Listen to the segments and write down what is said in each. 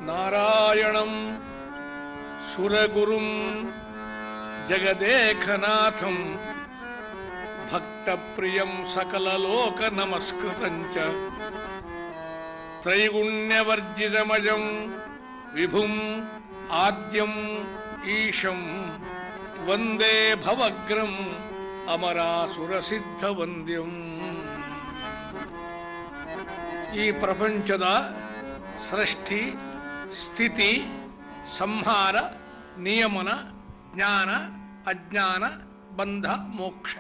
ನಾರಾಯಣಂ ಸುರಗುರುಂ ಜಗದೇಕನಾಥಂ ಭಕ್ತಪ್ರಿಯಂ ಸಕಲಲೋಕ ನಮಸ್ಕೃತಂಚ ತ್ರೈಗುಣ್ಯವರ್ಜಿತಮಜಂ ವಿಭುಂ ಆದ್ಯಂ ಈಶಂ ವಂದೇ ಭವಗ್ರಂ ಅಮರಾಸುರಸಿದ್ಧವಂದ್ಯಂ. ಈ ಪ್ರಪಂಚದ ಸೃಷ್ಟಿ, ಸ್ಥಿತಿ, ಸಂಹಾರ, ನಿಯಮನ, ಜ್ಞಾನ, ಅಜ್ಞಾನ, ಬಂಧ, ಮೋಕ್ಷ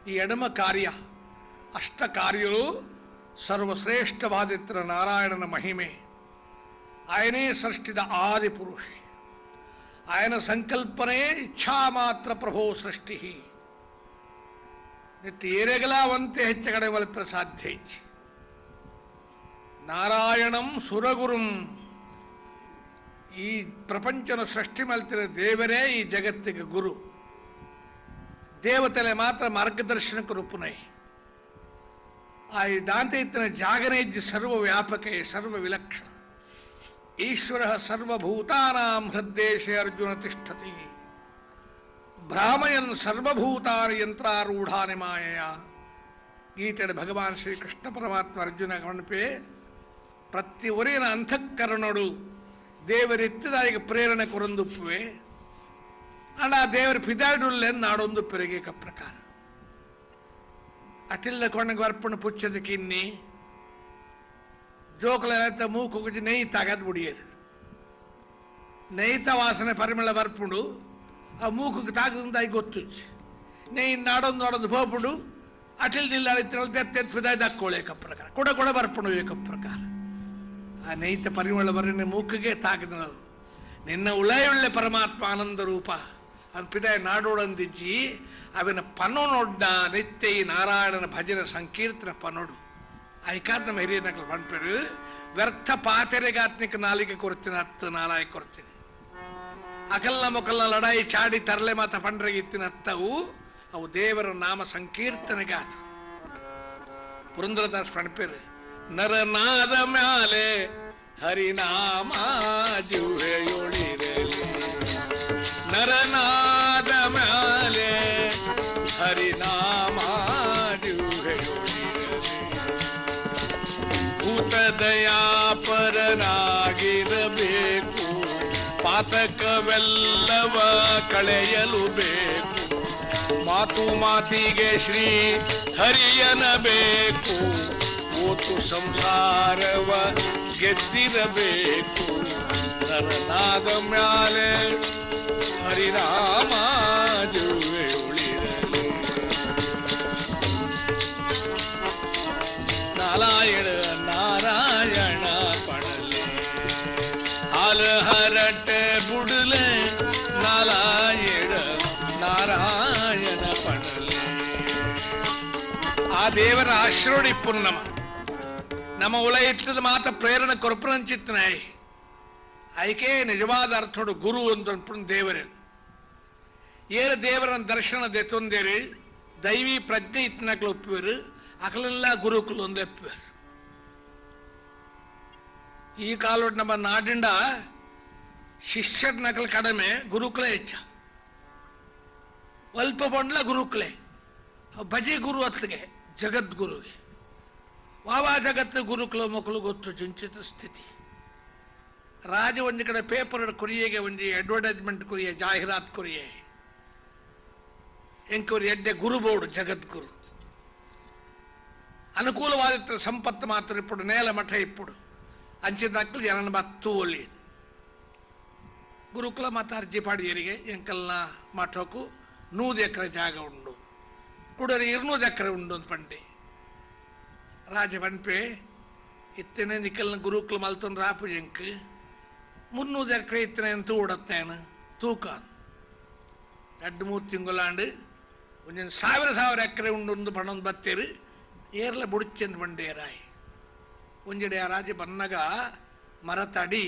ಈ ಎಡಮ ಕಾರ್ಯ ಅಷ್ಟ ಕಾರ್ಯಗಳು ಸರ್ವಶ್ರೇಷ್ಠವಾದಿತ್ರ ನಾರಾಯಣನ ಮಹಿಮೆ. ಆಯನೇ ಸೃಷ್ಟಿದ ಆದಿಪುರುಷ. ಆಯನ ಸಂಕಲ್ಪನೆ ಇಚ್ಛಾ ಮಾತ್ರ ಪ್ರಭೋ ಸೃಷ್ಟಿ. ನಿತ್ಯ ಏರೆಗಲಾವಂತೆ ಹೆಚ್ಚಗಡೆ ಮಲ್ಪರ ಸಾಧ್ಯ. ನಾರಾಯಣಂ ಸುರಗುರುಂ. ಈ ಪ್ರಪಂಚನ ಸೃಷ್ಟಿ ಮಲ್ತಿರ ದೇವರೇ ಈ ಜಗತ್ತಿಗೆ ಗುರು. ದೇವತೆಲೆ ಮಾತ್ರ ಮಾರ್ಗದರ್ಶನಕ್ಕೆ ರೂಪುನೈ. ಆ ದಾಂತೆ ಇತ್ತಿನ ಜಾಗನೇ ಸರ್ವ ವ್ಯಾಪಕೆ ಸರ್ವ ವಿಲಕ್ಷಣ. ಈಶ್ವರ ಸರ್ವಭೂತಾನಾಂ ಹೃದ್ದೇಶೆ ಅರ್ಜುನ ತಿಷ್ಠತಿ. ಭ್ರಾಮಯನ್ ಸರ್ವಭೂತಾನಿ ಯಂತ್ರಾರೂಢಾನಿ ಮಾಯೆಯ. ಗೀತೆಯ ಭಗವಾನ್ ಶ್ರೀಕೃಷ್ಣ ಪರಮಾತ್ಮ ಅರ್ಜುನ ಗಮನಪೇ ಪ್ರತಿ ಒರೆಯನ ಅಂತಃಕರಣೋಡು ದೇವರೆತ್ತಿದಾಗಿ ಪ್ರೇರಣೆ ಕೊರಂದುಪ್ಪುವೆ ಅಣ್ಣ ದೇವರ ಪಿದಾಡುಲ್ಲೆಂದು ನಾಡೊಂದು ಪೆರಿಗೆಕ ಪ್ರಕಾರ ಅಟಿಲ್ಲ ಕೊಂಡಗೆ ವರ್ಪಣ ಪುಚ್ಚದಕ್ಕೆ ಇನ್ನಿ ಜೋಕಲ ಮೂಕು ಕುಜಿ ನೆಯ್ ತಾಗದ್ ಬಿಡಿಯರು ನೆಯ್ತ ವಾಸನೆ ಪರಿಮಳ ಬರ್ಪುಂಡು ಆ ಮೂಕಕ್ಕೆ ತಾಗದಾಗಿ ಗೊತ್ತು ನೆಯ್ ನಾಡೊಂದು ನಾಡೊಂದು ಹೋಗ್ಬಿಡು ಅಟಿಲ್ದಿಲ್ಲ ಪಿದಾಯ ದಕ್ಕೋಳೇಕ ಪ್ರಕಾರ ಕೊಡ ಕೊಡ ಬರ್ಪುಂಡು ಏಕ ಪ್ರಕಾರ ಆ ನೈತ ಪರಿಮಳ ಬರೀ ಮೂಕಿಗೆ ತಾಕಿದನು. ನಿನ್ನ ಉಳೆಯುಳ್ಳೆ ಪರಮಾತ್ಮ ಆನಂದ ರೂಪ ಅದು ಪಿದಾಯ ನಾಡೋಡಂದಿಜ್ಜಿ ಅವನ ಪನ್ನೋಡ ನಿತ್ಯ ಈ ನಾರಾಯಣನ ಭಜನ ಸಂಕೀರ್ತನ ಪನ್ನೋಡು ಐಕಾದ್ ನಮ್ಮ ಹಿರಿಯ ನಕಲು ಪಂಪರು ವ್ಯರ್ಥ ಪಾತೆರೆಗಾತ್ನಿಕ ನಾಲಿಗೆ ಕೊಡ್ತೀನಿ ಹತ್ತು ನಾಲಾಯಿ ಕೊಡ್ತೀನಿ ಅಕಲ್ಲ ಮೊಕಲ್ಲ ಲಡಾಯಿ ಚಾಡಿ ತರಲೆ ಮಾತ ಪಂಡ್ರೆಗೆ ಇತ್ತಿನ ಹತ್ತವು ಅವು ದೇವರ ನಾಮ ಸಂಕೀರ್ತನೆಗಾತು. ಪುರಂದರದಾಸ್ ಪಣಪೇರು ನರನಾದ ಮ್ಯಾಲೆ ಹರಿನಾಮ ಜುವೆಯೊಳಿರಲಿ. ನರನಾದ ಮ್ಯಾಲೆ ಹರಿನಾಮ ಜುವೆಯೊಳಿರಲಿ. ಭೂತದಯಾಪರನಾಗಿರಬೇಕು ಪಾತಕವೆಲ್ಲವ ಕಳೆಯಲು ಬೇಕು. ಮಾತು ಮಾತಿಗೆ ಶ್ರೀ ಹರಿಯನಬೇಕು. ಓತು ಸಂಸಾರವ ಗೆದ್ದಿರಬೇಕು. ನರನಾದ ಮ್ಯಾಲೆ ಹರಿರಾಮ ಜುವೆ ಉಳಿರಲಿ. ನಾರಾಯಣ ನಾರಾಯಣ ಪಡಲೆ ಹಾಲ ಹರಟೆ ಬುಡಲೆ. ನಾರಾಯಣ ನಾರಾಯಣ ಪಡಲೆ. ಆ ದೇವರ ಆಶ್ರೋಡಿ ಪುನ್ನಮ ನಮ್ಮ ಉಳಯಿತ್ತದ ಮಾತ ಪ್ರೇರಣೆ ಕೊರಪರಂಚಿತ್ತನಾಯಿ ಆಯ್ಕೆ ನಿಜವಾದ ಅರ್ಥೋಡು ಗುರು ಅಂತ ದೇವರೇನು ಏರು ದೇವರನ್ನ ದರ್ಶನ ದೆತ್ತೊಂದೇರಿ ದೈವಿ ಪ್ರಜ್ಞೆ ಇತ್ತನಕ್ಲು ಒಪ್ಪುವರು ಅಕಲೆಲ್ಲ ಗುರುಕುಲು ಒಂದು ಒಪ್ಪುವರು. ಈ ಕಾಲ ನಮ್ಮ ನಾಡಿಂದ ಶಿಷ್ಯರ ನಕಲು ಕಡಿಮೆ ಗುರುಕುಲೇ ಹೆಚ್ಚ. ಅಲ್ಪ ಬಂಡ್ಲ ಗುರುಕುಲೇ ಭಜಿ ಗುರು ಅತ್ಗೆ ಜಗದ್ಗುರುಗೆ ವಾವಾ ಜಗತ್ತು ಗುರುಕುಲ ಮಕ್ಕಳು ಗೊತ್ತು ಚಿಂಚಿತ ಸ್ಥಿತಿ. ರಾಜ ಒಂದು ಕಡೆ ಪೇಪರ್ ಕೊರಿಯೆಗೆ ಒಂದು ಅಡ್ವರ್ಟೈಸ್ಮೆಂಟ್ ಕೊರಿಯೆ ಜಾಹೀರಾತು ಕೊರಿಯೆ ಎಂಕವರು ಎಡ್ಡೆ ಗುರು ಬೋರ್ಡು ಜಗದ್ಗುರು ಅನುಕೂಲವಾದ ಸಂಪತ್ತು ಮಾತ್ರ ಇಪ್ಪಡು ನೇಲ ಮಠ ಇಪ್ಪಡು ಅಂಚಿದಾಕ್ಲು ಜನನ ಬತ್ತು ಒಲಿ ಗುರುಕುಲ ಮತ್ತು ಅರ್ಜಿ ಪಾಡಿಯರಿಗೆ ಎಂಕಲ್ನ ಮಠಕ್ಕೂ 100 ಎಕರೆ ಜಾಗ ಉಂಡು ಕುಡರಿ 200 ಎಕರೆ ಉಂಡು ಅಂತ ಪಂಡಿ ರಾಜ ಪಂಪೆ ಇತ್ತನೆ ನಿಕಲ್ನ ಗುರುಕುಲ ಮಲ್ತೊಂದು ರಾಪು ಎಂಕ್ 300 ಎಕರೆ ಇತ್ತನೆ ಅಂತ ಓಡತ್ತೇನು ತೂಕ 2-3 ತಿಂಗಳಾಂಡು ಒಂದೊಂದು 1000 ಎಕರೆ ಉಂಡು ಪಣ್ಣೊಂದು ಬತ್ತೇರು ಏರ್ಲ ಬುಡಿಚಂದು ಬಂಡೇರಾಯಿ ಒಂಜಡೆ ಆ ರಾಜ ಬನ್ನಗ ಮರ ತಡಿ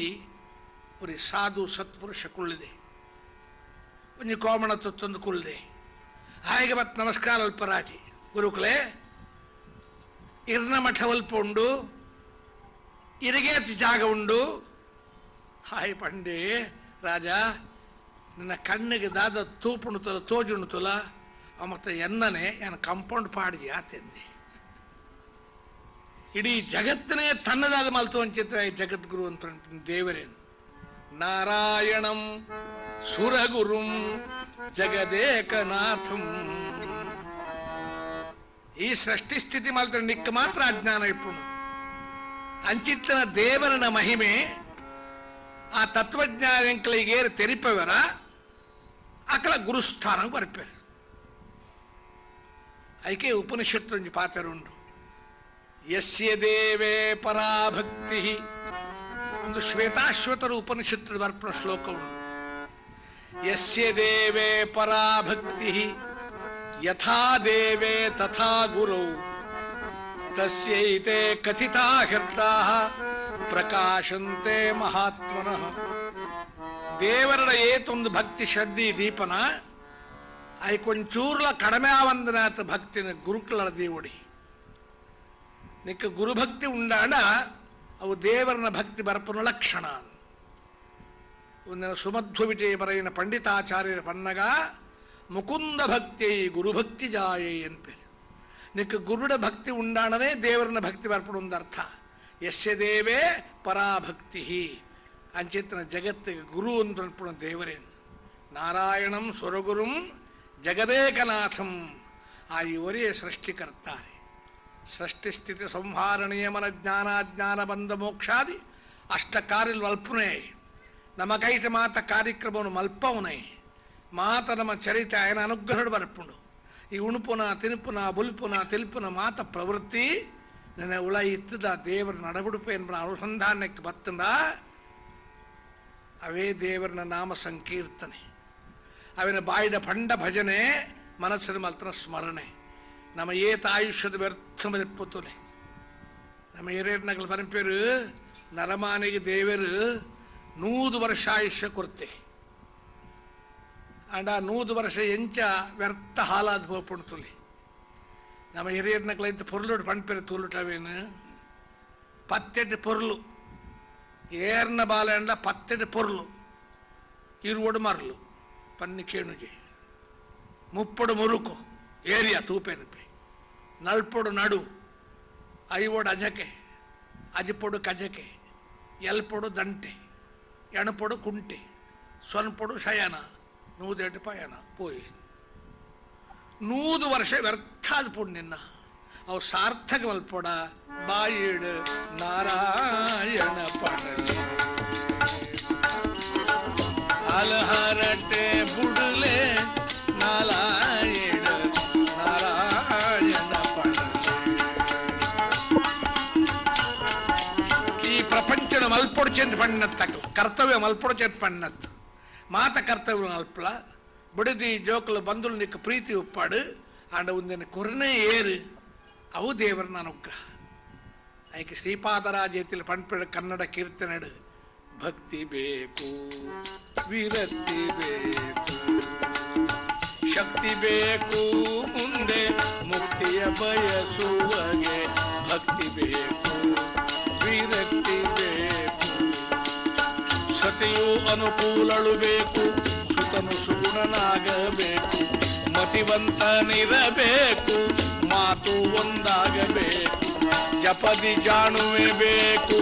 ஒரு ಸಾಧು ಸತ್ಪುರುಷ ಕುಳ್ಳಿದೆ ಒಂಜಿ ಕೋಮಣ ತೊತ್ತೊಂದು ಕುಳ್ಳಿದೆ ಆಯ್ಗೆ ಮತ್ತು ನಮಸ್ಕಾರ ಅಲ್ಪ ರಾಜಿ ಗುರುಕುಲೆ ಇರ್ನ ಮಠ ಅಲ್ಪ ಉಂಡು ಇರಿಗೇತಿ ಜಾಗ ಉಂಡು ಹಾಯ್ ಪಂಡೆ ರಾಜ, ನಿನ್ನ ಕಣ್ಣಿಗೆ ದಾದ ತೂಪುಣುತ್ತಲ ತೋಜುಣುತ್ತಲ ಮತ್ತು ಎನ್ನನೆ ಏನು ಕಂಪೌಂಡ್ ಪಾಡ್ಜಿ ಆತೆಂದಿ. ಇಡೀ ಜಗತ್ತನೇ ತನ್ನದಾದ ಮಲ್ತು ಅಂಚಿತ್ರ ಜಗದ್ಗುರು ಅಂತ ದೇವರೇನು. ನಾರಾಯಣಂ ಸುರಗುರುಂ ಜಗದೇಕನಾಥಂ. ಈ ಸೃಷ್ಟಿ ಸ್ಥಿತಿ ಮಾತ್ರ ನಿಕ್ಕ ಮಾತ್ರ ಅಜ್ಞಾನ ಇಪ್ಪುನು ಅಂಚಿತ್ತನ ದೇವರನ ಮಹಿಮೆ ಆ ತತ್ವಜ್ಞಾನಿಗಳಿಗೆ ತೆರಿಪವರ ಅಕಲ ಗುರುಸ್ಥಾನ ಬರ್ಪೇರು. ಐಕೆ ಉಪನಿಷತ್ತು ಪಾತ್ರರುಂಡು. ಯಸ್ಯ ದೇವೇ ಪರಾಭಕ್ತಿ, ಒಂದು ಶ್ವೇತಾಶ್ವತರ ಉಪನಿಷತ್ತು ಬರ್ಪಣ ಶ್ಲೋಕ ಉಂಟು. ಯಸ್ಯ ದೇವೇ ಪರಾಭಕ್ತಿ ಯಥಾ ದೇವೇ ತಥಾ ಗುರೌ ತಸ್ಯೈತೆ ಕಥಿತಾ ಹೃದ್ದಾಃ ಪ್ರಕಾಶಂತೆ ಮಹಾತ್ಮನಃ. ದೇವರಡ ಏತೊಂದು ಭಕ್ತಿ ಶ್ರದ್ಧಿ ದೀಪನ ಐಕೊಂಚೂರ್ಲ ಕಡಿಮೆ ಆವಂದನಾಥ ಭಕ್ತಿನ ಗುರುಕುಲ ದೇವಡಿ ನಿಕ್ಕ ಗುರುಭಕ್ತಿ ಉಂಡಾಡ ಅವು ದೇವರನ ಭಕ್ತಿ ಬರಪನ ಲಕ್ಷಣ. ಒಂದಿನ ಸುಮಧ್ವ ವಿಜಯ ಬರೆಯಿನ ಪಂಡಿತಾಚಾರ್ಯರ ಪನ್ನಗ ಮುಕುಂದ ಭಕ್ತಿ ಗುರುಭಕ್ತಿ ಜಾಯೇ ಅನ್ಪೇರು. ನಿಕ್ಕ ಗುರುಡ ಭಕ್ತಿ ಉಂಡಾಣನೇ ದೇವರನ ಭಕ್ತಿ ಬರ್ಪಣ ಒಂದು ಅರ್ಥ. ಯಸ್ಯ ದೇವೇ ಪರಾಭಕ್ತಿ ಅಂಚಿತ್ತನ ಜಗತ್ತಿಗೆ ಗುರು ಅಂತ ಅನ್ಪಣ ದೇವರೇನು. ನಾರಾಯಣಂ ಸ್ವರಗುರುಂ ಜಗದೇಕನಾಥಂ. ಆ ಇವರೇ ಸೃಷ್ಟಿಕರ್ತಾರೆ. ಸೃಷ್ಟಿ ಸ್ಥಿತಿ ಸಂಹಾರ ನಿಯಮನ ಜ್ಞಾನಾಜ್ಞಾನ ಬಂಧ ಮೋಕ್ಷಾದಿ ಅಷ್ಟ ಕಾರ್ಯ ಮಲ್ಪುನೇ. ನಮ್ಮ ಕೈಟ ಮಾತ ಕಾರ್ಯಕ್ರಮವನ್ನು ಮಲ್ಪವನೇ. ಮಾತ ನಮ್ಮ ಚರಿತ ఆయన ಅನುಗ್ರಹ ಬರ್ಪುಂಡು. ಈ ಉಣುಪುನ ತಿನುಪುನ ಬುಲ್ಪುನ ತಿಲ್ಪುನ ಮಾತ ಪ್ರವೃತ್ತಿ ನನ್ನ ಉಳ ಇತ್ತದ ದೇವರ ನಡಬುಡುಪೆ ಎಂಬ ಅನುಸಂಧಾನಕ್ಕೆ ಬತ್ತಂದ ಅವೇ ದೇವರನ ನಾಮ ಸಂಕೀರ್ತನೆ. ಅವಿನ ಬಾಯಿದ ಪಂಡ ಭಜನೆ ಮನಸ್ಸಿನ ಮಾತ್ರ ಸ್ಮರಣೆ. ನಮ್ಮ ಏತ ಆಯುಷ್ಯದ ವ್ಯರ್ಥ ಮೆಪ್ಪುತ್ತಲೆ. ನಮ್ಮ ಹಿರಿಯರ್ನಗಳು ಪರಂಪೇರು ನರಮಾನಿಗೆ ದೇವರು 100 ವರ್ಷ ಆಯುಷ್ಯ ಕೊಡ್ತೆ. ಅಂಡ 100 ವರ್ಷ ಎಂಚ ವ್ಯರ್ಥ ಹಾಲಾದ ಹೋಗ್ಪುಣ್ತುಲಿ. ನಮ್ಮ ಹಿರಿಯರ್ನಕ್ಲೈತ ಪೊರ್ಲುಡು ಪಂಪೇರು ತೂಲುಟವೇನು 18 ಪೊರ್ಲು ಏರ್ನ ಬಾಲ ಅಂಡ 18 ಪೊರ್ಲು ಇರುವಡು ಮರಲು ಪನ್ನಿ ಕೇಣುಜೆ 30 ಮುರುಕು ಏರಿಯಾ ತೂಪೆನಪೆ ನಲ್ಪೊಡು ನಡು ಐವೋಡು ಅಜಕೆ ಅಜಿಪೊಡು ಕಜಕೆ ಎಲ್ಪೊಡು ದಂಟೆ ಎಣಪೊಡು ಕುಂಟೆ ಸೊನ್ಪೊಡು ಶಯನ 108 ಪಯನ ಪೋಯಿ 100 ವರ್ಷ ವ್ಯರ್ಥಾದ ಪುಡ್ ನಿನ್ನ ಅವು ಸಾರ್ಥಕ ಮಲ್ಪೊಡ ಬಾಯಿಡು ನಾರಾಯಣ ಪಡಲಿ ಅಲಹರಟೆ ಬುಡಲೆ ನಾಲಾಯಿಡು ನಾರಾಯಣ ಪಡಲಿ. ಈ ಪ್ರಪಂಚದ ಮಲ್ಪೊಡು ಚೆಂದ ಪಣ್ಣತ್ತ ಕರ್ತವ್ಯ ಮಲ್ಪೊಡು ಚೆಂದ ಪಣ್ಣತ್ತು ಮಾತ ಕರ್ತವ್ಯ ಮಲ್ಪಲ ಬುಡದಿ ಜೋಕಲು ಬಂದುಲು ನಿಕ್ಕ ಪ್ರೀತಿ ಉಪ್ಪಾಡು ಆಂಡ ಒಂದಿನ ಕೊರನೇ ಏರು ಅವು ದೇವರನ ಅನುಗ್ರಹ. ಆಯ್ಕೆ ಶ್ರೀಪಾದರಾಜೇತಿಲ್ ಪಣ್ಪೆಡ ಕನ್ನಡ ಕೀರ್ತನೆಡು ಭಕ್ತಿ ಬೇಕು ವಿರಕ್ತಿ ಬೇಕು ಶಕ್ತಿ ಬೇಕು ಮುಂದೆ ಮುಕ್ತಿಯ ಬಯಸುವಗೆ ಭಕ್ತಿ ಬೇಕು ವಿರಕ್ತಿ ಬೇಕು ಸತಿಯು ಅನುಕೂಲಳು ಬೇಕು ಸುತನು ಸುಗುಣನಾಗಬೇಕು ಮತಿವಂತನಿರಬೇಕು ಮಾತು ಒಂದಾಗಬೇಕು ಜಪದಿ ಜಾಣುವೆ ಬೇಕು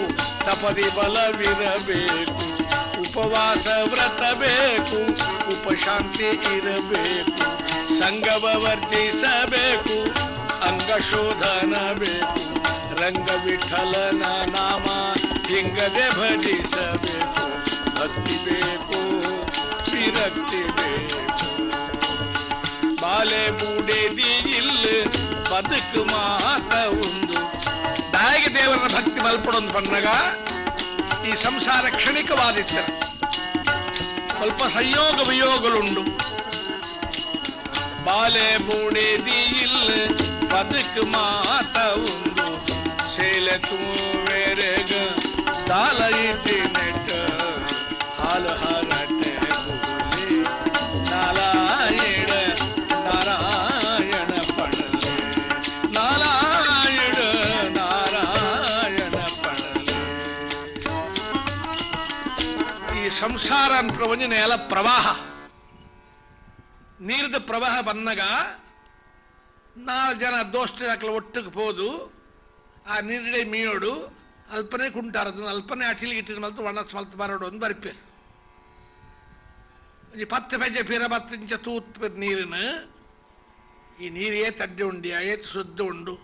ತಪದಿ ಬಲವಿರಬೇಕು ಉಪವಾಸ ವ್ರತ ಬೇಕು ಉಪಶಾಂತಿ ಇರಬೇಕು ಸಂಗವ ವರ್ಜಿಸಬೇಕು ಅಂಗಶೋಧನ ಬೇಕು ರಂಗ ವಿಠಲನ ನಾಮ ಹಿಂಗದೆ ಭಜಿಸಬೇಕು ಭಕ್ತಿ ಬೇಕು ವಿರಕ್ತಿ ಬೇಕು ಬಾಲೆ ಬೂಡೆದಿ ಇಲ್ಲ ಬದುಕು ಮಾತ ಒಂದು ದಾಯಿಗೆ ದೇವರನ್ನ ಭಕ್ತಿ ಮಲ್ಪಡೊಂದು ಪನ್ನಗ ಈ ಸಂಸಾರ ಕ್ಷಣಿಕವಾದಿತ್ತ ಸ್ವಲ್ಪ ಸಂಯೋಗ ವಿಯೋಗಲುಂಡು ಬಾಲೆ ಬೂಡೆದಿ ಇಲ್ಲ ಬದುಕು ಮಾತ ಒಂದು ಸೇಲೆ ತೂವೆರೆಗ ದಾಲ ಇಟ್ಟಿ ನೆಟ್ಟ ಹಾಲು ಹರಟೆ ಬುಗುಲಿ ನಾಲಾಯಿಡ ನಾರಾಯಣ ಪಡಲೆ ನಾಲಾಯಿಡ ನಾರಾಯಣ ಪಡಲೆ ಸಂಸಾರ ಅನ್ಪ್ರವಂಜ ನೆಲ ಪ್ರವಾಹ ನೀರ್ದ ಪ್ರವಾಹ ಬಂದಾಗ 4 ಜನ ದೋಸ್ತ ಒಟ್ಟಿಗೆ ಹೋದು ಆ ನೀರಿಡೆ ಮೀಯೋಡು ಅಲ್ಪನೆ ಕುಂಟಾರದು ಅಲ್ಪನೆ ಅಟಿಲಿಗೆ ಇಟ್ಟಿನ ಮಲ್ತು ಒಣ ಸ್ವಲ್ತ ಬರೋಡು ಒಂದು ಬರ್ಪೇರು 10 ಪೆಜ್ಜೆ ಪೀರ 10 ಇಂಚ ತೂತ್ ನೀರಿನ ಈ ನೀರು ಏತ್ ಅಡ್ಡೆ ಉಂಡಿ ಏತ್ ಶುದ್ಧ ಉಂಡು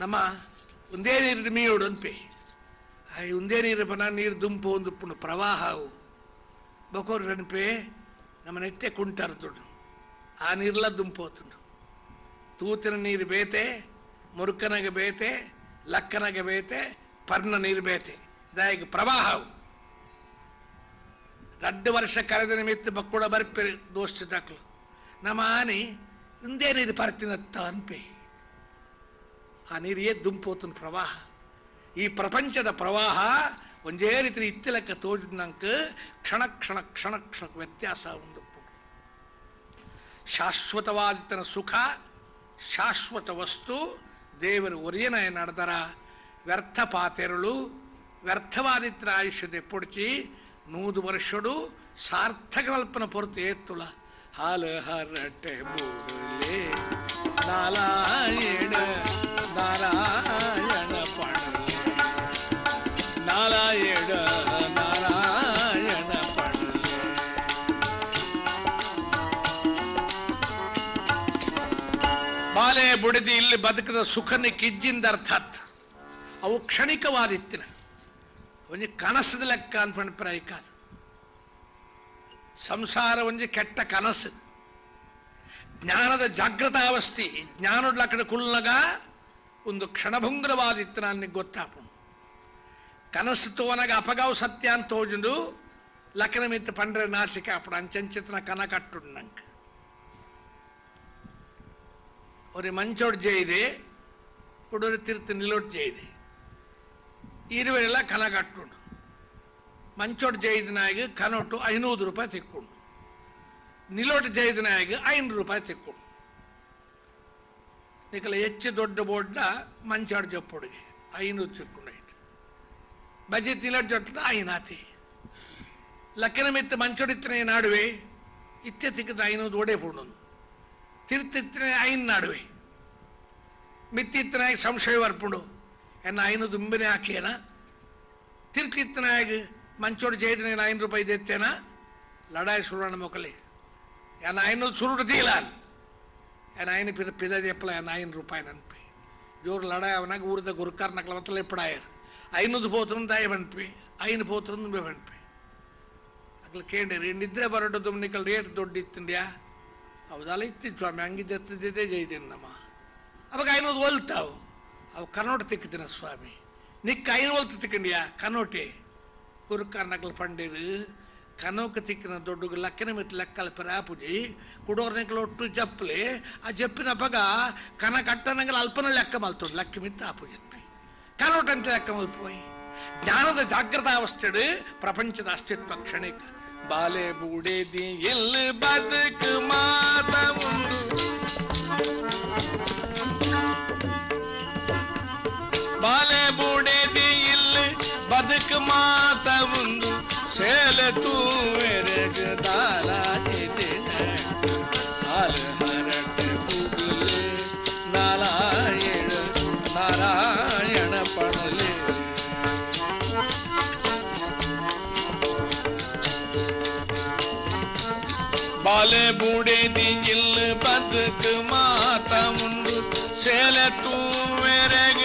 ನಮ್ಮ ಒಂದೇ ನೀರಿನ ಮೀಯೋಡು ಅನ್ಪೆ ಒಂದೇ ನೀರು ಪನ ನೀರು ದುಂಪು ಒಂದು ಪುಣ್ಣ ಪ್ರವಾಹವು ಬಕೋರು ಅನ್ಪೆ ನಮ್ಮ ನೆಟ್ಟೆ ಕುಂಟಾರದುಂಡು ಆ ನೀರ್ಲ ದುಂಪು ಹೋತುಂಡು ತೂತಿನ ನೀರು ಬೇತೆ ಮುರುಕನಗೆ ಬೇತೆ ಲಕ್ಕನಗೆ ಬೇತೆ ಪರ್ಣ ನೀರು ಬೇತೆ ದಾಯಿಗೆ ಪ್ರವಾಹವು 2 ವರ್ಷ ಕಳೆದ ನಿಮಿತ್ತ ಬಕ್ಕೂಡ ಬರ್ಪೇರಿ ದೋಸ್ತ ದಾಖಲು ನಮ್ಮ ಆನೆ ಒಂದೇ ನೀರು ಪರ್ತಿನತ್ತ ಅನ್ಪೆ ಆ ನೀರಿಯೇ ದುಂಪೋತನ ಪ್ರವಾಹ ಈ ಪ್ರಪಂಚದ ಪ್ರವಾಹ ಒಂದೇ ರೀತಿ ಇತ್ತಿಲಕ್ಕ ತೋಜಿದ್ನಂಕ ಕ್ಷಣ ಕ್ಷಣ ಕ್ಷಣ ಕ್ಷಣ ವ್ಯತ್ಯಾಸ ಒಂದು ಶಾಶ್ವತವಾದಿತನ ಸುಖ ಶಾಶ್ವತ ವಸ್ತು ದೇವರು ಒರಿಯನ ನಡೆದರ ವ್ಯರ್ಥ ಪಾತೆರಳು ವ್ಯರ್ಥವಾದಿತ್ರ ಆಯುಷ್ಯದೆ ಪೊಡ್ಚಿ 100 ವರ್ಷಡು ಸಾರ್ಥಕ ಕಲ್ಪನ ಪೊರತು ಏತ್ತುಳ ಹಾಲು ಹರಟೆ ಬೂರಲೆ ನಾರಾಯಣ ನಾರಾಯಣ ಪಡಲೆ ನಾರಾಯಣ ನಾರಾಯಣ ಪಡಲೆ ಬಾಲೆ ಬುಡಿದಿ ಇಲ್ಲಿ ಬದುಕದ ಸುಖನ ಕಿಜ್ಜಿಂದ ಅರ್ಥಾತ್ ಅವು ಕ್ಷಣಿಕವಾದಿತ್ತಿನ ಒಂಜಿ ಕನಸದ ಲೆಕ್ಕ ಅನ್ಪಣ ಪ್ರಾಯಿಕಾದು ಸಂಸಾರ ಒಂಜಿ ಕೆಟ್ಟ ಕನಸು ಜ್ಞಾನದ ಜಾಗೃತಾವಸ್ಥೆ ಜ್ಞಾನದ ಕಡೆ ಕುಲ್ಲಗ ಒಂದು ಕ್ಷಣಭಂಗುರವಾದಿತ್ತು ನನಗೆ ಗೊತ್ತಾಪು ಕನಸು ತೋವನಾಗ ಅಪಗಾವ್ ಸತ್ಯ ಅಂತ ತೋಜುಂಡು ಲಕ್ಕನ ಮಿತ್ತ ಪಂಡ್ರೆ ನಾಚಿಕೆ ಅಪ್ಪಡು ಅಂಚಂಚಿತನ ಕನ ಕಟ್ಟುಂಡು ನಂಗೆ ஒரு மஞ்சோடு செய்து ஒரு திருத்து நிலோட்டு செய்து இருவரெல்லாம் ಕನ ಕಟ್ಟುಂಡು ಮಂಚೋಡು ಜೈದಿನಾಗ ಕನೊಟ್ಟು 500 ರೂಪಾಯಿ ತಿಕ್ಕೊಂಡು ನಿಲೋಟು ಜೈದಿನಾಗ 500 ರೂಪಾಯಿ ತಿಕ್ಕೊಂಡು ನಿಕಲ ಹೆಚ್ಚು ದೊಡ್ಡ ಬೋಡ್ಡ ಮಂಚಾಡು ಜಪ್ಪೊಡಿಗೆ 500 ತಿಕ್ಕೊಂಡು ಆಯ್ತು ಬಜೆ ನಿಲೋಟು ಜೊಟ್ಟು 5 ಆತಿ ಲಕ್ಕನ ಮಿತ್ತ ಮಂಚೋಡಿತ್ತನೇ ನಾಡುವೆ ಇತ್ತೆ ತಿಕ್ಕದ 500 ಒಡೆ ಪುಂಡು ತಿರ್ತಿತ್ತನೇ 5 ನಾಡುವೆ ಮಿತ್ತಿತ್ತನಾಗ ಸಂಶಯ ಬರ್ಪುಂಡು ಎನ್ನ 500 ದುಂಬಿನೇ ಹಾಕೇನ ತಿರ್ತಿತ್ತನಾಗ ಮಂಚೋಡು ಜೈದಿನ 500 ರೂಪಾಯಿ ದೆತ್ತೇನ ಲಡಾಯಿ ಸುರುವಣ್ಣ ಮೊಕಲಿ ಎನ್ನ 500 ಸುರುಡು ದೀಲಾನ್ ಎನ್ನ 5 ಪಿದ ಎಪ್ಪಲ ಎನ್ನ 500 ರೂಪಾಯಿ ನನ್ಪಿ ಜೋರು ಲಡಾಯಿ ಅವನಾಗ ಊರದ ಗುರುಕಾರ್ ನಕಲ ಮತ್ತಲ್ಲ ಎಪ್ಪಡಾಯರ್ 500 పోతున్న దాయ బన్పి 5 పోతున్న నువ్వే బన్పి అట్లా కేండేరి నిద్ర బరడు దుమ్నికల్ రేట్ దొడ్డిత్తుండ్యా ಅವದಲ್ಲ ಇತ್ತು ಸ್ವಾಮಿ ಹಂಗಿದ್ದೆ ಎತ್ತದಿದ್ದೆ ಜೈದಿನ್ನಮ್ಮ ಅವಾಗ 500 ಒಲ್ತಾವು ಅವು ಕನ್ನೋಟ ತಿಕ್ಕಿದ್ದೀನ ಸ್ವಾಮಿ ನಿಕ್ಕ 5 ಒಲ್ತು ತಿಕ್ಕೊಂಡಿಯಾ ಕನ್ನೋಟೆ ಗುರುಕಾರ್ ನಕಲ್ ಪಂಡೀರು ಕನೋಕ ತಿಕ್ಕಿನ ದೊಡ್ಡ ಲಕ್ಕನ ಮಿತ್ ಲೆಕ್ಕಲ ಪರಾಪುಜಿ ಕುಡೋರ್ನಕಲ್ ಒಟ್ಟು ಜಪ್ಪಲೆ ಆ ಜಪ್ಪಿನ ಪಗ ಕನ ಕಟ್ಟನಂಗಲ ಅಲ್ಪನ ಲೆಕ್ಕ ಮಲ್ತೋಡು ಲಕ್ಕ ಮಿತ್ತ ಆಪುಜಿ ಕನೋಟ ಅಂತ ಲೆಕ್ಕ ಮಲ್ಪೋಯಿ ಜ್ಞಾನದ ಜಾಗೃತಾವಸ್ಥೆಡು ಪ್ರಪಂಚದ ಅಸ್ತಿತ್ವ ಕ್ಷಣಿಕ ಬಾಲೆ ಬೂಡೆದಿ ಎಲ್ಲಿ ಬದುಕು ಮಾತ ಬಾಲೆ ಬೂಡೆದಿ ಇಲ್ಲಿ ಬದುಕು ಮಾತ ಮುಂದು ಸೇಲ ತೂವೆರೆಗ ದಾಲಾಜಿದಿನ ಹಾಲು ಹರಟೆ ಬುಗುಲೆ ನಾರಾಯಣ ನಾರಾಯಣ ಪಣಲೆ ಬಾಲೆ ಬೂಡೆ ದಿಗಿಲ್ ಬದುಕು ಮಾತ ಮುಂದು ಸೇಲೆ ತೂವೆರೆಗ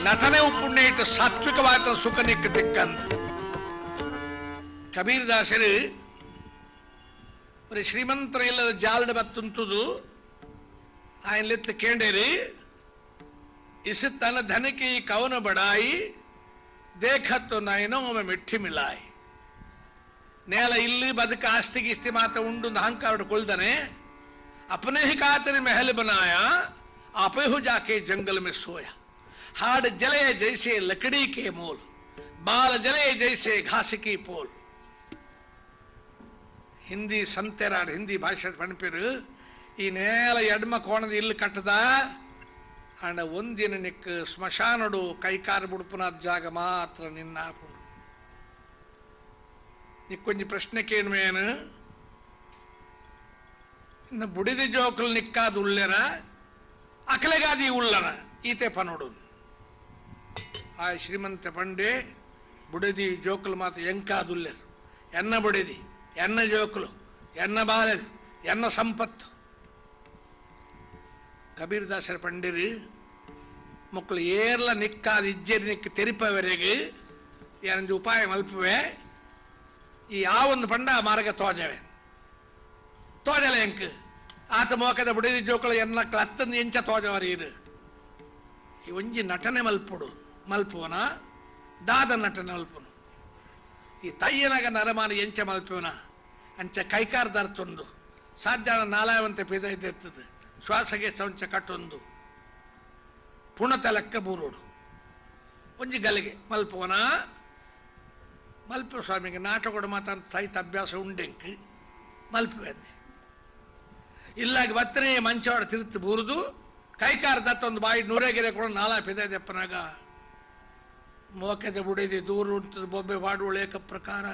ನಟನೆ ಉಪ್ಪುಣ್ಣ ಇಟ್ಟು ಸಾತ್ವಿಕವಾದ ಸುಖ ನಿಕ್ಕ ದಿಕ್ಕಂತ ಕಬೀರದಾಸರು ഒരു ಶ್ರೀಮಂತರಿಲ್ಲದ ಜಾಲ್ಡ ಬತ್ತುಂತುದು ಆಯನ್ಲೆತ್ತು ಕೇಂಡೇರಿ ಇಸ ತನ್ನ ಧನಕ್ಕೆ ಈ ಕವನ ಬಡಾಯಿ ದೇಖತ್ತು ನಾಯಿನೋ ಒಮ್ಮೆ ಮಿಠಿ ಮಿಲಾಯಿ ನೇಲ ಇಲ್ಲಿ ಬದುಕ ಆಸ್ತಿ ಗಿಸ್ತಿ ಮಾತ ಉಂಡು ಅಹಂಕಾರ ಕೊಳ್ದಾನೆ अपने ही खातिर महल बनाया आपे हो जाके जंगल में सोया हाड़ जले जैसे लकड़ी के मोल बाल जले जैसे घास की पोल ಹಿಂದಿ ಸಂತೆರಾಡ ಹಿಂದಿ ಭಾಷೆ ಪಣಪಿರು ಈ ನೇಲ ಎಡ್ಮ ಕೋಣದ ಇಲ್ಲಿ ಕಟ್ಟದ ಅಂಡ ಒಂದಿನ ನಿಕ್ ಸ್ಮಶಾನಡು ಕೈಕಾರು ಬುಡುಪುನಾದ ಜಾಗ ಮಾತ್ರ ನಿನ್ನ ಹಾಕೊಂಡು నీకు ప్రశ్న కేనుమేను ఇన్న బుడిది జోకులు నిక్కాదు ఉళ్ళెరా అకలగాది ఉళ్ళన ఈతే పనుడు ఆ శ్రీమంత పండే బుడిది జోకులు మాత్రం ఎంకాదు ఉళ్ళెరు ఎన్న బుడిది ఎన్న జోకులు ఎన్న బాలలు ఎన్న సంపత్తు ಕಬೀರದಾಸರ ಪಂಡಿರು ಮಕ್ಕಳು ಏರ್ಲ ನಿಕ್ಕಾದ ಇಜ್ಜರಿ ನಿಕ್ಕ ತೆರಿಪವರೆಗೆ ಏನೊಂದು ಉಪಾಯ ಮಲ್ಪುವೆ ಈ ಆ ಒಂದು ಪಂಡ ಮಾರ್ಗ ತೋಜವೆ ತೋಜಲ ಎಂಕ್ ಆತ ಮೋಕದ ಬುಡಿದಿ ಜೋಕಳು ಎನ್ನಕ್ಳು ಹತ್ತಂದು ಎಂಚ ತೋಜವರಿ ಇದು ಈ ಒಂಜಿ ನಟನೆ ಮಲ್ಪುವನ ದಾದ ನಟನೆ ಮಲ್ಪುನು ಈ ತಯ್ಯನಾಗ ನರಮಾನ ಎಂಚ ಮಲ್ಪುವನ ಅಂಚ ಕೈಕಾರ ದರ್ತೊಂದು ಸಾಧ್ಯ ನಾಲಾವಂತೆ ಪಿದ ಇದ್ದೆತ್ತದು ಶ್ವಾಸಗೆ ಸಂಚ ಕಟ್ಟೊಂದು ಪುಣತಲಕ್ಕ ಬೂರೋಡು ಒಂಜಿ ಗಲಿಗೆ ಮಲ್ಪುವನ ಮಲ್ಪು ಸ್ವಾಮಿಗೆ ನಾಟಕೊಡು ಮಾತಂತ ಸಹಿತ ಅಭ್ಯಾಸ ಉಂಡೆಂಕ್ ಮಲ್ಪುವಂದೆ ಇಲ್ಲಾಗಿ ಬತ್ತನೇ ಮಂಚವಾಡ ತಿರುತ್ತು ಬೂರುದು ಕೈಕಾರ ದತ್ತೊಂದು ಬಾಯಿ ನೂರೇಗೆರೆ ಕೂಡ ನಾಲಾ ಪಿದೆಪ್ಪನಾಗ ಮೋಕೆದ ಬುಡಿದಿ ದೂರ ಉಂಟದ ಬೊಬ್ಬೆ ಬಾಡುವಳು ಏಕ ಪ್ರಕಾರ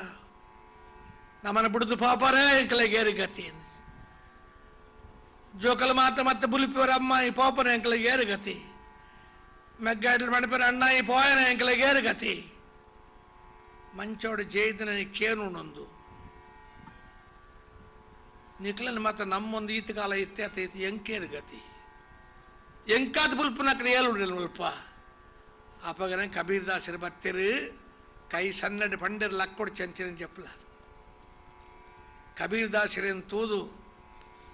ನಮ್ಮನ್ನು ಬಿಡುದು ಪಾಪರೇ ಎಂಕಲೆಗೇರಿ ಗತಿ ಜೋಕಲ್ ಮಾತ ಮತ್ತೆ ಬುಲಿಪಿವರ ಅಮ್ಮ ಈ ಪೋಪನ ಎಂಕಲೆಗೇರು ಗತಿ ಮೆಗ್ಗಾಡ್ಲು ಮಣಿಪರ ಅಣ್ಣ ಈ ಪೋಯನ ಎಂಕಲೆಗೇರು ಗತಿ ಮಂಚೋಡು ಜೈದನ ಕೇನುಣೊಂದು ನಿಕ್ಲನ್ ಮಾತ್ರ ನಮ್ಮೊಂದು ಈತ ಕಾಲ ಇತ್ಯಾತ ಐತಿ ಎಂಕೇರು ಗತಿ ಎಂಕಾದ ಬುಲ್ಪನಕ್ರ ಏಳುಡಿಲ್ಲ ಮುಲ್ಪ ಅಪಗನ ಕಬೀರದಾಸರು ಬತ್ತಿರು ಕೈ ಸನ್ನಡಿ ಪಂಡಿರು ಲಕ್ಕೊಡು ಚಂಚಿನ ಜಪ್ಪಲ ಕಬೀರದಾಸರೇನು ತೂದು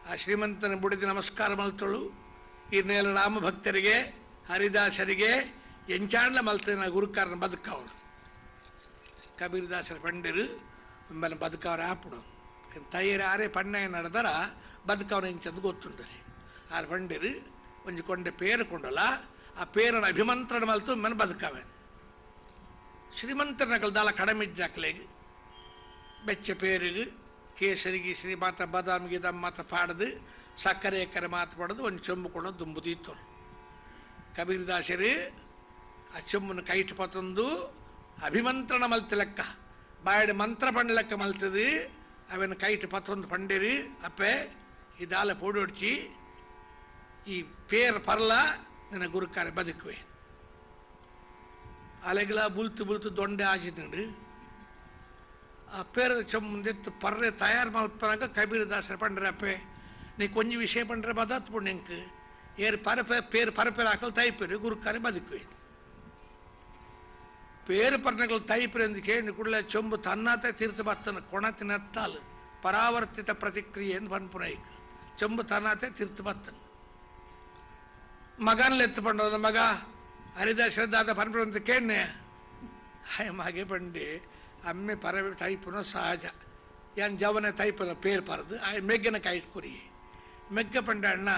ಆ ಶ್ರೀಮಂತನ ಬುಡಿದು ನಮಸ್ಕಾರ ಮಲ್ತಳು ಈ ನೇಲ ರಾಮ ಭಕ್ತರಿಗೆ ಹರಿದಾಸರಿಗೆ ಎಂಚಾಂಡ್ಲ ಮಲ್ತನ ಗುರುಕಾರನ ಬದುಕವಳು ಕಬೀರದಾಸರ ಪಂಡಿರು ಒಮ್ಮೆಲೆ ಬದುಕವ್ರ ಆಪುಡು ತಯ್ಯರ ಆರೇ ಪಣ್ಣೆ ನಡೆದರ ಬದುಕವ್ರ ಎಂಚದು ಗೊತ್ತುಂಡರಿ ಆರು ಪಂಡಿರು ಒಂಜಿ ಕೊಂಡೆ ಪೇರು ಕೊಂಡಲ್ಲ ಆ ಪೇರನ ಅಭಿಮಂತ್ರಣ ಮಲ್ತು ಒಮ್ಮೆಲೆ ಬದುಕವೆ ಶ್ರೀಮಂತರನಗಳು ದಾಲ ಕಡಮಿಜ್ಜಾಕ್ಲೆಗೆ ಬೆಚ್ಚ ಪೇರಿಗೆ ಕೇಸರಿ ಗೀಸರಿ ಮಾತ ಬಾದಾಮ್ ಗಿದಾಮ್ ಮಾತ ಪಾಡ್ದು ಸಕ್ಕರೆ ಎಕ್ಕರೆ ಮಾತು ಪಡೆದು ಒಂದು ಚೆಂಬು ಕೊಂಡು ದುಂಬುದೀತು ಕಬೀರದಾಸರು ಆ ಚೆಂಬನ್ನು ಕೈಟ್ ಪತ್ತೊಂದು ಅಭಿಮಂತ್ರಣ ಮಲ್ತಿ ಲೆಕ್ಕ ಬಾಯಡ್ ಮಂತ್ರ ಪಂಡ ಲೆಕ್ಕ ಮಲ್ತದು ಅವನ ಕೈಟ್ ಪತ್ತೊಂದು ಪಂಡಿರಿ ಅಪ್ಪೆ ಈ ದಾಲ ಪೋಡೊಡ್ಚಿ ಈ ಪೇರ್ ಪರ್ಲ ನನ್ನ ಗುರುಕಾರೆ ಬದುಕುವೆ ಅಲೆಗಳ ಬುಲ್ತು ಬುಲ್ತು ದೊಂಡೆ ಆಜಿದ್ದು ಆ ಪೇರದ ಚೆಂಬುಂದೆತ್ತು ಪರ್ರೆ ತಯಾರು ಮಲ್ಪನಾಗ ಕಬೀರದಾಸರ ಪಂಡ್ರೆ ಅಪ್ಪೆ ನೀ ಕೊಂಚ ವಿಷಯ ಪಂಡ್ರೆ ಬದತ್ ಪುಣ್ಯಂಕ್ ಏರು ಪರಪೆ ಪೇರು ಪರಪೆರು ಹಾಕಲು ತೈಪೇರು ಗುರುಕಾರೆ ಬದುಕುವೆ ಪೇರು ಪರ್ಣಗಳು ತೈಪೇರು ಎಂದು ಕೇಳಿ ಕೂಡಲೇ ಚೆಂಬು ತನ್ನಾತೆ ತೀರ್ಥ ಬತ್ತನ ಕೊಣ ತಿನ್ನತ್ತಾಲು ಪರಾವರ್ತಿತ ಪ್ರತಿಕ್ರಿಯೆ ಎಂದು ಪನ್ಪುನೈಕ್ ಚೆಂಬು ತನ್ನಾತೆ ತೀರ್ಥ ಬತ್ತನ ಮಗನಲ್ಲಿ ಎತ್ತುಕೊಂಡ ಮಗ ಹರಿದಾಸರದಾದ ಪನ್ಪುರ ಅಂತ ಕೇಳನೆ ಹಾಯ್ ಮಗೆ ಬಂಡಿ ಅಮ್ಮೆ ಪರ ತೈಪುನ ಸಹಜ ಏನು ಜವನ ತೈಪನ ಪೇರು ಪರದು ಆ ಮೆಗ್ಗನ ಕಾಯ್ತು ಕುರಿ ಮೆಗ್ಗ ಪಂಡ ಅಣ್ಣ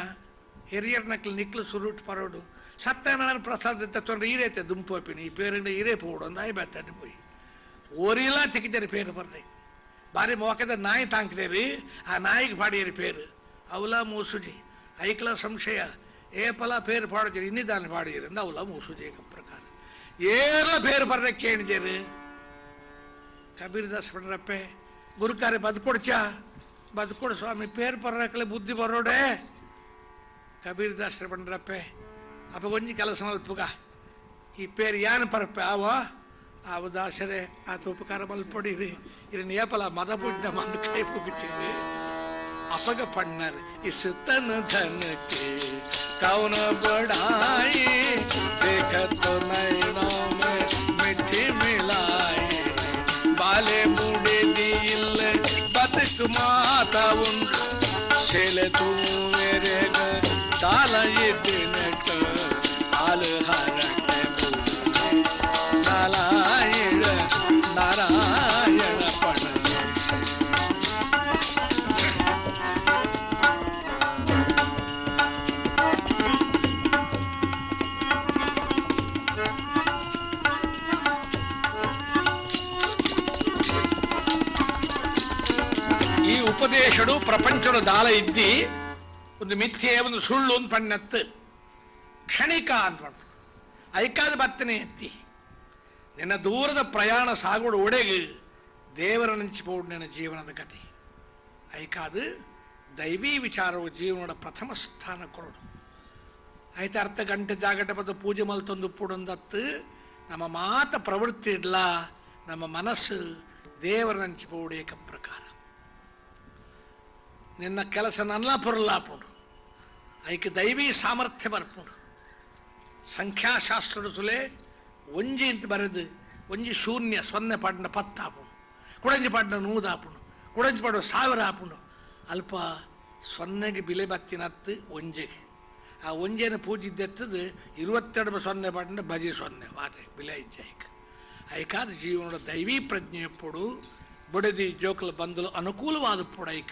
ಹಿರಿಯರ್ ನಕ್ಲು ನಿಕ್ಲು ಸುರುಟ್ ಪರೋಡು ಸತ್ಯನಾರಾಯಣ ಪ್ರಸಾದ ತೊಂದ್ರೆ ಈರೇತೆ ದುಂಪೋಪಿನಿ ಈ ಪೇರುಂಡ ಈರೇ ಪೋಡು ಒಂದು ಆಯ್ ಬೆತ್ತಡ್ಡು ಪೋಯಿ ಓರಿಲ್ಲ ತಿಕ್ಕಿದ್ದಾರೆ ಪೇರು ಬರ್ರಿ ಬಾರಿ ಮೋಕದ ನಾಯಿ ತಾಂಕಿದೇರಿ ಆ ನಾಯಿಗೆ ಪಾಡಿಯರಿ ಪೇರು ಅವಲ ಮೂಸುಜಿ ಐಕ್ಲ ಸಂಶಯ ಏಪಲ ಪೇರು ಪಾಡಿದ್ರಿ ಇನ್ನಿದಾನ ಪಾಡಿಯರಿ ಅಂದ ಅವಲ ಮೂಸುಜಿ ಏಕ ಪ್ರಕಾರ ಏರ ಪೇರು ಬರ್ರೆ ಕೇಳಿದೇರಿ ಕಬೀರದಾಸ ಪಂಡ್ರಪ್ಪೆ ಗುರುಕಾರೆ ಬದುಕೊಡ್ಚಾ ಬದುಕೊಡು ಸ್ವಾಮಿ ಪೇರು ಪರ್ರಕ್ಕಲೆ ಬುದ್ಧಿ ಬರೋಡೆ ಕಬೀರದಾಸರ ಪಂಡ್ರಪ್ಪೆ ಅಪ್ಪ ಒಂಜಿ ಕೆಲಸ ಮಲ್ಪುಗ ಈ ಪೇರು ಯಾನು ಪರಪ್ಪೆ ಆವ ದಾಸರೇ ಆತ ಉಪಕಾರ ಮಲ್ಪೊಡಿರಿ ಇನ್ನು ಏಪಲ ಮದ ಪುಣ್ಯ ಮಂದು ಕೈ ಪುಗಿತೀರಿ ಅಪಗ ಪಣ್ಣರ್ ಇಸುತನ ಧನಕ್ಕೆ ಕೌನ ಬಡಾಯಿ देखत नैनों में मिठी मिलाई बाले बूढ़े दिल बदक माता उन शेले तू मेरे ताला ये दिन आल हरट नारायण नारायण पढ़ ಉಪದೇಶಡು ಪ್ರಪಂಚದ ದಾಲ ಇದ್ದಿ ಒಂದು ಮಿಥ್ಯೆ ಒಂದು ಸುಳ್ಳು ಒಂದು ಪಣ್ಣತ್ತು ಕ್ಷಣಿಕ ಅಂತ ಐಕಾದ ಬತ್ತನೆ ಎತ್ತಿ ನಿನ್ನ ದೂರದ ಪ್ರಯಾಣ ಸಾಗುಡು ಒಡೆಗೆ ದೇವರ ನೆಂಚಿಪೋಡು ನಿನ್ನ ಜೀವನದ ಗತಿ ಐಕಾದು ದೈವೀ ವಿಚಾರವು ಜೀವನದ ಪ್ರಥಮ ಸ್ಥಾನ ಕೊರಡು ಐತೆ ಅರ್ಧ ಗಂಟೆ ಜಾಗಟ ಪದ ಪೂಜೆ ಮಲ್ತೊಂದು ಪುಡೊಂದತ್ತು ನಮ್ಮ ಮಾತ ಪ್ರವೃತ್ತಿ ಇಡ್ಲ ನಮ್ಮ ಮನಸ್ಸು ದೇವರ ನೆಂಚಿಪೋಡು ಏಕ ಪ್ರಕಾರ ನಿನ್ನ ಕೆಲಸ ನನ್ನ ಪೊರಲಾಪುಂಡು ಐಕೆ ದೈವೀ ಸಾಮರ್ಥ್ಯ ಬರ್ಪುಂಡು ಸಂಖ್ಯಾಶಾಸ್ತ್ರದ ಸುಲೆ ಒಂಜಿ ಅಂತ ಬರೆದು ಒಂಜಿ ಶೂನ್ಯ ಸೊನ್ನೆ ಪಾಡಿನ 10 ಆಪುಂಡು ಕುಡಂಜಿ ಪಾಡಿನ 100 ಆಪುಂಡು ಕುಡಂಜಿ ಪಾಡು 1000 ಆಪುಂಡು ಅಲ್ಪ ಸೊನ್ನೆಗೆ ಬಿಲೆ ಬತ್ತಿನತ್ತು ಒಂಜೆಗೆ ಆ ಒಂಜೆನ ಪೂಜಿದ್ದೆತ್ತದು 22 ಸೊನ್ನೆ ಪಾಡಿನ ಬಜಿ ಸೊನ್ನೆ ಮಾತೆ ಬಿಲೆ ಇಜ್ಜೈಕ ಐಕಾದ ಜೀವನದ ದೈವೀ ಪ್ರಜ್ಞೆ ಎಪ್ಪುಡು ಬುಡದಿ ಜೋಕಲು ಬಂದಲು ಅನುಕೂಲವಾದ ಪುಡೈಕ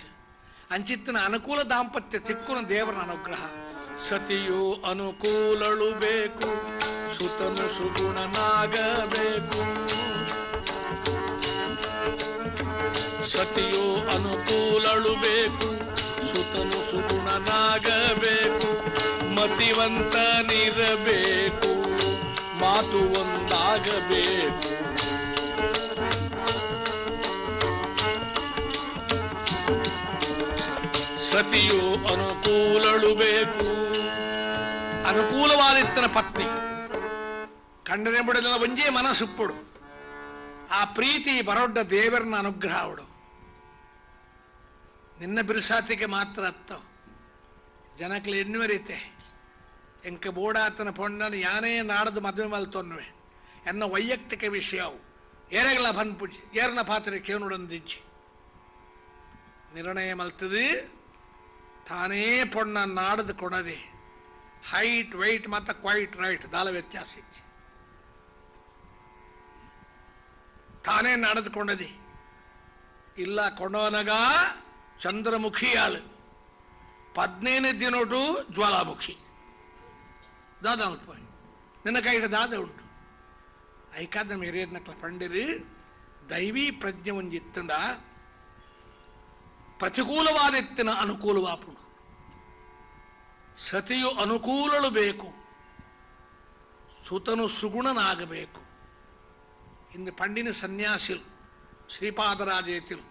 ಅಂಚಿತ್ತಿನ ಅನುಕೂಲ ದಾಂಪತ್ಯ ಚಿಕ್ಕನ ದೇವರ ಅನುಗ್ರಹ ಸತಿಯು ಅನುಕೂಲಳು ಬೇಕು ಸುತನು ಸುಗುಣನಾಗಬೇಕು ಸತಿಯು ಅನುಕೂಲಳು ಬೇಕು ಸುತನು ಸುಗುಣನಾಗಬೇಕು ಮತಿವಂತನಿರಬೇಕು ಮಾತು ಒಂದಾಗಬೇಕು ಸತಿಯು ಅನುಕೂಲಳು ಬೇಕು ಅನುಕೂಲವಾದಿತ್ತನ ಪತ್ನಿ ಕಂಡನೆ ಬಿಡಲಿಲ್ಲ ಒಂಜೇ ಮನಸ್ಸುಪ್ಪುಡು ಆ ಪ್ರೀತಿ ಬರೊಡ್ಡ ದೇವರನ್ನ ಅನುಗ್ರಹ ಅವಡು ನಿನ್ನ ಬಿರುಸಾತಿಗೆ ಮಾತ್ರ ಅತ್ತ ಜನಕ್ಲೆ ಎನ್ನುವರೀತೆ ಎಂಕ ಬೋಡಾತನ ಪೊಂಡನ ಯಾನೇ ನಾಡದು ಮದುವೆ ಮಲ್ತೊನ್ನುವೆ ಎನ್ನ ವೈಯಕ್ತಿಕ ವಿಷಯವು ಏರೆಗಳ ಬನ್ಪುಜಿ ಏರ್ನ ಪಾತ್ರೆ ಕೇನುಡಂದಿಜ್ಜಿ ನಿರ್ಣಯ ಮಲ್ತದು ತಾನೇ ಪೊಣ್ಣ ನಾಡದು ಕೊಡದೆ ಹೈಟ್ ವೈಟ್ ಮತ್ತು ಕ್ವೈಟ್ ರೈಟ್ ದಾಲ ವ್ಯತ್ಯಾಸ ಇಜ್ಜಿ ತಾನೇ ನಡೆದುಕೊಂಡದಿ ಇಲ್ಲ ಕೊಂಡವನಗ ಚಂದ್ರಮುಖಿಯಾಳು 15 ದಿನೋಟು ಜ್ವಾಲಾಮುಖಿ ದಾದ ಉತ್ಪೋಯ್ ನಿನ್ನ ಕೈಡ ದಾದ ಉಂಟು ಐಕಾದ ಮೇರೇರ್ನಕ್ಲ ಪಂಡಿರು ದೈವೀ ಪ್ರಜ್ಞೆ ಒಂಜಿತ್ತಂಡ ಪ್ರತಿಕೂಲವಾದ ಎತ್ತಿನ ಅನುಕೂಲವಾಪುಣ ಸತಿಯು ಅನುಕೂಲಳು ಬೇಕು ಸುತನು ಸುಗುಣನಾಗಬೇಕು ಇಂದು ಪಂಡಿನ ಸನ್ಯಾಸಿಲು ಶ್ರೀಪಾದರಾಜೇತಿಲು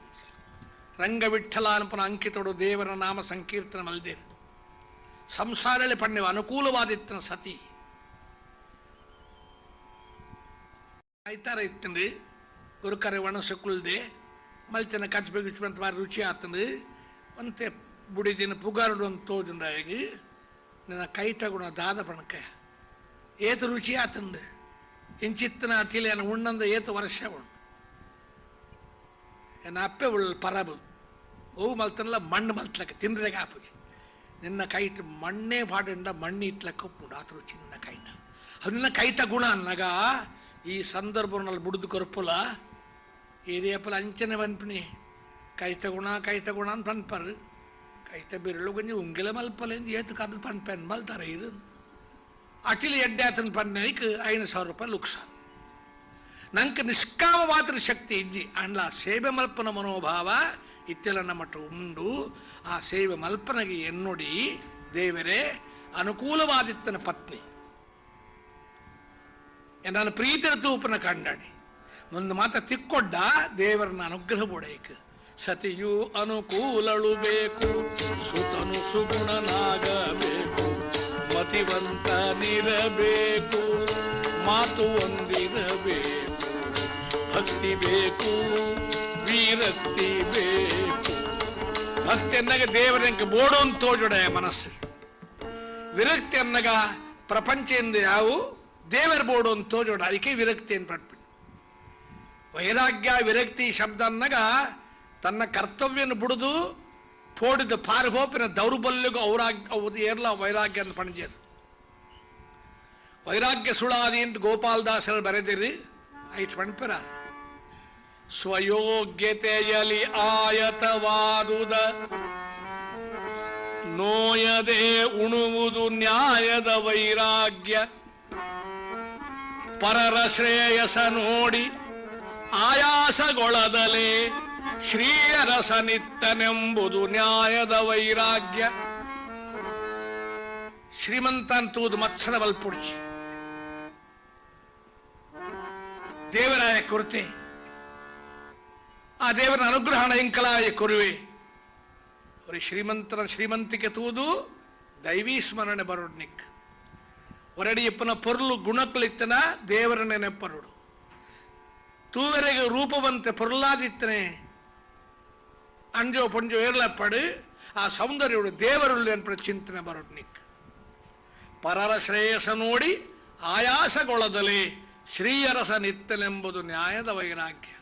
ರಂಗವಿಠಲ ಅನ್ಪನ ಅಂಕಿತೊಡು ದೇವರ ನಾಮ ಸಂಕೀರ್ತನ ಮಲ್ದೇರು ಸಂಸಾರಳೆ ಪಂಡಿವ ಅನುಕೂಲವಾದಿತ್ತಿನ ಸತಿ ಆಯ್ತಾರ ಇತ್ತಂದ್ರಿ ஒரு கரை ಒಣಸಕ್ಕುಳ್ದೆ ಮಲ್ತಿನ ಕಚ್ಬೇಕಿಚ್ಬಂತ ಬಾರಿ ರುಚಿ ಆತಂದು ಒಂತೆ ಬುಡಿದಿನ ಪುಗಾರುಡು ಅಂತ ತೋಜುಂಡಾಗಿ ನನ್ನ ಕೈ ತಗುಣ ದಾದ ಪಣಕ ಏತು ರುಚಿ ಆತಂದು ಇಂಚಿತ್ತನ ಅಟ್ಟಿಲಿಯನ ಉಣ್ಣಂದ ಏತು ವರ್ಷ ಉಣ್ಣು ಎನ್ನ ಅಪ್ಪೆ ಉಳ್ಳ ಪರಬು ಓವು ಮಲ್ತನಲ್ಲ ಮಣ್ಣು ಮಲ್ತ್ಲಕ್ಕ ತಿಂದ್ರೆಗೆ ಆಪುಜಿ ನಿನ್ನ ಕೈಟ್ ಮಣ್ಣೇ ಪಾಡಿಂಡ ಮಣ್ಣು ಇಟ್ಲಕ್ಕ ಉಪ್ಪುಂಡು ಆತ ರುಚಿ ನಿನ್ನ ಕೈತ ಅದು ನಿನ್ನ ಕೈತ ಗುಣ ಅನ್ನಗ ಈ ಸಂದರ್ಭನಲ್ಲಿ ಬುಡ್ದು ಕೊರಪುಲ ಏರಿಯಪ್ಪಲ ಅಂಚನೆ ಪನ್ಪನಿ ಕೈತ ಗುಣ ಅಂತ ಪನ್ಪರು ಕೈತ ಬಿರಳು ಕೊಂಚ ಉಂಗಿಲ ಮಲ್ಪಲೆಂದು ಏತು ಕದ್ದು ಪನ್ಪೆನ್ ಮಲ್ತಾರೆ ಇದು ಅಟಿಲಿ ಎಡ್ಡೆ ಆತನ ಪನ್ನೈಕ್ 5,000 ರೂಪಾಯಿ ಲುಕ್ಸಾನ್ ನಂಗೆ ನಿಷ್ಕಾಮವಾದ ಶಕ್ತಿ ಇಜ್ಜಿ ಅಂಡ್ಲ ಸೇವೆ ಮಲ್ಪನ ಮನೋಭಾವ ಇತ್ತೆಲ್ಲ ಮಟ್ಟ ಉಂಡು ಆ ಸೇವೆ ಮಲ್ಪನೆಗೆ ಎನ್ನೊಡಿ ದೇವರೇ ಅನುಕೂಲವಾದಿತ್ತನ ಪತ್ನಿ ನಾನು ಪ್ರೀತಿಯ ತೂಪನ ಕಂಡಾಣಿ ಒಂದು ಮಾತ ತಿಕ್ಕೊಡ್ಡ ದೇವರನ್ನ ಅನುಗ್ರಹ ಬೊಡೈಕ್ ಸತಿಯು ಅನುಕೂಲಳು ಬೇಕು ಸುತನು ಸುಗುಣನಾಗಬೇಕು ಮತಿವಂತನಿರಬೇಕು ಮಾತು ಒಂದಿರಬೇಕು ಭಕ್ತಿ ಬೇಕು ವೀರಕ್ತಿ ಬೇಕು ಭಕ್ತಿ ಅನ್ನಗ ದೇವರಂಕ ಬೋಡೋನ್ ತೋಜೊಡೆ ಮನಸ್ಸು ವಿರಕ್ತಿ ಅನ್ನಗ ಪ್ರಪಂಚದಿಂದ ಯಾವು ದೇವರ ಬೋರ್ಡು ಅಂತ ತೋಜೋಡ ಅದಕ್ಕೆ ವಿರಕ್ತಿ ಅಂತ ಪಡ್ಬಿಟ್ಟು ವೈರಾಗ್ಯ ವಿರಕ್ತಿ ಶಬ್ದ ಅನ್ನಗ ತನ್ನ ಕರ್ತವ್ಯನ ಬಿಡುದು ಪೋಡಿದ ಪಾರ್ಗೋಪಿನ ದೌರ್ಬಲ್ಯಗೂ ಅವ್ರು ಏರ್ಲ ವೈರಾಗ್ಯ ಅಂತ ಪಣಜೇದು ವೈರಾಗ್ಯ ಸುಳಾದಿ ಅಂತ ಗೋಪಾಲದಾಸರು ಬರೆದಿರಿ ಐಟ್ ಪಣ್ಪರ ಸ್ವಯೋಗ್ಯತೆಯಲಿ ಆಯತವಾದುದ ನೋಯದೆ ಉಣುವುದು ನ್ಯಾಯದ ವೈರಾಗ್ಯ ಪರರ ಶ್ರೇಯಸ ನೋಡಿ ಆಯಾಸಗೊಳದಲೆ ಶ್ರೀಯರಸನಿತ್ತನೆಂಬುದು ನ್ಯಾಯದ ವೈರಾಗ್ಯ ಶ್ರೀಮಂತ ಅಂತೂದು ಮತ್ಸರ ಬಲ್ಪುಡ್ಚಿ ದೇವರಾಯ ಕೊರತೆ ಆ ದೇವರ ಅನುಗ್ರಹಣ ಎಂಕಲಾಯ ಕೊರುವೆ ஒரு ಶ್ರೀಮಂತರ ಶ್ರೀಮಂತಿಕೆ ತೂದು ದೈವೀ ಸ್ಮರಣೆ ಬರೋಡ್ನಿಕ್ ಒರಡಿಯಪ್ಪನ ಪೊರ್ಲು ಗುಣಕ್ಕಳಿತ್ತನ ದೇವರ ನೆನಪರುಡು ತೂವರೆಗೆ ರೂಪವಂತೆ ಪೊರ್ಲಾದಿತ್ತನೆ ಅಂಜೋ ಪಂಜೋ ಏರ್ಲಪ್ಪಡು ಆ ಸೌಂದರ್ಯಡು ದೇವರುಳ್ಳು ಎನ್ಪ ಚಿಂತನೆ ಬರೋಡ್ನಿಕ್ ಪರರ ಶ್ರೇಯಸ ನೋಡಿ ಆಯಾಸಗೊಳ್ಳದಲೇ ಶ್ರೀಯರಸ ನಿತ್ತನೆಂಬುದು ನ್ಯಾಯದ ವೈರಾಗ್ಯ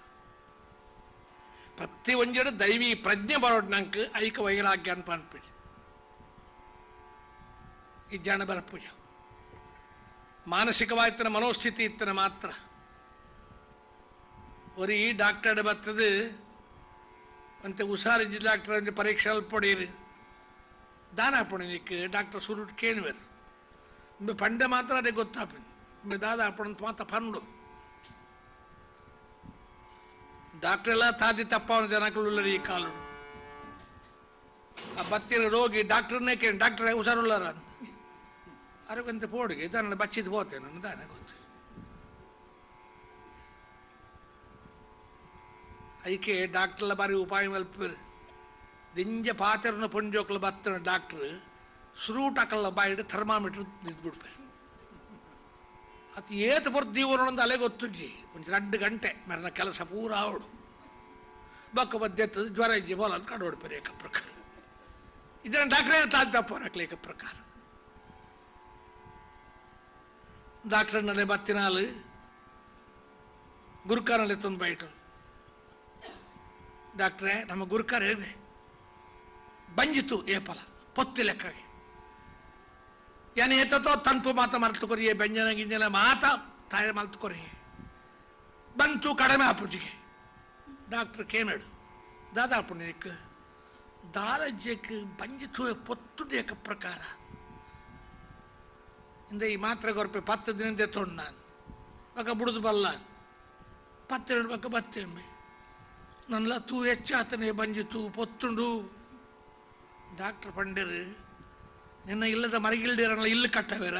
ಪ್ರತಿ ಒಂಜೆಡು ದೈವಿ ಪ್ರಜ್ಞೆ ಬರೋಡ್ನಂಕ್ ಐಕ ವೈರಾಗ್ಯ ಅಂತ ಅನ್ಪಿಡಿ ಈ ಜನ ಬರಪೂಜ ಮಾನಸಿಕವಾಯ್ತನ ಮನೋಸ್ಥಿತಿ ಇತ್ತನ ಮಾತ್ರ ஒரு ಡಾಕ್ಟರ್ ಬರ್ತದೆ ಅಂತೆ ಹುಷಾರಿದ್ದ ಡಾಕ್ಟರ್ ಅಂತ ಪರೀಕ್ಷೆ ಪೊಡೀರು ದಾನ ಹಾಪಣಿಕ್ಕೆ ಡಾಕ್ಟರ್ ಸುರುಟ್ ಕೇಳುವರು ಪಂಡೆ ಮಾತ್ರ ಅದೇ ಗೊತ್ತಾಪ ದಾದ ಹಾಪಣಂತ ಮಾತ್ರ ಪಂಡು ಡಾಕ್ಟರ್ ಎಲ್ಲ ತಾದಿ ತಪ್ಪ ಜನಕುಳ್ಳ ಈ ಕಾಲು ಆ ಬತ್ತಿನ ರೋಗಿ ಡಾಕ್ಟರ್ನೇ ಕೇಳಿ ಡಾಕ್ಟರ್ ಹುಷಾರುಳ್ಳಾರ ಅರಗಂತೆ ಪೋಡಿಗೆ ದಾನ ಬಚ್ಚಿದ್ದು ಹೋತೆ ನನ್ನ ದಾನ ಗೊತ್ತು ಐಕೆ ಡಾಕ್ಟರ್ಲ ಬಾರಿ ಉಪಾಯ ಮಲ್ಪರು ದಿಂಜ ಪಾತ್ರನ ಪೊಂಜೋಕ್ಲು ಬತ್ತನ ಡಾಕ್ಟ್ರ್ ಸುರೂಟಕಲ್ಲ ಬಾಯಿಡು ಥರ್ಮಾಮೀಟ್ರ್ ನಿಂತ್ಬಿಡ್ಬೇಕು ಅದು ಏತು ಬರ್ದೀವನೊಂದು ಅಲೆ ಗೊತ್ತುಜ್ಜಿ ಒಂದು 2 ಗಂಟೆ ಮರನ ಕೆಲಸ ಪೂರ ಆವಡು ಬಕ್ಕ ಬದ್ದೆತ್ತದ ಜ್ವರ ಇಜ್ಜಿ ಬೋಲ ಅಂತ ಕಾಡು ಹೊಡ್ಪೇರಿ ಏಕ ಪ್ರಕಾರ ಇದನ್ನು ಡಾಕ್ಟ್ರೇ ತಾದ್ದಪ್ಪ ಹಾಕ್ಲಿ ಏಕ ಪ್ರಕಾರ ಡಾಕ್ಟರ್ನಲ್ಲೇ ಬತ್ತಿನಾಲು ಗುರುಕಾರಲ್ಲಿ ತಂದು ಬೈಟು ಡಾಕ್ಟ್ರೇ ನಮ್ಮ ಗುರುಕಾರ ಹೇಳಿ ಬಂಜಿತು ಏಪಲ ಪೊತ್ತಿ ಲೆಕ್ಕಗೆ ಏನು ಏತೋ ತನ್ಪು ಮಾತ ಮಲ್ತುಕೊರಿ ಬೆಂಜನ ಗಿಂಜನ ಮಾತ ತಾಯ ಮಲ್ತುಕೊರಿ ಬಂತು ಕಡಿಮೆ ಆಪುಜಿಗೆ ಡಾಕ್ಟ್ರ್ ಕೇನಡು ದಾದಾಪು ನಿಕ್ ದಾಲಜ್ಜಕ್ಕೆ ಬಂಜಿತು ಪೊತ್ತು ಏಕ ಪ್ರಕಾರ ಇಂದ ಈ ಮಾತ್ರೆ ಗೊರಪೆ 10 ದಿನದ ತೊಂಡು ನಾನು ಬಕ್ಕ ಬುಡುದು ಬಲ್ಲ 10 ಬಕ್ಕ ಬತ್ತೇಂಬೆ ನನ್ಲ ತೂ ಹೆಚ್ಚಾತನೆ ಬಂಜಿತು ಪೊತ್ತುಂಡು ಡಾಕ್ಟರ್ ಪಂಡರು ನಿನ್ನ ಇಲ್ಲದ ಮರಗಿಲ್ಡಿರಲ್ಲ ಇಲ್ಲಿ ಕಟ್ಟವೇರ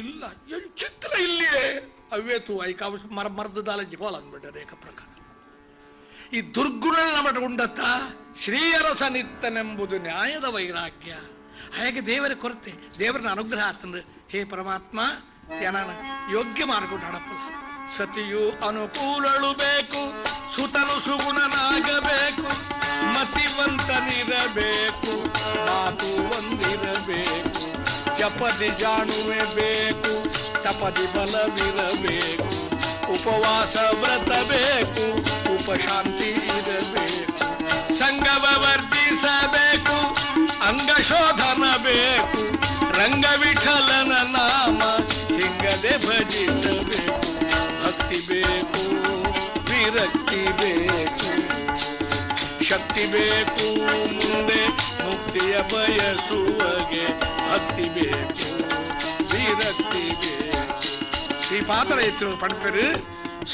ಇಲ್ಲ ಏನು ಚಿತ್ರ ಇಲ್ಲಿಯೇ ಅವೇ ತೂ ಐಕ ಮರದ ದಾಲಜ್ಜಿ ಬೋಲ ಅಂದ್ಬಿಟ್ಟಾರೆ ಏಕ ಪ್ರಕಾರ ಈ ದುರ್ಗುಣ ನಮ್ಮಟ ಉಂಡತ್ತ ಶ್ರೀಯರಸ ನಿತ್ತನೆಂಬುದು ನ್ಯಾಯದ ವೈರಾಗ್ಯ ಹಾಗೆ ದೇವರ ಕೊರತೆ ದೇವರನ್ನ ಅನುಗ್ರಹ ಆತಂದ್ರೆ ಹೇ ಪರಮಾತ್ಮ ಯಾನ ಯೋಗ್ಯ ಮಾಡಿಕೊಂಡು ಹಡಪ್ಪಲ್ಲ ಸತಿಯು ಅನುಕೂಲಳು ಬೇಕು ಸುತನು ಸುಗುಣನಾಗಬೇಕು ಮತಿವಂತನಿರಬೇಕು ಮಾತು ಒಂದಿರಬೇಕು ಜಪದಿ ಜಾಣುವೆ ಬೇಕು ತಪದಿ ಬಲವಿರಬೇಕು ಉಪವಾಸ ವ್ರತ ಬೇಕು ಉಪಶಾಂತಿ ಇರಬೇಕು ಸಂಗವ ವರ್ಜಿಸಬೇಕು ಅಂಗಶೋಧನ ಬೇಕು ರಂಗ ವಿಠಲನ ನಾಮ ಹಿಂಗದೆ ಭಜಿಸಬೇಕು ಭಕ್ತಿ ಬೇಕು ವಿರಕ್ತಿ ಬೇಕು ಶಕ್ತಿ ಬೇಕು ಮುಂದೆ ಮುಕ್ತಿಯ ಬಯಸುವಗೆ ಭಕ್ತಿ ಬೇಕು ವಿರಕ್ತಿ ಬೇಕು ಶ್ರೀಪಾದರ ಎತ್ತಿನ ಪಡ್ಪರು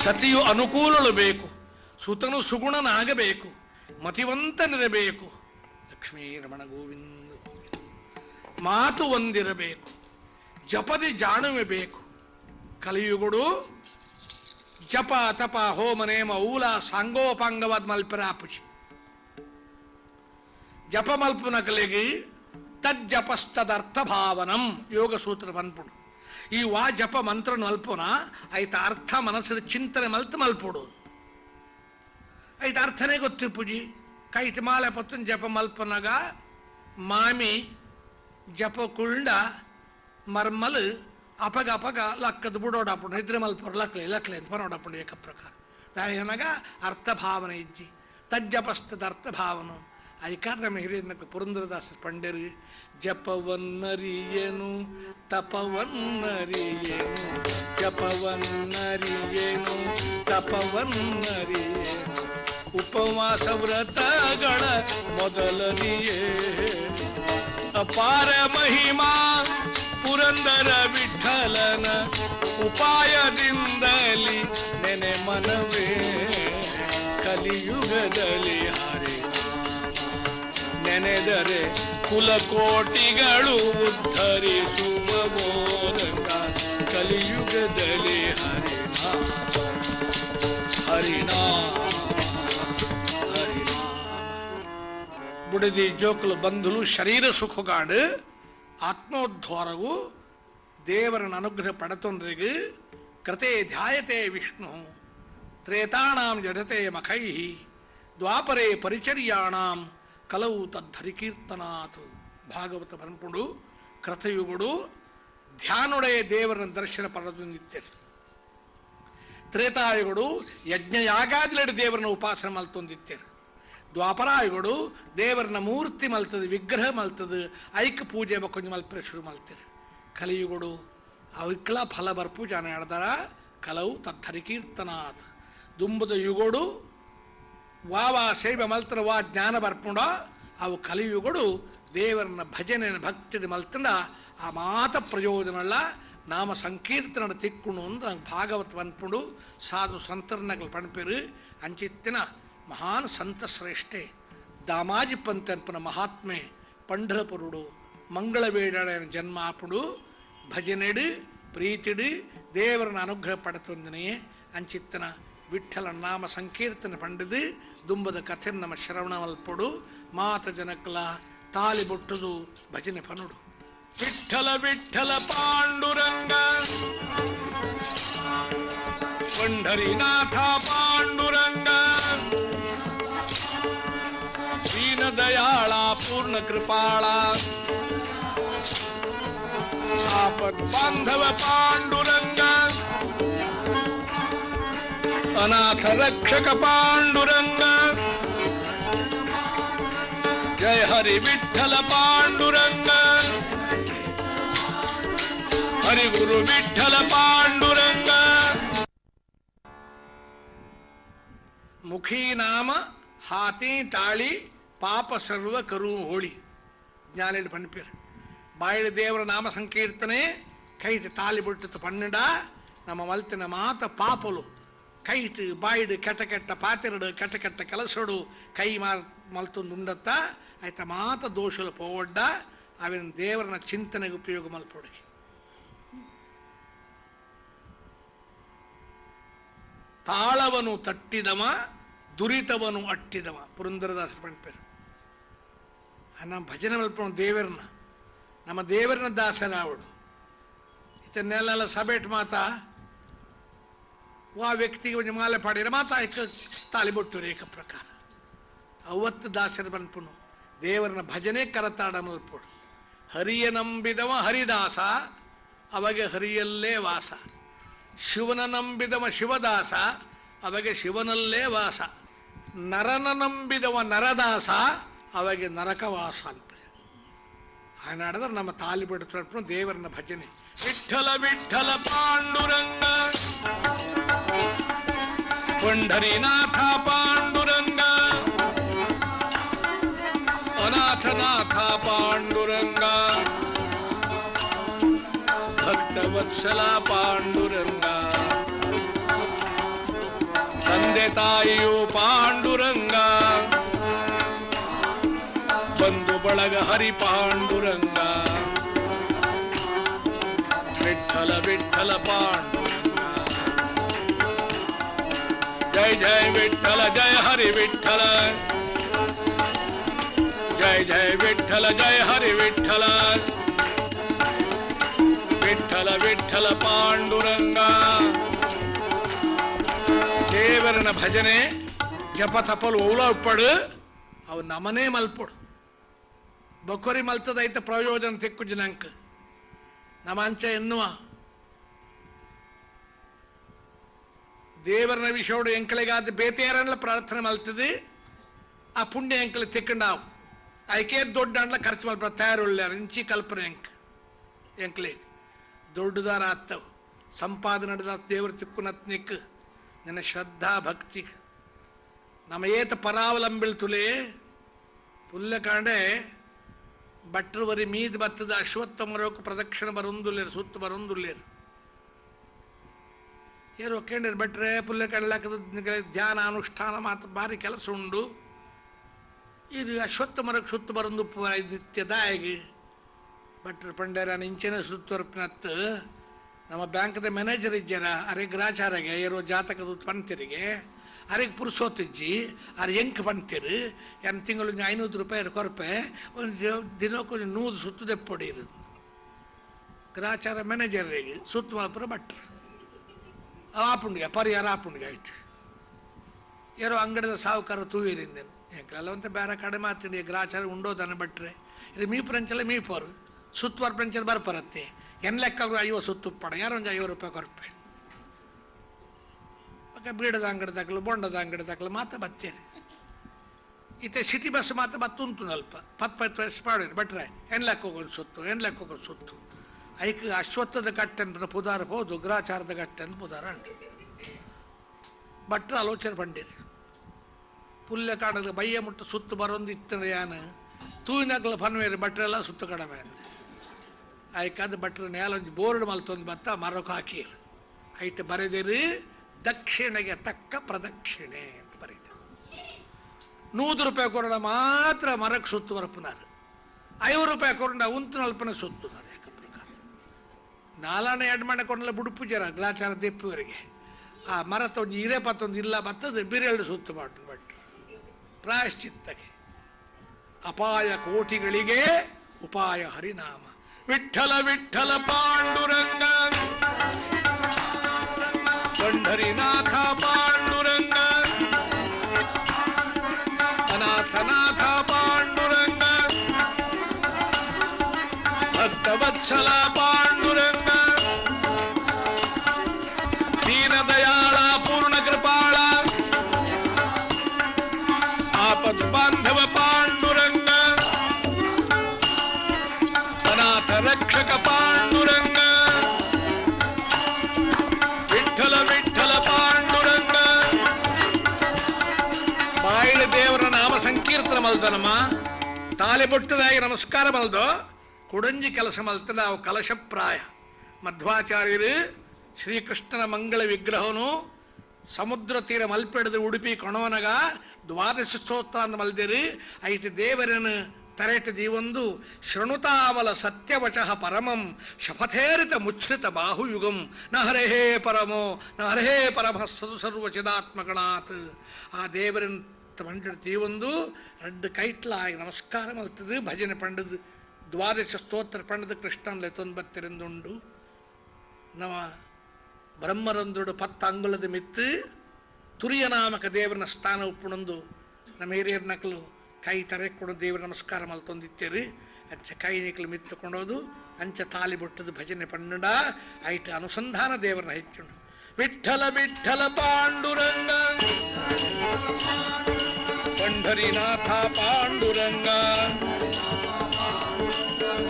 ಸತಿಯು ಅನುಕೂಲಳು ಬೇಕು ಸುತನು ಸುಗುಣನಾಗಬೇಕು ಮತಿವಂತನಿರಬೇಕು ಲಕ್ಷ್ಮೀ ರಮಣ ಗೋವಿಂದ ಗೋವಿಂದ ಮಾತು ಒಂದಿರಬೇಕು ಜಪದಿ ಜಾಣುವೆ ಬೇಕು ಕಲಿಯುಗುಡು ಜಪ ತಪ ಹೋಮ ನೇಮ ಊಲ ಸಾಂಗೋಪಾಂಗವಾದ ಮಲ್ಪರ ಆಪುಚಿ ಜಪ ಮಲ್ಪುನ ಕಲೆಗೆ ತಜ್ಜಪಸ್ತದರ್ಥ ಭಾವನಂ ಯೋಗ ಸೂತ್ರ ಬಂದ್ಪುಡು ಈ ವಾ ಜಪ ಮಂತ್ರ ಮಲ್ಪುನ ಐತ ಅರ್ಥ ಮನಸ್ಸಿನ ಚಿಂತನೆ ಮಲ್ಪುಡು ಐತ ಅರ್ಥನೇ ಗೊತ್ತು ಪೂಜಿ ಕೈಟ್ ಮಾಲೆ ಪತ್ತು ಜಪ ಮಲ್ಪನಾಗ ಮಾಮಿ ಜಪ ಕುಳ್ಳ ಮರ್ಮಲ್ ಅಪಗ ಅಪಗ ಲಕ್ಕದ ಬುಡೋಡಾಪುಂಡು ಇದ್ರೆ ಮಲ್ಪರು ಲಕ್ಲೆ ಅಂತ ಪನೋಡಾಪುಂಡು ಏಕ ಪ್ರಕಾರ ದಾಯನಾಗ ಅರ್ಥ ಭಾವನೆ ಇಜ್ಜಿ ತಜ್ಜಪಸ್ತದ ಅರ್ಥ ಭಾವನು ಐಕಾರ ನಮ್ಮ ಹಿರಿಯ ಪುರಂದರದಾಸ ಪಂಡರು ಜಪವನ್ನರಿಯೇನು ತಪವನ್ನರಿಯೇನು ಜಪವನ್ನರಿಯೇನು ತಪವನ್ನರಿಯೇನು ಉಪವಾಸ ವ್ರತಗಳ ಮೊದಲನೆಯೇ ಅಪಾರ ಮಹಿಮಾ ಪುರಂದರ ವಿಠಲನ ಉಪಾಯದಿಂದಲಿ ನೆನೆ ಮನವೇ ಕಲಿಯುಗದಲ್ಲಿ ಹರಿ ನೆನೆದರೆ ಕುಲಕೋಟಿಗಳು ಉದ್ಧರಿಸುವ ಬೋಧಕ ಕಲಿಯುಗದಲ್ಲಿ ಹರಿನಾಮ ಬುಡಿದಿ ಜೋಕುಲು ಬಂಧುಲು ಶರೀರ ಸುಖಗಾಡು ಆತ್ಮೋದ್ಧಾರವು ದೇವರನ ಅನುಗ್ರಹ ಪಡತೊಂದ್ರಿಗೆ ಕೃತೆ ಧ್ಯಾಯತೆ ವಿಷ್ಣು ತ್ರೇತಾಣಾಂ ಜಡತೆ ಮಖೈ ದ್ವಾಪರೇ ಪರಿಚರ್ಯಾಣಾಂ ಕಲವು ತದ್ಧರಿಕೀರ್ತನಾಥ್ ಭಾಗವತ ಪನ್ಪುಡು ಕೃತಯುಗುಡು ಧ್ಯಾನೊಡೆಯ ದೇವರನ ದರ್ಶನ ಪಡೆದು ನಿತ್ಯರು ತ್ರೇತಾಯುಗಳು ಯಜ್ಞಯಾಗಾದಿಲೆಡು ದೇವರನ್ನ ಉಪಾಸನೆ ಮಲ್ತೊಂದಿತ್ಯರು ದ್ವಾಪರಾಯುಗಳು ದೇವರನ್ನ ಮೂರ್ತಿ ಮಲ್ತದೆ ವಿಗ್ರಹ ಮಲ್ತದೆ ಐಕ ಪೂಜೆ ಕೊಂಚ ಮಲ್ಪರೆ ಶುರು ಮಲ್ತಿರು ಕಲಿಯುಗಳು ಅವಕ್ಕೆಲ್ಲ ಫಲ ಬರ್ಪೂಜೆ ನಡೆದಾರ ಕಲವು ತದ್ಧರಿಕೀರ್ತನಾಥ್ ದುಂಬದ ಯುಗೋಡು ವಾ ಸೇವೆ ಮಲ್ತರ ವಾ ಜ್ಞಾನ ಬರ್ಪುಂಡ ಅವು ಕಲಿಯುಗಳು ದೇವರನ್ನ ಭಜನೆ ಭಕ್ತಿ ಮಲ್ತಂಡ ಆ ಮಾತ ಪ್ರಯೋಜನಲ್ಲ ನಾಮ ಸಂಕೀರ್ತನ ತಿಕ್ಕುಣು ಅಂತ ಭಾಗವತ ಅನ್ಪುಂಡು ಸಾಧು ಸಂತರ್ನಗಳು ಪಣಪೇರು ಅಂಚಿತ್ತಿನ ಮಹಾನ್ ಸಂತ ಶ್ರೇಷ್ಠೆ ದಾಮಾಜಿ ಪಂತ ಅನ್ಪನ ಮಹಾತ್ಮೆ ಪಂಢರಪುರುಡು ಮಂಗಳ ಬೇಡಾಡ ಜನ್ಮ ಆಪುಡು ಭಜನೆಡು ಪ್ರೀತಿಡು ದೇವರನ್ನ ಅನುಗ್ರಹ ಪಡೆತೊಂದನೆಯೇ ಅಂಚಿತ್ತನ ವಿಠ್ಠಲ ನಾಮ ಸಂಕೀರ್ತನೆ ಪಂಡಿದು ದುಂಬದ ಕಥೆ ನಮ್ಮ ಶ್ರವಣ ಮಲ್ಪಡು ಮಾತ ಜನಕ್ಕಲ ತಾಲಿ ಬೊಟ್ಟುದು ಭಜನೆ ಪನುಡು ವಿಠ್ಠಲ ವಿಠ್ಠಲ ಪಾಂಡುರಂಗ ಪಂಢರಿನಾಥ ಪಾಂಡುರಂಗ ದೀನ ದಯಾಳ ಪೂರ್ಣ ಕೃಪಾಳ ಆಪತ್ ಬಾಂಧವ ಪಾಂಡುರಂಗ ಅನಾಥ ರಕ್ಷಕ ಪಾಂಡುರಂಗ ಜಯ ಹರಿ ವಿಠ್ಠಲ ಪಾಂಡುರಂಗ ಹರಿ ಗುರು ವಿಠ್ಠಲ ಪಾಂಡುರಂಗ ಮುಖಿ ನಾಮ ಹಾತಿ ತಾಳಿ ಪಾಪ ಸರ್ವ ಕರು ಹೋಳಿ ಜ್ಞಾನ ಪಣ್ಪೇರು ಬಾಯಿಡ ದೇವರ ನಾಮ ಸಂಕೀರ್ತನೆ ಕೈಟ್ ತಾಲಿ ಬಿಟ್ಟು ಪನ್ನಡ ನಮ್ಮ ಮಲ್ತಿನ ಮಾತ ಪಾಪಲು ಕೈಟ್ ಬಾಯಿಡು ಕೆಟ್ಟ ಕೆಟ್ಟ ಪಾತಿರಡು ಕೆಟ್ಟ ಕೆಟ್ಟ ಕೆಲಸಡು ಕೈ ಮಲ್ತೊಂದು ಉಂಡತ್ತ ಆಯ್ತ ಮಾತ ದೋಷಲು ಪೋವಡ್ಡ ಅವಿನ ದೇವರನ ಚಿಂತನೆಗೆ ಉಪಯೋಗ ಮಲ್ಪೊಡಗಿ ತಾಳವನು ತಟ್ಟಿದವ ದುರಿತವನು ಅಟ್ಟಿದವ ಪುರಂದರದಾಸರು ಪಣ್ಪೇರು ನಮ್ಮ ಭಜನೆ ಮಲ್ಪಣ ದೇವರನ್ನ ನಮ್ಮ ದೇವರನ್ನ ದಾಸರಾವಡು ಇದನ್ನೆಲ್ಲ ಸಬೇಟ್ ಮಾತಾ ಆ ವ್ಯಕ್ತಿಗೆ ಒಂದು ಮಾಲೆ ಪಾಡಿರ ಮಾತಾ ತಾಲಿಬೊಟ್ಟು ರೇಖ ಪ್ರಕಾರ ಅವತ್ತು ದಾಸರು ಬನ್ಪುನು ದೇವರನ್ನ ಭಜನೆ ಕರತಾಡ ಮಲ್ಪೋಡು ಹರಿಯ ನಂಬಿದವ ಹರಿದಾಸ ಅವಾಗ ಹರಿಯಲ್ಲೇ ವಾಸ ಶಿವನ ನಂಬಿದವ ಶಿವದಾಸ ಅವಾಗ ಶಿವನಲ್ಲೇ ವಾಸ ನರನ ನಂಬಿದವ ನರದಾಸ ಅವಾಗ ನರಕವಾಸ ಅಂತ ಹಾಗಾಡಿದ್ರೆ ನಮ್ಮ ತಾಲಿ ಬಿಡ್ತು ದೇವರನ್ನ ಭಜನೆ ವಿಠ್ಠಲ ವಿಠ್ಠಲ ಪಾಂಡುರಂಗ ಪಂಢರಿನಾಥ ಪಾಂಡುರಂಗ ಅನಾಥನಾಥ ಪಾಂಡುರಂಗ ಭಕ್ತವತ್ಸಲ ಪಾಂಡುರಂಗ ತಂದೆ ತಾಯಿಯು ಪಾಂಡುರಂಗ ಬಂಧು ಬಳಗ ಹರಿ ಪಾಂಡುರಂಗ ವಿಠ್ಠಲ ವಿಠ್ಠಲ ಪಾಂಡುರಂಗ ಜಯ ಜಯ ವಿಠ್ಠಲ ಜಯ ಹರಿ ವಿಠ್ಠಲ ಜಯ ಜಯ ವಿಠ್ಠಲ ಜಯ ಹರಿ ವಿಠ್ಠಲ ವಿಠ್ಠಲ ವಿಠ್ಠಲ ಪಾಂಡುರಂಗ ದೇವರನ ಭಜನೆ ಜಪ ತಪಲು ಓಲ ಉಪ್ಪಡು ಅವು ನಮನೇ ಮಲ್ಪೊಡು ಬೊಕೊರಿ ಮಲ್ತದೈತ ಪ್ರಯೋಜನ ತೆಕ್ಕು ಜನಾಂಕ ನಮ್ಮ ಅಂಚ ಎನ್ನುವ ದೇವರನ ವಿಷಯೋಡು ಎಂಕಳಿಗಾದ ಬೇತೆಯರನ್ನ ಪ್ರಾರ್ಥನೆ ಮಲ್ತದೆ ಆ ಪುಣ್ಯ ಎಂಕಲಿ ತೆಕ್ಕಂಡಾವು ಆಯ್ಕೆ ದೊಡ್ಡ ಅಂಡ್ಲ ಖರ್ಚು ಮಲ್ಪ ತಯಾರುಳ್ಳ ಇಂಚಿ ಕಲ್ಪನೆ ಎಂಕ್ಲೆ ದೊಡ್ಡದಾರ ಆತ್ತವು ಸಂಪಾದನೆ ನಡೆದ ದೇವರ ತಿಕ್ಕುನತ್ನಿಕ್ ನಿನ್ನ ಶ್ರದ್ಧಾ ಭಕ್ತಿ ನಮ್ಮ ಏತ ಪರಾವಲಂಬಿಳ್ತುಲೆ ಪುಲ್ಲ ಕಾಂಡೆ ಭಟ್ರು ವರಿ ಮೀದ್ ಬತ್ತದ ಅಶ್ವತ್ಥಮರೋಕು ಪ್ರದಕ್ಷಿಣ ಬರೊಂದುಲ್ಲೇರು ಸುತ್ತ ಬರೊಂದುಲ್ಲೇರು ಏರು ಒಕ್ಕಂಡರು ಭಟ್ರೆ ಪುಲ್ಲ ಕಾಣಲಾಕದ ಧ್ಯಾನ ಅನುಷ್ಠಾನ ಮಾತು ಭಾರಿ ಕೆಲಸ ಉಂಡು ಇದು ಅಶ್ವತ್ಥಮರಕ್ಕೆ ಸುತ್ತ ಬರೊಂದು ನಿತ್ಯದಾಗಿ ಭಟ್ರು ಪಂಡರ ಇಂಚಿನ ಸುತ್ತುವರ್ಪಿನತ್ತು ನಮ್ಮ ಬ್ಯಾಂಕ್ದ ಮ್ಯಾನೇಜರ್ ಇದ್ದಾರ ಅರೆ ಗ್ರಾಚಾರಿಗೆ ಏರೋ ಜಾತಕದ ಪಂತಿರಿಗೆ ಅರೆಗೆ ಪುರುಸೋತಿಜ್ಜಿ ಅರೆ ಎಂಕ್ ಬಂತೀರು ಏನು ತಿಂಗಳು 500 ರೂಪಾಯಿ ಕೊರಪೆ ಒಂದು ದಿನಕ್ಕೊಂದು 100 ಸುತ್ತು ದೆಪ್ಪೊಡಿ ಇರೋದು ಗ್ರಾಚಾರ ಮ್ಯಾನೇಜರ್ರಿಗೆ ಸುತ್ತು ಮಲ್ಪುರ ಭಟ್ರು ಆಪುಂಡಿಗೆ ಪರಿಹಾರ ಆಪುಂಡಿಗೆ ಆಯ್ತು ಯಾರೋ ಅಂಗಡಿದ ಸಾವುಕಾರ ತೂಯಿರಿಂದೇನು ಎಂಕಲ್ಲ ಬೇರೆ ಕಡೆ ಮಾತಾಡಿ ಗ್ರಾಚಾರ ಉಂಡೋದನ್ನ ಭಟ್ರೆ ಇದು ಮೀ ಪ್ರಂಚಲ್ಲ ಮೀ ಪೋರು ಸುತ್ತುವರ ಪ್ರಂಚಲ್ ಬರ್ಪರತ್ತೆ ಎನ್ ಲೆಕ್ಕ 50 ಸುತ್ತು ಪಡ ಯಾರೋ ಒಂದು 50 ರೂಪಾಯಿ ಕೊರಪೆ ಬೀಡದ ಅಂಗಡಿ ತಕ್ಕಲು ಬೊಂಡದ ಅಂಗಡಿ ತಕ್ಕಲು ಮಾತ ಬತ್ತೇರಿ ಈತ ಸಿಟಿ ಬಸ್ ಮಾತ ಬತ್ತುಂಟು ಅಲ್ಪ 10 ವಯಸ್ಸು ಮಾಡಿರಿ ಭಟ್ರೆ ಏನು ಲೆಕ್ಕ ಹೋಗೋದು ಸುತ್ತು ಐಕ್ ಅಶ್ವತ್ಥದ ಕಟ್ಟೆಂದು ಪುದಾರ ಹೋದು ಗ್ರಾಚಾರದ ಕಟ್ಟೆಂದು ಪುದಾರ ಅಂಡು ಭಟ್ರ ಆಲೋಚನೆ ಪಂಡಿರಿ ಪುಲ್ಯ ಕಾಣದ ಬಯ್ಯ ಮುಟ್ಟು ಸುತ್ತು ಬರೋದು ಇತ್ತಂದ್ರೆ ಯಾನು ತೂಯಿನಕ್ಲ ಪನ್ವೇರಿ ಭಟ್ರೆಲ್ಲ ಸುತ್ತು ಕಡಿಮೆ ಅಂತ ಆಯ್ಕಾದ ಭಟ್ರ ನೇಲೊಂದು ಬೋರ್ಡ್ ಮಲ್ತೊಂದು ಬತ್ತ ಮರಕ್ಕೆ ಹಾಕಿರು ಐಟ್ ಬರೆದಿರಿ ದಕ್ಷಿಣೆಗೆ ತಕ್ಕ ಪ್ರದಕ್ಷಿಣೆ ಅಂತ ಬರೀತಾರೆ 100 ರೂಪಾಯಿ ಕೊರಡ ಮಾತ್ರ ಮರಕ್ಕೆ ಸುತ್ತು ಬರಪ್ಪನಾರು 50 ರೂಪಾಯಿ ಕೊರಡ ಉಂತು ನಲ್ಪನ ಸುತ್ತು ಏಕ ಪ್ರಕಾರ 4 ಎಡ್ ಮನೆ ಕೊಂಡಲ್ಲ ಬುಡುಪು ಜರ ಗ್ಲಾಚಾರ ದೆಪ್ಪುವರಿಗೆ ಆ ಮರ ತೊಂದು ಹಿರೇ ಪತ್ತೊಂದು ಇಲ್ಲ ಬತ್ತದು ಬಿರೆರಡು ಸುತ್ತು ಮಾಡಿ ಭಟ್ರು ಪ್ರಾಯಶ್ಚಿತ್ತಗೆ ಅಪಾಯ ಕೋಟಿಗಳಿಗೆ ಉಪಾಯ ಹರಿನಾಮ ವಿಠ್ಠಲ ವಿಠ್ಠಲ ಪಾಂಡುರಂಗ ಪಂಢರಿನಾಥ ಪಾಂಡುರಂಗ ಅನಾಥನಾಥ ಪಾಂಡುರಂಗ ಭಕ್ತವತ್ಸಲ ಪಾಂಡುರಂಗ ದೀನದಯಾಳ ಪೂರ್ಣ ಕೃಪಾಳ ಆಪತ್ ಬಾಂಧವ ಪಾಂಡುರಂಗ ಅನಾಥ ರಕ್ಷಕ ಪಾಂಡುರಂಗ ವಿಠ್ಠಲ ವಿಠ್ಠಲ ಪಾಂಡುರಂಗ ಬಾಯಿಡ ದೇವರ ನಾಮ ಸಂಕೀರ್ತನ ಮಲ್ದನಮ್ಮ ತಾಲೆ ಬೊಟ್ಟದಾಗಿ ನಮಸ್ಕಾರ ಮಲ್ದೋ ಕುಡಂಜಿ ಕೆಲಸ ಮಲ್ತದ ಅವು ಕಲಶಪ್ರಾಯ ಮಧ್ವಾಚಾರ್ಯರು ಶ್ರೀಕೃಷ್ಣನ ಮಂಗಳ ವಿಗ್ರಹನು ಸಮುದ್ರ ತೀರ ಮಲ್ಪೆಡ್ದು ಉಡುಪಿ ಕೊಣವನಗ 12 ಸ್ತೋತ್ರ ಅಂತ ಮಲ್ದಿರಿ ಐಟಿ ದೇವರನ್ನು ತರೆಟ ದೀವೊಂದು ಶೃಣುತಾಮಲ ಸತ್ಯವಚಃ ಪರಮಂ ಶಪಥೇರಿತ ಮುಚ್ಛ್ರಿತ ಬಾಹುಯುಗಂ ನ ಹರಹೇ ಪರಮೋ ನ ಹರಹೇ ಪರಮ ಸದು ಸರ್ವಚಿದಾತ್ಮಕಣಾತ್ ಆ ದೇವರನ್ನು ಪಂಡಿತ ದೀವೊಂದು 2 ಕೈಟ್ಲಾಗಿ ನಮಸ್ಕಾರ ಮಲ್ತದು ಭಜನೆ ಪಂಡದು 12 ಸ್ತೋತ್ರ ಪಂಡದು ಕೃಷ್ಣನ್ ತೊಂಬತ್ತಿರಂದುಂಡು ನವ ಬ್ರಹ್ಮರಂದ್ರುಡು 10 ಅಂಗುಲದ ಮಿತ್ತು ತುರಿಯ ನಾಮಕ ದೇವರನ ಸ್ಥಾನ ಉಪ್ಪುಣಂದು ನಮ್ಮ ಹಿರಿಯರ ನಕಲು ಕೈ ತರೆಕೊಂಡು ದೇವರ ನಮಸ್ಕಾರ ಮಲ್ತೊಂದಿತ್ತೇರಿ ಅಂಚ ಕೈ ನಿಕ್ಲು ಮಿತ್ತುಕೊಂಡೋದು ಅಂಚ ತಾಲಿ ಬೊಟ್ಟದು ಭಜನೆ ಪಂಡುಂಡ ಐಟ ಅನುಸಂಧಾನ ದೇವರನ್ನ ಹೆಚ್ಚುಂಡು ವಿಠ್ಠಲ ವಿಠ್ಠಲ ಪಾಂಡುರಂಗ ಪಂಢರಿನಾಥ ಪಾಂಡುರಂಗ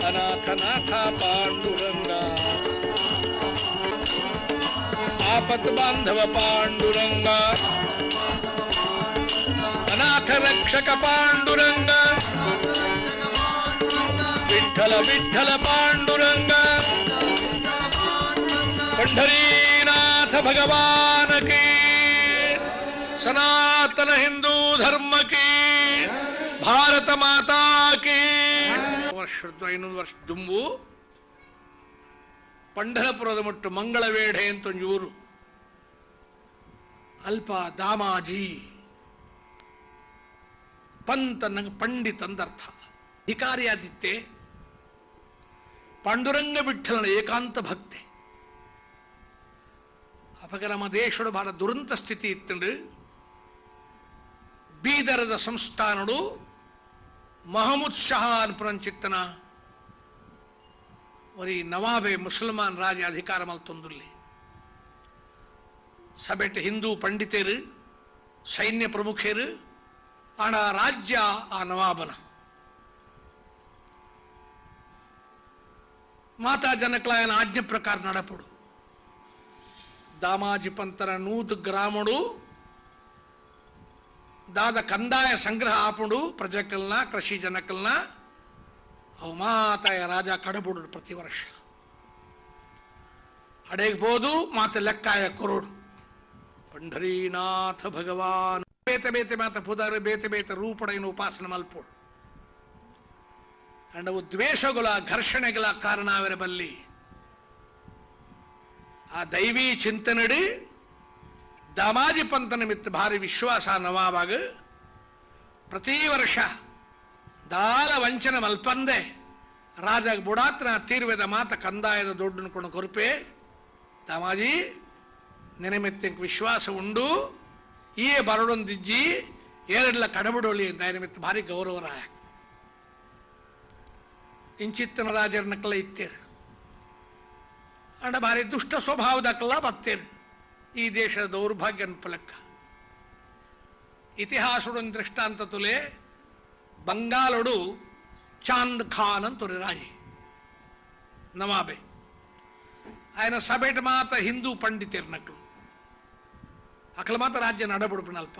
ಅನಾಥನಾಥ ಪಾಂಡುರಂಗ ಆಪತ್ ಬಾಂಧವ ಪಾಂಡುರಂಗ ಅನಾಥ ರಕ್ಷಕ ಪಾಂಡುರಂಗ ವಿಠ್ಠಲ ವಿಠ್ಠಲ ಪಾಂಡುರಂಗ ಪಂಢರೀನಾಥ ಭಗವಾನ ಕೀ ಸನಾತನ ಹಿಂದೂ ಧರ್ಮ ಕೀ ಭಾರತ ಮಾತಾ ಕೀ ವರ್ಷದ್ದು 500 ವರ್ಷ ದುಂಬು ಪಂಢರಪುರದ ಮುಟ್ಟು ಮಂಗಳವೇಢೆ ಅಂತ ಒಂದು ಊರು ಅಲ್ಪ ದಾಮಾಜಿ ಪಂತ ನಂಗೆ ಪಂಡಿತ್ ಅಂದರ್ಥ ಅಧಿಕಾರಿಯಾದಿತ್ತೆ ಪಾಂಡುರಂಗ ವಿಠ್ಠಲನ ಏಕಾಂತ ಭಕ್ತೆ ಅಪಗ ನಮ್ಮ ದೇಶದ ಬಹಳ ದುರಂತ ಸ್ಥಿತಿ ಇತ್ತಂಡು ಬೀದರದ ಸಂಸ್ಥಾನಡು ಮಹಮೂದ್ ಶಹಾ ಅನ್ಪುರಂಚಿತ್ತನ ವರಿ ನವಾಬೆ ಮುಸಲ್ಮಾನ್ ರಾಜ ಅಧಿಕಾರ ಮಲ್ತೊಂದುಲ್ಲಿ ಸಬೆಟ್ ಹಿಂದೂ ಪಂಡಿತರು ಸೈನ್ಯ ಪ್ರಮುಖರು ಆಣ ರಾಜ್ಯ ಆ ನವಾಬನ ಮಾತಾ ಜನಕ್ಲಾಯನ ಆಜ್ಞೆ ಪ್ರಕಾರ ನಡಪಡು ದಾಮಾಜಿ ಪಂತರ 100 ಗ್ರಾಮಡು ದಾದ ಕಂದಾಯ ಸಂಗ್ರಹ ಆಪುಡು ಪ್ರಜೆಕಲ್ನ ಕೃಷಿ ಜನಕಲ್ನ ಅವು ಮಾತಾಯ ರಾಜ ಕಡಬುಡು ಪ್ರತಿ ವರ್ಷ ಅಡೆಗೆ ಬೋದು ಮಾತ ಲೆಕ್ಕಾಯ ಕೊರೋಡು ಪಂಢರೀನಾಥ ಭಗವಾನ್ ಬೇತೆ ಬೇತೆ ಮಾತ ಪುದಾರು ಬೇತೆ ಬೇತೆ ರೂಪಡೆಯನ್ನು ಉಪಾಸನ ಮಲ್ಪೋಡು ಅಂಡವು ದ್ವೇಷಗಳ ಘರ್ಷಣೆಗಳ ಕಾರಣ ಅವರ ಬಲ್ಲಿ ಆ ದೈವೀ ಚಿಂತನಡಿ दामाजी पंत निमित्त भारी विश्वास नवाबाग प्रति वर्ष दाल वंचन मल्पंदे राजा बुड़ात्र तीर्वेद मात कंदायद दोड्डनु कोण कोरपे दामाजी निमित्त विश्वास उंडु ये बरडोंदिज्जी ಏರಡ್ಲ ಕಡಬಡೋಳಿ ಅಂತ ನಿಮಿತ್ತ ಭಾರಿ ಗೌರವರಾಯ ಇಂಚಿತ್ತನ ರಾಜರನ್ನಕ್ಕಲ್ಲ ಇತ್ತೇರು ಅಂಡ ಭಾರಿ ದುಷ್ಟ ಸ್ವಭಾವದಕ್ಕಲ್ಲ ಬತ್ತೇರು ಈ ದೇಶದ ದೌರ್ಭಾಗ್ಯ ಅನ್ಪಲಕ್ಕ ಇತಿಹಾಸದ ದೃಷ್ಟಾಂತ ತುಲೆ ಬಂಗಾಲೋಡು ಚಾಂದ್ ಖಾನ್ ಅಂತೊರೆ ರಾಜಿ ನವಾಬೆ ఆయన ಸಭೆಟ್ ಮಾತ ಹಿಂದೂ ಪಂಡಿತೇರು ನಕ್ಲು ಅಕಲ ಮಾತ ರಾಜ್ಯ ನಡಬುಡುಪನಲ್ಪ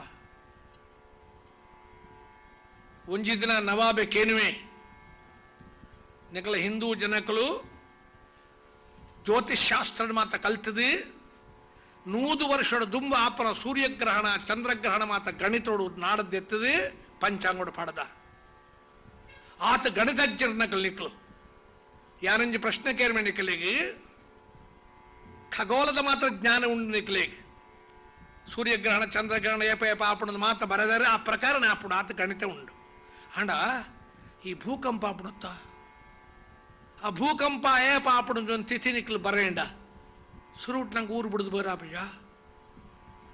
ಒಂಜಿ ದಿನ ನವಾಬೆ ಕೇನುವೆ ನಿಕಲ ಹಿಂದೂ ಜನಕಲು ಜ್ಯೋತಿಷ್ ಶಾಸ್ತ್ರ ಮಾತ ಕಲ್ತದು 100 ವರ್ಷದ ದುಂಬ ಆಪನ ಸೂರ್ಯಗ್ರಹಣ ಚಂದ್ರಗ್ರಹಣ ಮಾತ ಗಣಿತೋಡು ನಾಡದ್ದೆತ್ತದು ಪಂಚಾಂಗೋಡು ಪಡದ ಆತ ಗಣಿತಜ್ಞರ ನಕಲ್ ನಿಕ್ಲು ಯಾರಂಜಿ ಪ್ರಶ್ನೆ ಕೇರ್ಮೆ ನಿಕಲಿಗೆ ಖಗೋಳದ ಮಾತ್ರ ಜ್ಞಾನ ಉಂಡು ನಿಕ್ಲಿಗೆ ಸೂರ್ಯಗ್ರಹಣ ಚಂದ್ರಗ್ರಹಣ ಏಪ ಏಪ ಆಪಣದ ಮಾತ ಬರೆದರೆ ಆ ಪ್ರಕಾರ ಆಪುಡು ಆತ ಗಣಿತ ಉಂಡು ಅಂಡ ಈ ಭೂಕಂಪ ಆಪಡುತ್ತಾ ಆ ಭೂಕಂಪ ಏಪ ಆಪಡು ಒಂದು ತಿಥಿ ನಿಕ್ಲು ಬರೇಂಡ ಸುರುಟ್ ನಂಗೆ ಊರು ಬಿಡುದು ಬರಾಪಜ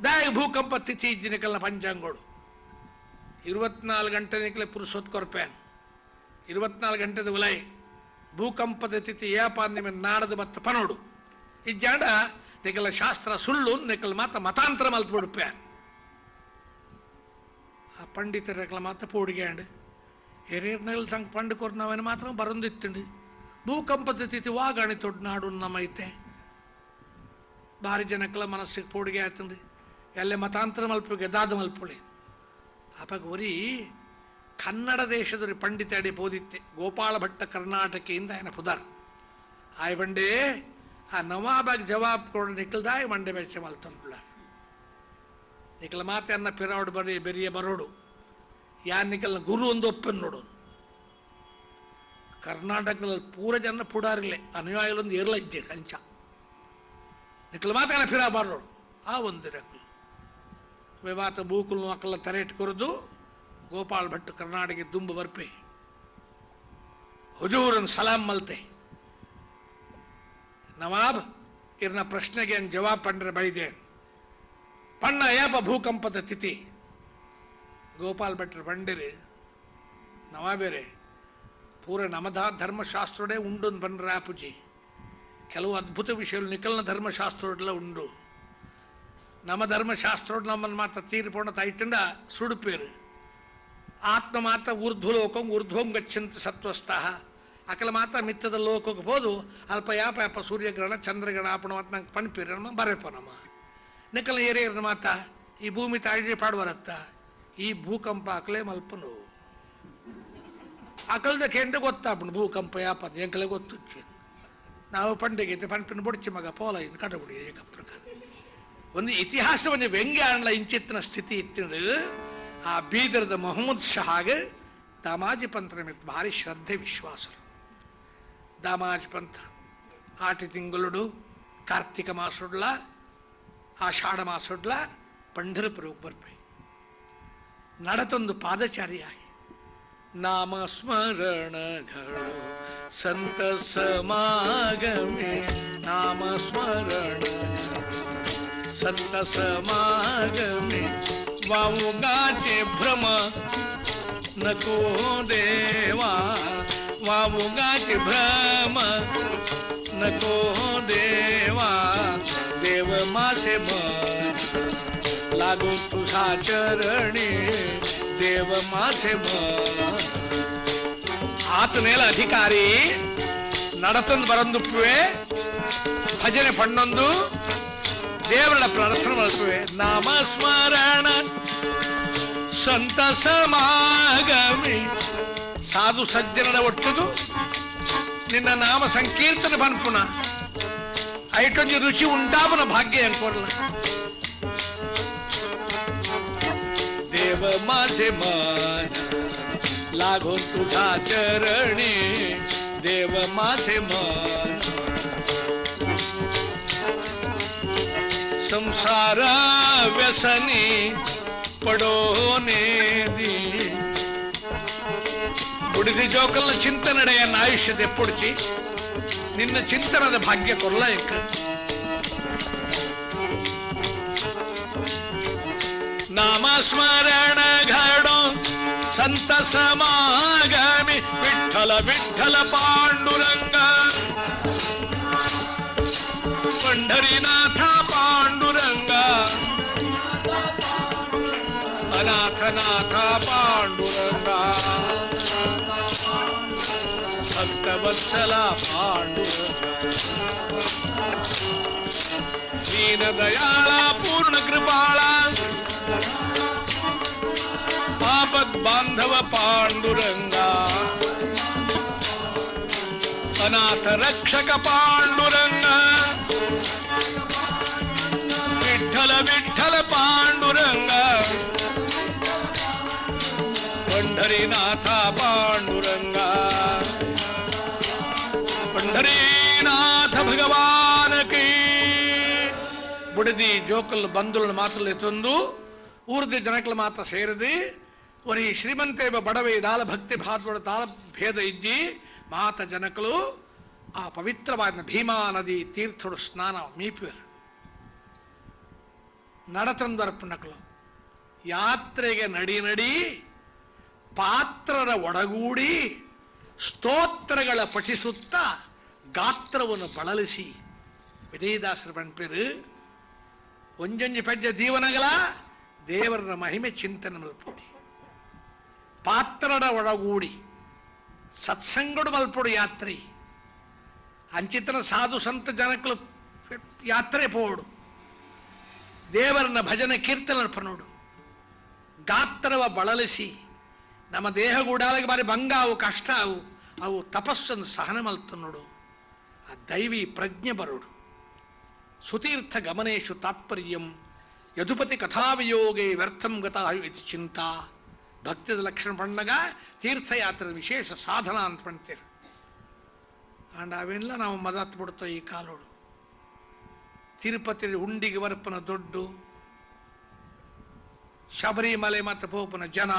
ದಾಯ ಭೂಕಂಪ ತಿಥಿ ಇಜ್ಜಿ ನಿಕಲ್ನ ಪಂಚಾಂಗೋಡು 24 ಗಂಟೆ ನಿಕ್ಲೆ ಪುರುಷೋತ್ ಕೊರ್ಪೇನ್ 24 ಗಂಟೆದ ಉಲೈ ಭೂಕಂಪದ ತಿಥಿ ಏಪ ನಿಮ್ಮ ನಾಡದ ಬತ್ತ ಪನೋಡು ಇಜ್ಜಾಂಡ ನಿಕಲ ಶಾಸ್ತ್ರ ಸುಳ್ಳು ನಿಕಲ್ ಮಾತ ಮತಾಂತರ ಮಲ್ತು ಬಿಡುಪೇನ್ ಆ ಪಂಡಿತರ ಮಾತ ಪೋಡಿಗ್ಯಾಂಡು ಹಿರಿಯರ್ನಲ್ಲಿ ಸಂಗ್ ಪಂಡಿಕೋರ್ ನಾವೇನು ಮಾತ್ರ ಬರಂದಿತ್ತುಂಡು ಭೂಕಂಪದ ತಿಥಿ ವಾಗಾಣಿ ತೊಟ್ಟು ನಾಡು ನಮ್ಮೈತೆ ಭಾರಿ ಜನಕ್ಕಳ ಮನಸ್ಸಿಗೆ ಪೋಡಿಗೆ ಆಯ್ತಂಡು ಎಲ್ಲೇ ಮತಾಂತರ ಮಲ್ಪಿಗೆ ದಾದ ಮಲ್ಪೊಳಿ ಅಪಾಗ ಒರಿ ಕನ್ನಡ ದೇಶದ ಪಂಡಿತ ಅಡಿ ಪೋದಿತ್ತೆ ಗೋಪಾಳ ಭಟ್ಟ ಕರ್ನಾಟಕೆಯಿಂದ ఆయన ಪುದಾರ್ ಆಯ್ ಬಂಡೆ ಆ ನವಾಬಾಗ್ ಜವಾಬ್ ಕೊಡು ನಿಖಲ್ದಾಯ್ ಮಂಡೆ ಬೆಚ್ಚ ಮಲ್ತಂಡ್ಲಾರ್ ನಿಖಲ ಮಾತೆ ಅನ್ನ ಪಿರಾವಡು ಬರೀ ಬೆರಿಯ ಬರೋಡು ಯಾರು ನಿಖಲ್ನ ಗುರು ಒಂದು ಒಪ್ಪನ್ ನೋಡು ಕರ್ನಾಟಕದಲ್ಲಿ ಪೂರ ಜನ ಪುಡಾರಿಲೆ ಅನುಯಾಯಿಲೊಂದು ಏರ್ಲ ಇದ್ದೀರಿ ಅಂಚ ನಿಖಲ ಮಾತನ ಪಿರಾ ಬರೋಡು ಆ ಒಂದು ರಕ್ಲು ವಿವಾತ ಬೂಕುಲು ಅಕ್ಕಲ್ಲ ತರೆ ಇಟ್ಕೊರದು ಗೋಪಾಲ್ ಭಟ್ ಕರ್ನಾಟಕ ದುಂಬ ಬರ್ಪೆ ಹುಜೂರನ್ ಸಲಾಂ ಮಲ್ತೆ ನವಾಬ್ ಇರ್ನ ಪ್ರಶ್ನೆಗೆ ಜವಾಬ್ ಪಂಡ್ರೆ ಬೈದೆ ಪಣ್ಣ ಏಪ ಭೂಕಂಪದ ತಿಥಿ ಗೋಪಾಲ್ ಭಟ್ರು ಪಂಡಿರಿ ನವಾಬೇರೆ ಪೂರ ನಮದ ಧರ್ಮಶಾಸ್ತ್ರಡೆ ಉಂಡು ಬಂಡ್ರೆ ಆಪುಜಿ ಕೆಲವು ಅದ್ಭುತ ವಿಷಯಗಳು ನಿಖಲ್ನ ಧರ್ಮಶಾಸ್ತ್ರಲ್ಲ ಉಂಡು ನಮ್ಮ ಧರ್ಮಶಾಸ್ತ್ರೋಡು ನಮ್ಮನ್ನು ಮಾತ್ರ ತೀರ್ಪೋಣ ತಾಯ್ತಂಡ ಸುಡುಪೇರು ಆತ್ಮ ಮಾತ ಊರ್ಧ್ವಲೋಕಂ ಊರ್ಧ್ವಂ ಗಚ್ಚಂತ ಸತ್ವಸ್ಥಃ ಅಕಲ ಮಾತ ಮಿತ್ತದ ಲೋಕಕ್ಕೆ ಹೋದು ಅಲ್ಪ ಯಾಪ ಯಾಪ ಸೂರ್ಯಗ್ರಹಣ ಚಂದ್ರಗ್ರಹಣ ಆಪಣ ಮಾತು ನಂಗೆ ಪಣ್ಪೀರ ನಮ್ಮ ಬರೇಪ ನಮ್ಮ ನಿಕಲ ಏರಿಯರ್ನ ಮಾತ ಈ ಭೂಮಿ ತಾಯಿ ಪಾಡುವರತ್ತ ಈ ಭೂಕಂಪ ಅಕಲೇ ಮಲ್ಪನು ಅಕಲ್ದ ಕೆಂಡ ಗೊತ್ತಾಪಣು ಭೂಕಂಪ ಯಾಪ ಎಂಕಲೆ ಗೊತ್ತು ನಾವು ಪಂಡಿಗೆ ಪಣ್ಪಿನ ಬುಡ್ಚಿ ಮಗ ಪೋಲ ಇದು ಕಡಬುಡಿ ಏಕ ಪ್ರಕಾರ ಒಂದು ಇತಿಹಾಸವನ್ನು ವ್ಯಂಗ್ಯ ಅನ್ನಲ ಇಂಚಿತ್ತಿನ ಸ್ಥಿತಿ ಇತ್ತಿಂದು ಆ ಬೀದರ್ದ ಮೊಹಮ್ಮದ್ ಶಹಾಗೆ दामाजी पंथ निमित्त भारी श्रद्धे विश्वास दामाजी पंथ आटि तिंगलुडु कार्तिक मासोड्ल आषाढ़ मासोड्ल पंढरपुर बर्पे नडतोंदु पादचारियागि नाम स्मरणಗಳು संत समागमे नाम स्मरण संत समागमे वावुगाचे भ्रम नको देवा वावुगाचे भ्रम नको देवा देव मासे मन लागो तुझा चरणी देव मासे मन ಆತನೇಲ ಅಧಿಕಾರಿ ನಡತಂದು ಬರಂದುಪ್ಪುವೆ ಭಜನೆ ಪಣ್ಣೊಂದು ದೇವರ ಪ್ರಾರ್ಥನೆ ಮಾಡ್ತುವೆ ನಾಮ ಸ್ಮರಣ ಸಂತ ಸಮಾಗಮಿ ಸಾಧು ಸಜ್ಜನರ ಒಟ್ಟುದು ನಿನ್ನ ನಾಮ ಸಂಕೀರ್ತನೆ ಬನ್ಪುನ ಐಟೊಂಜಿ ರುಚಿ ಉಂಟಾಪನ ಭಾಗ್ಯ ಎಂಕೋರ್ಲ ದೇವ ಮಾಸೆ ಮಾನ लागो तुझा चरणी देव माझे मन संसारा ವ್ಯಸನಿ ಪಡೋನೇದಿ ಬುಡಿದಿ ಜೋಕಲ್ನ ಚಿಂತನೆಡೆಯನ್ನು ಆಯುಷ್ಯದ ಎಪ್ಪುಡಿಚಿ ನಿನ್ನ ಚಿಂತನದ ಭಾಗ್ಯ ಕೊರ್ಲಾಯಕ ನಾಮಸ್ಮರಣ ಘಡೋ ಸಂತ ಸಮಾಗಮಿ ವಿಠಲ ವಿಠಲ ಪಾಂಡುರಂಗ ಪಂಢರಿನಾಥ ಪಾಂಡುರಂಗ ಅನಾಥನಾಥ ಪಾಂಡುರಂಗ ಭಕ್ತವತ್ಸಲ ಪಾಂಡುರಂಗ ದೀನ ದಯಾಳ ಪೂರ್ಣ ಕೃಪಾಳ ಆಪದ್ ಬಾಂಧವ ಪಾಂಡುರಂಗ ಅನಾಥ ರಕ್ಷಕ ಪಾಂಡುರಂಗ ವಿಠಲ ವಿಠಲ ಪಾಂಡುರಂಗ ಪಂಢರಿನಾಥ ಪಾಂಡುರಂಗ ಪಂಢರೀನಾಥ ಭಗವಾನ ಕೀ ಬುಡದಿ ಜೋಕಲ್ ಬಂಧುಗಳ ಮಾತಲ್ಲಿ ತಂದು ಊರ್ದಿ ಜನಕಲ್ ಮಾತ್ರ ಸೇರಿದಿ ಒರಿ ಶ್ರೀಮಂತೆ ಬಡವೆ ದಾಲ ಭಕ್ತಿ ಭಾದ್ವಡ ದಾಲ ಭೇದ ಇಜ್ಜಿ ಮಾತ ಜನಕಲು ಆ ಪವಿತ್ರವಾದ ಭೀಮಾ ನದಿ ತೀರ್ಥಡು ಸ್ನಾನ ಮೀಪಿರು ನಡತಂದರ್ಪಣಕಲು ಯಾತ್ರೆಗೆ ನಡಿ ಪಾತ್ರರ ಒಡಗೂಡಿ ಸ್ತೋತ್ರಗಳ ಪಠಿಸುತ್ತಾ ಗಾತ್ರವನ್ನು ಬಳಲಿಸಿ ವಿಜಯದಾಸರ ಪಂಪಿರು ಒಂಜೊಂಜಿ ಪೆಜ್ಜ ದೀವನಗಳ ದೇವರ ಮಹಿಮೆ ಚಿಂತನೆ ಮಲ್ಪೊಡಿ ಪಾತ್ರರ ಒಡಗೂಡಿ ಸತ್ಸಂಗಡು ಮಲ್ಪೊಡು ಯಾತ್ರೆ ಅಂಚಿತನ ಸಾಧು ಸಂತ ಜನಕಲು ಯಾತ್ರೆ ಪೋಡು ದೇವರನ್ನ ಭಜನೆ ಕೀರ್ತನರ್ಪಣೋಡು ಗಾತ್ರವ ಬಳಲಿಸಿ ನಮ್ಮ ದೇಹ ಗೂಡಾಲಿಗೆ ಬಾರಿ ಭಂಗ ಅವು ಕಷ್ಟ ಅವು ತಪಸ್ಸನ್ನು ಸಹನ ಮಲ್ತು ನೋಡು ಆ ದೈವಿ ಪ್ರಜ್ಞೆ ಬರೋಡು ಸುತೀರ್ಥ ಗಮನೇಶು ತಾತ್ಪರ್ಯಂ ಯದುಪತಿ ಕಥಾವಿಯೋಗೆ ವ್ಯರ್ಥಂ ಗತಾ ಇದು ಚಿಂತಾ ಭಕ್ತಿದ ಲಕ್ಷಣ ಪಣ್ಣಗ ತೀರ್ಥಯಾತ್ರೆ ವಿಶೇಷ ಸಾಧನ ಅಂತ ಪಣ್ತೀರಿ ಅಂಡ್ ಅವೆಲ್ಲ ನಾವು ಮದತ್ ಬಿಡ್ತೋ ಈ ಕಾಲೋಡು ತಿರುಪತಿ ಉಂಡಿಗೆ ವರ್ಪನ ದೊಡ್ಡು ಶಬರಿಮಲೆ ಮತ್ತು ಪೋಪನ ಜನ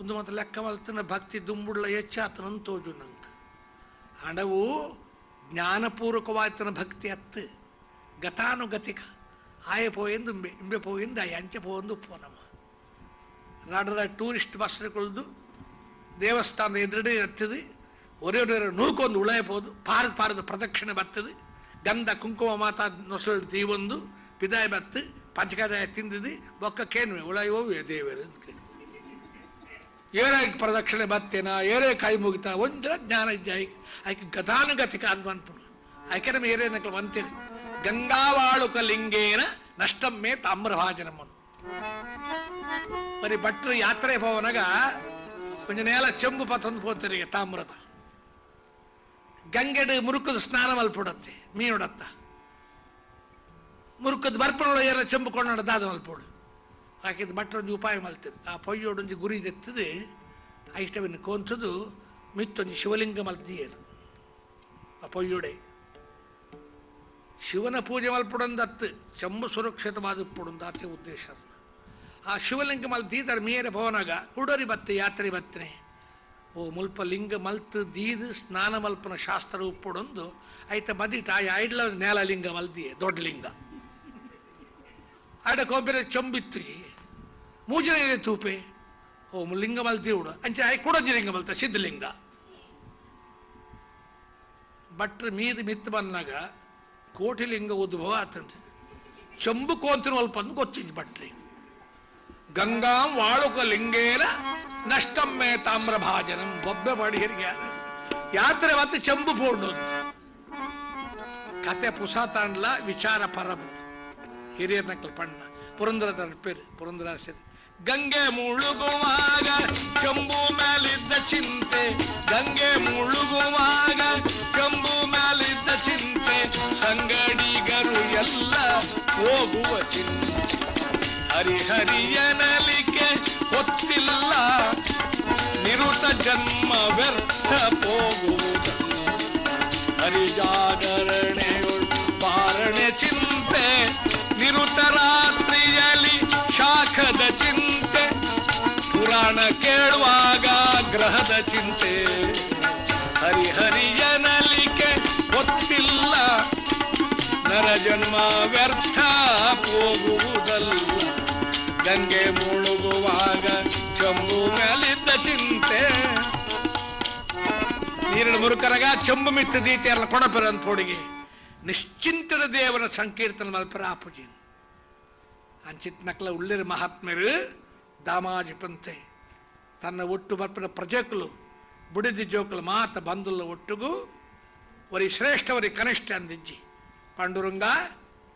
ಒಂದು ಮತ್ತು ಲೆಕ್ಕ ಮಲ್ತನ ಭಕ್ತಿ ದುಂಬುಡ್ಲ ಹೆಚ್ಚಾತನಂತೋಜು ನಂಗೆ ಹಣವು ಜ್ಞಾನಪೂರ್ವಕವಾಯ್ತನ ಭಕ್ತಿ ಅತ್ತು ಗತಾನುಗತಿಕ ಆಯ ಪೋಯೆಂದು ಇಂಬೆ ಪೋಯಿಂದ ಅಂಚೆ ಪೋಂದು ಪೋನಮ್ಮ ನಾಡದ ಟೂರಿಸ್ಟ್ ಬಸ್ಸುಗಳದು ದೇವಸ್ಥಾನದ ಎದುರುಡೆ ಎತ್ತದು ಒರೇ ನೂಕೊಂದು ಉಳಾಯ ಪೋದು ಪಾರದ ಪ್ರದಕ್ಷಿಣೆ ಬರ್ತದೆ ಗಂಧ ಕುಂಕುಮ ಮಾತಾ ನೊಸಳು ತೀವೊಂದು ಪಿದಾಯ ಬತ್ತು ಪಂಚಕದಾಯ ತಿಂದಿದ್ದು ಬೊಕ್ಕಕ್ಕೇನು ಉಳಾಯ ಹೋಗುವೆ ದೇವರು ಅಂತ ಏರಾಗಿ ಪ್ರದಕ್ಷಿಣೆ ಬತ್ತೇನ ಏರೇ ಕೈ ಮುಗಿತಾ ಒಂದರ ಜ್ಞಾನ ಇಜ್ಜ ಆಯ್ಕೆ ಗತಾನುಗತಿಕ ಅಂತ ಅನ್ಪುಣ ಆಯ್ಕೆ ನಮ್ಮ ಏರೇನಕ್ಕೆ ಅಂತೀರಿ ಗಂಗಾವಾಳುಕ ಲಿಂಗೇನ ನಷ್ಟಮ್ಮೆ ತಾಮ್ರಭಾಜನಮ್ಮನು మరి భట్రు యాత్ర పోవనగా కొంచెం నేల చెంబు పతంದು పోతారు ತಾಮ್ರದ ಗಂಗೆಡು ಮುರುಕದ ಸ್ನಾನ ಮಲ್ಪೊಡತ್ತೆ ಮೀನೊಡತ್ತ ಮುರುಕದ ಬರ್ಪಣೊಳ ಏರ ಚೆಂಬು ಕೊಂಡ ದಾದ ಮಲ್ಪೋಡು ಹಾಕಿದ ಭಟ್ರೊಂದು ಉಪಾಯ ಮಲ್ತದೆ ಆ ಪೊಯ್ಯೋಡೊಂದು ಗುರಿ ಎತ್ತದು ಆ ಇಷ್ಟವನ್ನು ಕೊಂತದು ಮಿತ್ತೊಂದು ಶಿವಲಿಂಗ ಮಲ್ತಿಯರು ಆ ಪೊಯ್ಯೋಡೆ ಶಿವನ ಪೂಜೆ ಮಲ್ಪೊಡೊಂದತ್ತು ಚೆಂಬು ಸುರಕ್ಷಿತವಾದ ಉಪ್ಪೊಡೊಂದು ಆತೆ ಉದ್ದೇಶ ಆ ಶಿವಲಿಂಗ ಮಲ್ತೀದರ ಮೇರೆ ಭವನಾಗ ಕುಡರಿ ಬತ್ತೆ ಯಾತ್ರೆ ಬತ್ತನೆ ಓ ಮುಲ್ಪ ಲಿಂಗ ಮಲ್ತು ದೀದು ಸ್ನಾನ ಮಲ್ಪನ ಶಾಸ್ತ್ರ ಉಪ್ಪೊಡೊಂದು ಆಯ್ತ ಬದಿಟ ಆ ಐಡ್ಲ ನೇಲ ಲಿಂಗ ಮಲ್ತಿಯೇ ದೊಡ್ಡ ಲಿಂಗ ಆಡ ಕೊಬ್ಬರಿ ಚೊಂಬಿತ್ತು ಮೂಜನೆ ತೂಪೆ ಓ ಲಿಂಗ ಮಲ್ತಿ ಉಡು ಅಂಚೆ ಆಯ್ ಕುಡಂಜಿ ಲಿಂಗ ಮಲ್ತ ಸಿದ್ಧಲಿಂಗ ಭಟ್ರು ಮೀದು ಮಿತ್ತು ಬಂದಾಗ ಕೋಟಿ ಲಿಂಗ ಉದ್ಭವ ಆತಂತೆ ಚಂಬು ಕೋಂತಿನ ಅಲ್ಪಂದು ಗೊತ್ತಿದ್ದು ಭಟ್ರಿ ಗಂಗಾಂ ವಾಳುಕ ಲಿಂಗೇನ ನಷ್ಟಮ್ಮೆ ತಾಮ್ರಭಾಜನಂ ಬೊಬ್ಬೆ ಮಾಡಿ ಹಿರಿಗ್ಯಾರ ಯಾತ್ರೆ ಮತ್ತೆ ಚೆಂಬು ಪೋಂಡು ಕತೆ ಪುಸಾತಾಂಡ್ಲ ವಿಚಾರ ಪರಬು ಹಿರಿಯರ ನಕಲ್ ಪಣ್ಣ ಪುರಂದರ ತರ್ಪೇರು ಪುರಂದರಾಸರಿ ಗಂಗೆ ಮುಳುಗುವಾಗ ಚೆಂಬು ಮೇಲಿದ್ದ ಚಿಂತೆ ಗಂಗೆ ಮುಳುಗುವಾಗ ಚೆಂಬು ಮೇಲಿದ್ದ ಚಿಂತೆ ಸಂಗಡಿಗರು ಎಲ್ಲ ಹೋಗುವ ಚಿಂತೆ ಹರಿಹರಿಯನಲಿಕೆ ಹೊತ್ತಿಲ್ಲ ನಿರುತ ಜನ್ಮ ವ್ಯರ್ಥ ಹೋಗುವುದು ಹರಿಜಾಗರಣೆಯೊಳು ಪಾರಣೆ ಚಿಂತೆ ನಿರುತ ರಾತ್ರಿಯ ಗ್ರಹದ ಚಿಂತೆ, ಪುರಾಣ ಕೇಳುವಾಗ ಗ್ರಹದ ಚಿಂತೆ. ಹರಿಹರಿಯನಲಿಕೆ ಗೊತ್ತಿಲ್ಲ, ನರಜನ್ಮ ವ್ಯರ್ಥ ಹೋಗುವುದಲ್ಲ. ಗಂಗೆ ಮುಳುಗುವಾಗ ಚಂಬು ಮೇಲಿದ್ದ ಚಿಂತೆ. ನೀರಿನ ಮುರುಕರಗ ಚಂಬು ಮಿತ್ತ ದೀತಿ ಎಲ್ಲ ಕೊಡಪರಂತ ಪೋಡಿಗೆ ನಿಶ್ಚಿಂತದ ದೇವರ ಸಂಕೀರ್ತನ ಮಲ್ಪರ ಆಪುಜಿ ಅಂಚಿತ್ ನಕ್ಲ ಉಳ್ಳಿರ ಮಹಾತ್ಮರು ದಾಮಾಜಿ ಪಂತೆ ತನ್ನ ಒಟ್ಟು ಬರ್ಪಿನ ಪ್ರಜೆಕಲು ಬುಡಿದಿ ಜೋಕಲು ಮಾತ ಬಂದುಲ್ಲ ಒಟ್ಟುಗೂ ವರಿ ಶ್ರೇಷ್ಠ ವರಿ ಕನಿಷ್ಠ ಅಂದಿಜ್ಜಿ. ಪಾಂಡುರಂಗ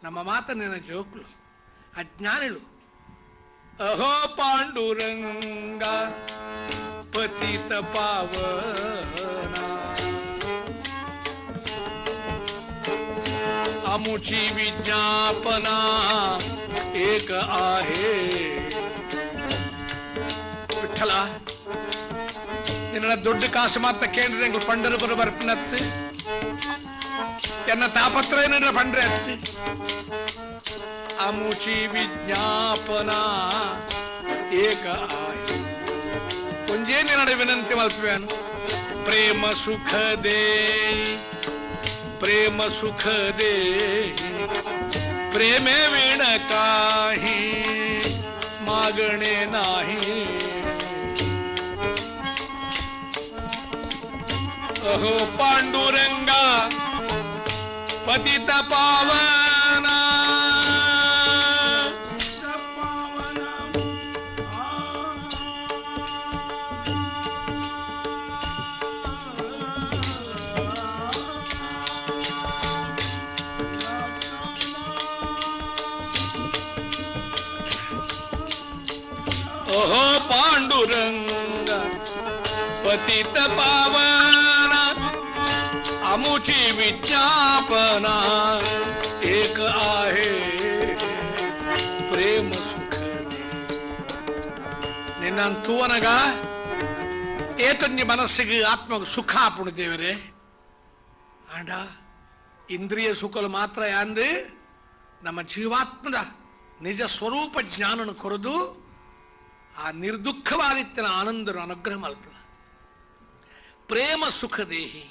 ನಮ್ಮ ಮಾತ ನಿನ್ನ ಜೋಕಲು ಅಜ್ಞಾನಿಳು. ಅಹೋ ಪಾಂಡುರಂಗ ಪತಿತ ಪಾವನ, ಅಮುಚಿ ವಿಜ್ಞಾಪನ ಏಕ आहे. ವಿಠಲ ನಿನ್ನ ದೊಡ್ಡ ಕಾಸು ಮಾತ ಕೇಂದ್ರ ಪಂಡರು ಬರು ಬರ್ಪಿನತ್ತು ಎನ್ನ ತಾಪತ್ರಯ ನಿನ್ನ ಪಂಡ್ರೆ ಅತ್ತಿ. ಅಮುಚಿ ವಿಜ್ಞಾಪನ ಏಕ आहे. ಒಂಜೇನೆ ನಡೆ ವಿನಂತಿ ಮಲ್ಪುವೆನು. ಪ್ರೇಮ ಸುಖ ದೇ, ಪ್ರೇಮ ಸುಖ ದೇ, ಪ್ರೇಮೆ ವೀಣ ಕಾಹಿ ಮಾಗಣೆ ನಾಹಿ. ಅಹೋ ಪಾಂಡುರಂಗ ಪತಿತ ಪಾವನ, ಓಹೋ ಪಾಂಡುರಂಗ ಪತಿತ ಪಾವನ, ಅಮುಚಿ ವಿಜ್ಞಾಪನ ಏಕ आहे. ಪ್ರೇಮ ಸುಖ ನಿನ್ನಂತೂವನಗ ಏತನ್ಯ ಮನಸ್ಸಿಗೆ ಆತ್ಮಗ ಸುಖ ಆಪುಣ ದೇವರೇ. ಆಂಡ ಇಂದ್ರಿಯ ಸುಖಲು ಮಾತ್ರ ಯಾಂದು ನಮ್ಮ ಜೀವಾತ್ಮದ ನಿಜ ಸ್ವರೂಪ ಜ್ಞಾನನ ಕೊರದು ಆ ನಿರ್ದುಃಖವಾದಿತ್ಯನ ಆನಂದನ ಅನುಗ್ರಹ ಮಲ್ಪಲ. ಪ್ರೇಮ ಸುಖ ದೇಹಿ